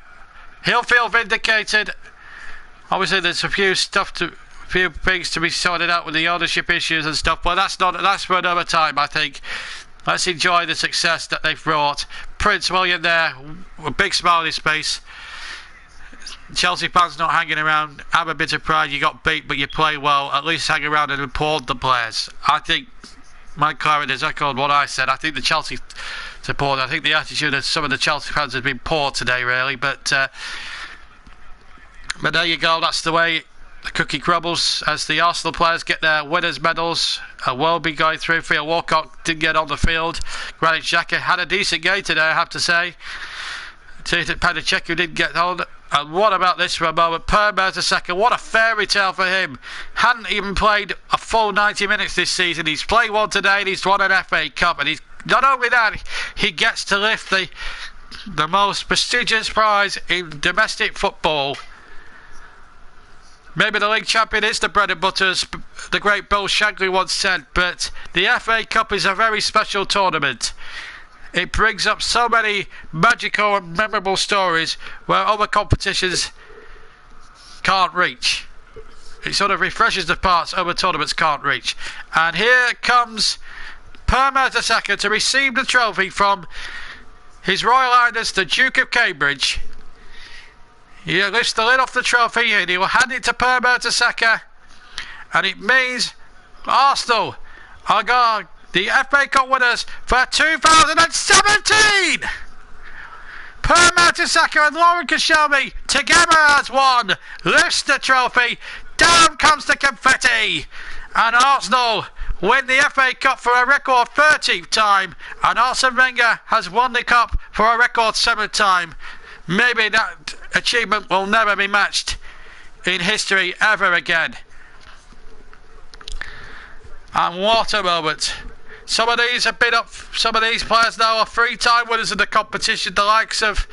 He'll feel vindicated. Obviously, there's a few things to be sorted out with the ownership issues and stuff, but that's for another time, I think. Let's enjoy the success that they've brought. Prince William there, a big smile on his face. Chelsea fans not hanging around. Have a bit of pride. You got beat, but you play well. At least hang around and applaud the players. I think Mike Claret has echoed what I said. I think the Chelsea support, I think the attitude of some of the Chelsea fans has been poor today, really. But there you go. That's the way the cookie crumbles as the Arsenal players get their winners' medals. Will be going through. Theo Walcott didn't get on the field. Granit Xhaka had a decent game today, I have to say. Panachek, who didn't get on. And what about this for a moment? Per Mertesacker, what a fairy tale for him. Hadn't even played a full 90 minutes this season. He's played one today and he's won an FA Cup. And he's not only that, he gets to lift the most prestigious prize in domestic football. Maybe the league champion is the bread and butter, as the great Bill Shankly once said, but the FA Cup is a very special tournament. It brings up so many magical and memorable stories where other competitions can't reach. It sort of refreshes the parts other tournaments can't reach. And here comes Per Mertesacker to receive the trophy from His Royal Highness the Duke of Cambridge. He lifts the lid off the trophy and he will hand it to Per Mertesacker. And it means Arsenal are going the FA Cup winners for 2017. Per Mertesacker and Lauren Koscielny together as one lifts the trophy. Down comes the confetti, and Arsenal win the FA Cup for a record 30th time, and Arsene Wenger has won the cup for a record 7th time. Maybe that achievement will never be matched in history ever again. And what a moment. Some of these have been up. Some of these players now are 3-time winners of the competition. The likes of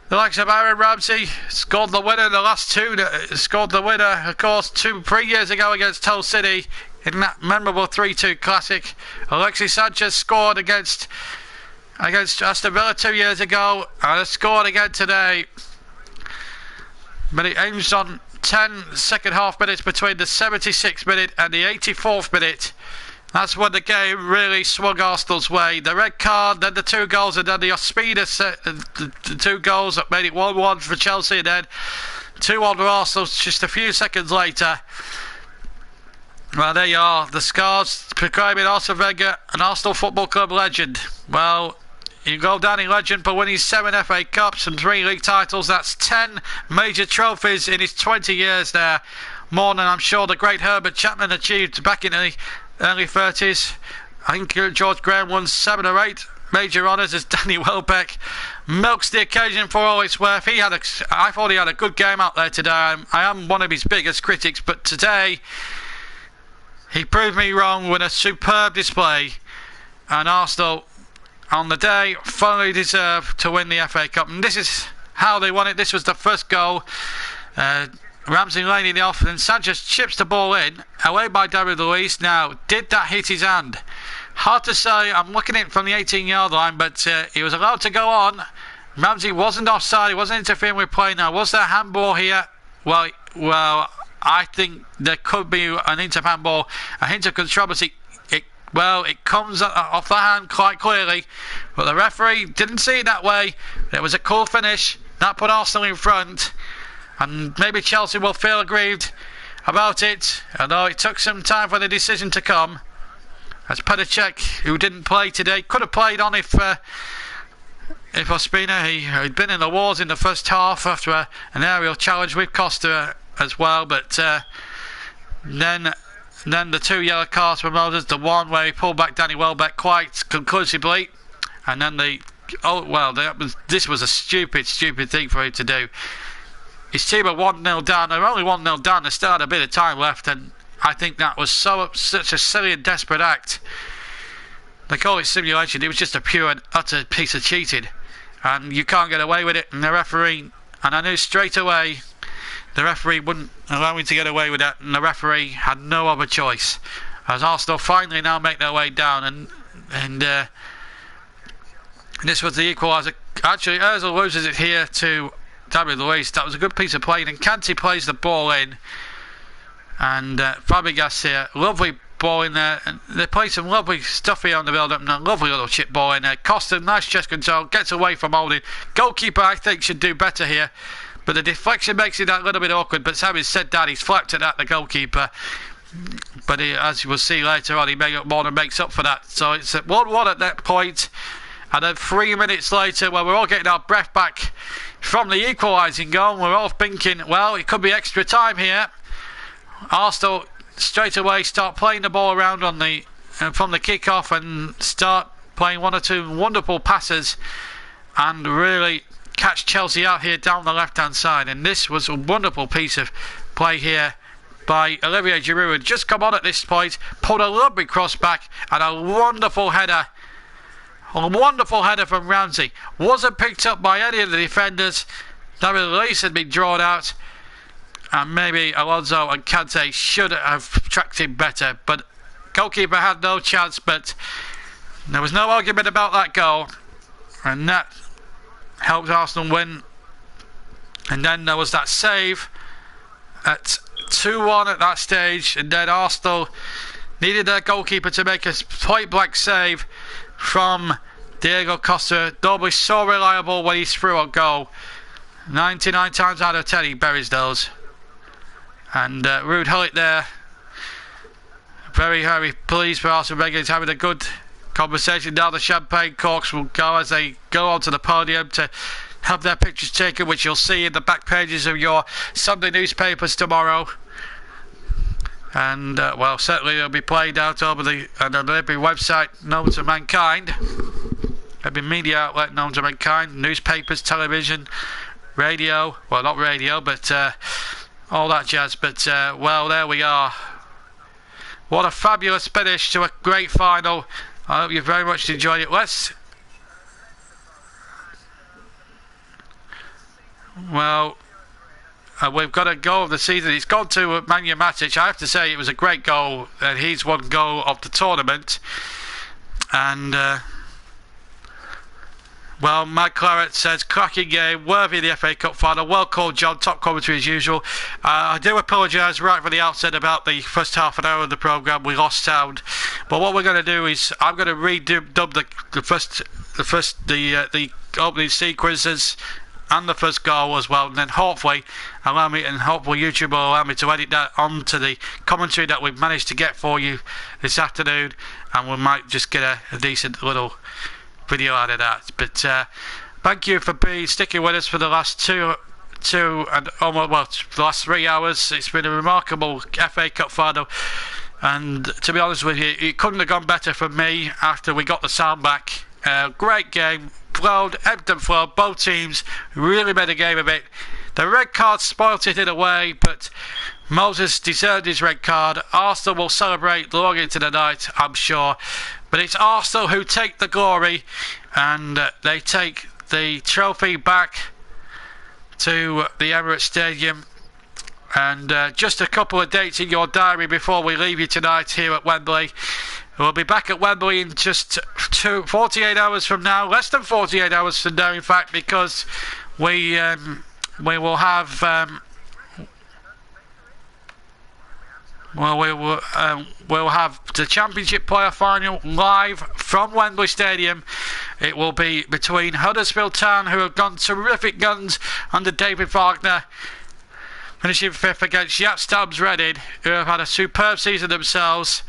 Aaron Ramsey scored the winner in the last two. Scored the winner, of course, 3 years ago against Hull City in that memorable 3-2 classic. Alexis Sanchez scored against Aston Villa 2 years ago and has scored again today. But it aims on 10 second half minutes between the 76th minute and the 84th minute. That's when the game really swung Arsenal's way. The red card, then the 2 goals, and then the Ospina the 2 goals that made it 1-1 for Chelsea, and then 2-1 for Arsenal just a few seconds later. Well, there you are. The scars proclaiming Arsene Wenger an Arsenal Football Club legend. Well, you go down in legend for winning 7 FA Cups and 3 league titles. That's 10 major trophies in his 20 years there. More than I'm sure the great Herbert Chapman achieved back in the early 30s. I think George Graham won 7 or 8 major honours as Danny Welbeck milks the occasion for all it's worth. I thought he had a good game out there today. I am one of his biggest critics, but today he proved me wrong with a superb display. And Arsenal, on the day, fully deserved to win the FA Cup. And this is how they won it. This was the first goal. Ramsey laying it off, and Sanchez chips the ball in, away by David Luiz. Now, did that hit his hand? Hard to say. I'm looking at it from the 18-yard line, but he was allowed to go on. Ramsey wasn't offside. He wasn't interfering with play. Now, was there a handball here? Well, I think there could be an hint of handball, a hint of controversy. It comes off the hand quite clearly, but the referee didn't see it that way. It was a cool finish. That put Arsenal in front. And maybe Chelsea will feel aggrieved about it, although it took some time for the decision to come. As Petacek, who didn't play today, could have played on if Ospina, he'd been in the wars in the first half after an aerial challenge with Costa as well. But then the 2 yellow cards were noted. The one where he pulled back Danny Welbeck quite conclusively, and then this was a stupid thing for him to do. His team are 1-0 down. They're only 1-0 down. They still had a bit of time left, and I think that was such a silly and desperate act. They call it simulation. It was just a pure and utter piece of cheating, and you can't get away with it. And the referee, and I knew straight away the referee wouldn't allow me to get away with that, and the referee had no other choice. As Arsenal finally now make their way down, and this was the equaliser. Actually, Ozil loses it here to David Luiz. That was a good piece of play, and Kante plays the ball in, and Fabregas here, lovely ball in there, and they play some lovely stuff here on the build up, and a lovely little chip ball in there. Costa, nice chest control, gets away from holding. Goalkeeper, I think, should do better here, but the deflection makes it a little bit awkward. But having said that, he's flapped it at the goalkeeper, but as you will see later on, he more than makes up for that. So it's at 1-1 at that point, and then 3 minutes later, when we're all getting our breath back from the equalising goal, we're all thinking, well, it could be extra time here. Arsenal straight away start playing the ball around on from the kick-off, and start playing 1 or 2 wonderful passes and really catch Chelsea out here down the left-hand side. And this was a wonderful piece of play here by Olivier Giroud, who had just come on at this point, pulled a lovely cross back, and a wonderful header. A wonderful header from Ramsey. Wasn't picked up by any of the defenders. David Luiz had been drawn out, and maybe Alonso and Kante should have tracked him better, but goalkeeper had no chance. But there was no argument about that goal, and that helped Arsenal win. And then there was that save at 2-1 at that stage, and then Arsenal needed their goalkeeper to make a point blank save from Diego Costa. Normally so reliable when he's through a goal. 99 times out of 10 he buries those. And Ruud Gullit there, very, very pleased for Arsene Wenger. He's having a good conversation. Now the champagne corks will go as they go onto the podium to have their pictures taken, which you'll see in the back pages of your Sunday newspapers tomorrow. And certainly they'll be played out over on every website known to mankind, every media outlet known to mankind, newspapers, television, radio, well, not radio, but all that jazz. But there we are. What a fabulous finish to a great final. I hope you very much enjoyed it. We've got a goal of the season. It's gone to Nemanja Matic. I have to say it was a great goal, and he's one goal of the tournament. And Matt Claret says, cracking game, worthy of the FA Cup final. Well called, John. Top commentary as usual. I do apologise right from the outset about the first half an hour of the programme. We lost sound. But what we're going to do is I'm going to redub the opening sequences and the first goal as well, and then hopefully YouTube will allow me to edit that onto the commentary that we've managed to get for you this afternoon, and we might just get a decent little video out of that. But thank you for sticking with us for the last the last 3 hours. It's been a remarkable FA Cup final, and to be honest with you, it couldn't have gone better for me after we got the sound back. Great game, ebbed and flowed. Both teams really made a game of it. The red card spoilt it in a way, but Moses deserved his red card. Arsenal will celebrate long into the night, I'm sure. But it's Arsenal who take the glory, and they take the trophy back to the Emirates Stadium. And just a couple of dates in your diary before we leave you tonight here at Wembley. We'll be back at Wembley in just 48 hours from now, less than 48 hours from now, in fact, because we will have we'll have the Championship playoff final live from Wembley Stadium. It will be between Huddersfield Town, who have gone terrific guns under David Wagner, finishing 5th, against Yatstabs Reading, who have had a superb season themselves.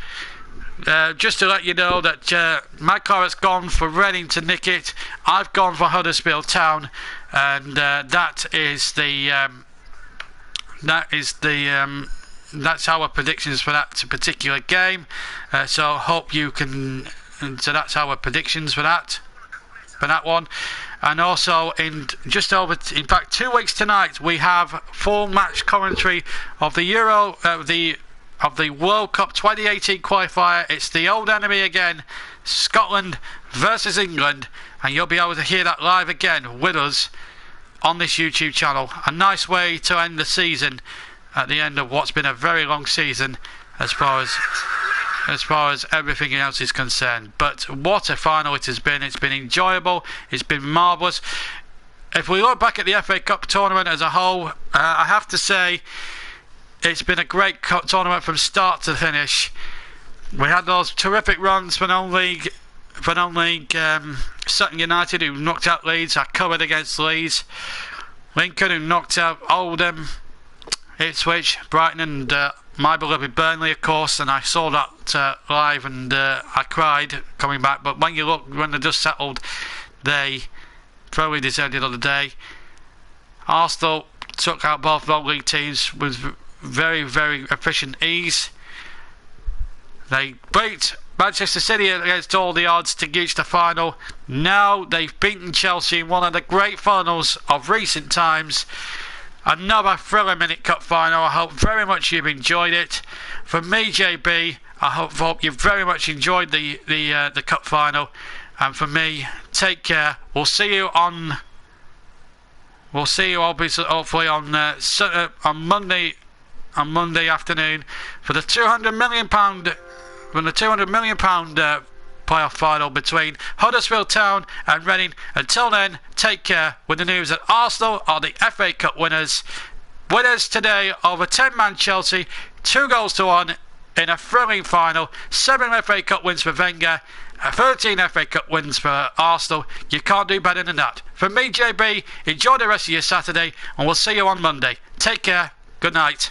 Just to let you know that my claret's gone for Reading to nick it. I've gone for Huddersfield Town, and that's our predictions for that particular game. So hope you can. So that's our predictions for that one. And also in 2 weeks tonight, we have full match commentary of the the World Cup 2018 qualifier. It's the old enemy again, Scotland versus England, and you'll be able to hear that live again with us on this YouTube channel. A nice way to end the season at the end of what's been a very long season as far as everything else is concerned. But what a final it has been. It's been enjoyable, it's been marvellous. If we look back at the FA Cup tournament as a whole, I have to say it's been a great tournament from start to finish. We had those terrific runs for non-league Sutton United, who knocked out Leeds. I covered against Leeds. Lincoln, who knocked out Oldham, Ipswich, Brighton, and my beloved Burnley, of course. And I saw that live, and I cried coming back. But when the dust settled, they thoroughly deserved it on the day. Arsenal took out both non-league teams with very, very efficient ease. They beat Manchester City against all the odds to reach the final. Now they've beaten Chelsea in one of the great finals of recent times. Another thrilling minute cup final. I hope very much you've enjoyed it. For me, JB, I hope you've very much enjoyed the cup final. And for me, take care. We'll see you obviously hopefully on Monday afternoon for the £200 million playoff final between Huddersfield Town and Reading. Until then, take care, with the news that Arsenal are the FA Cup winners today over 10-man Chelsea, 2-1 in a thrilling final. 7 FA Cup wins for Wenger, 13 FA Cup wins for Arsenal. You can't do better than that. From me, JB, enjoy the rest of your Saturday, and we'll see you on Monday. Take care. Good night.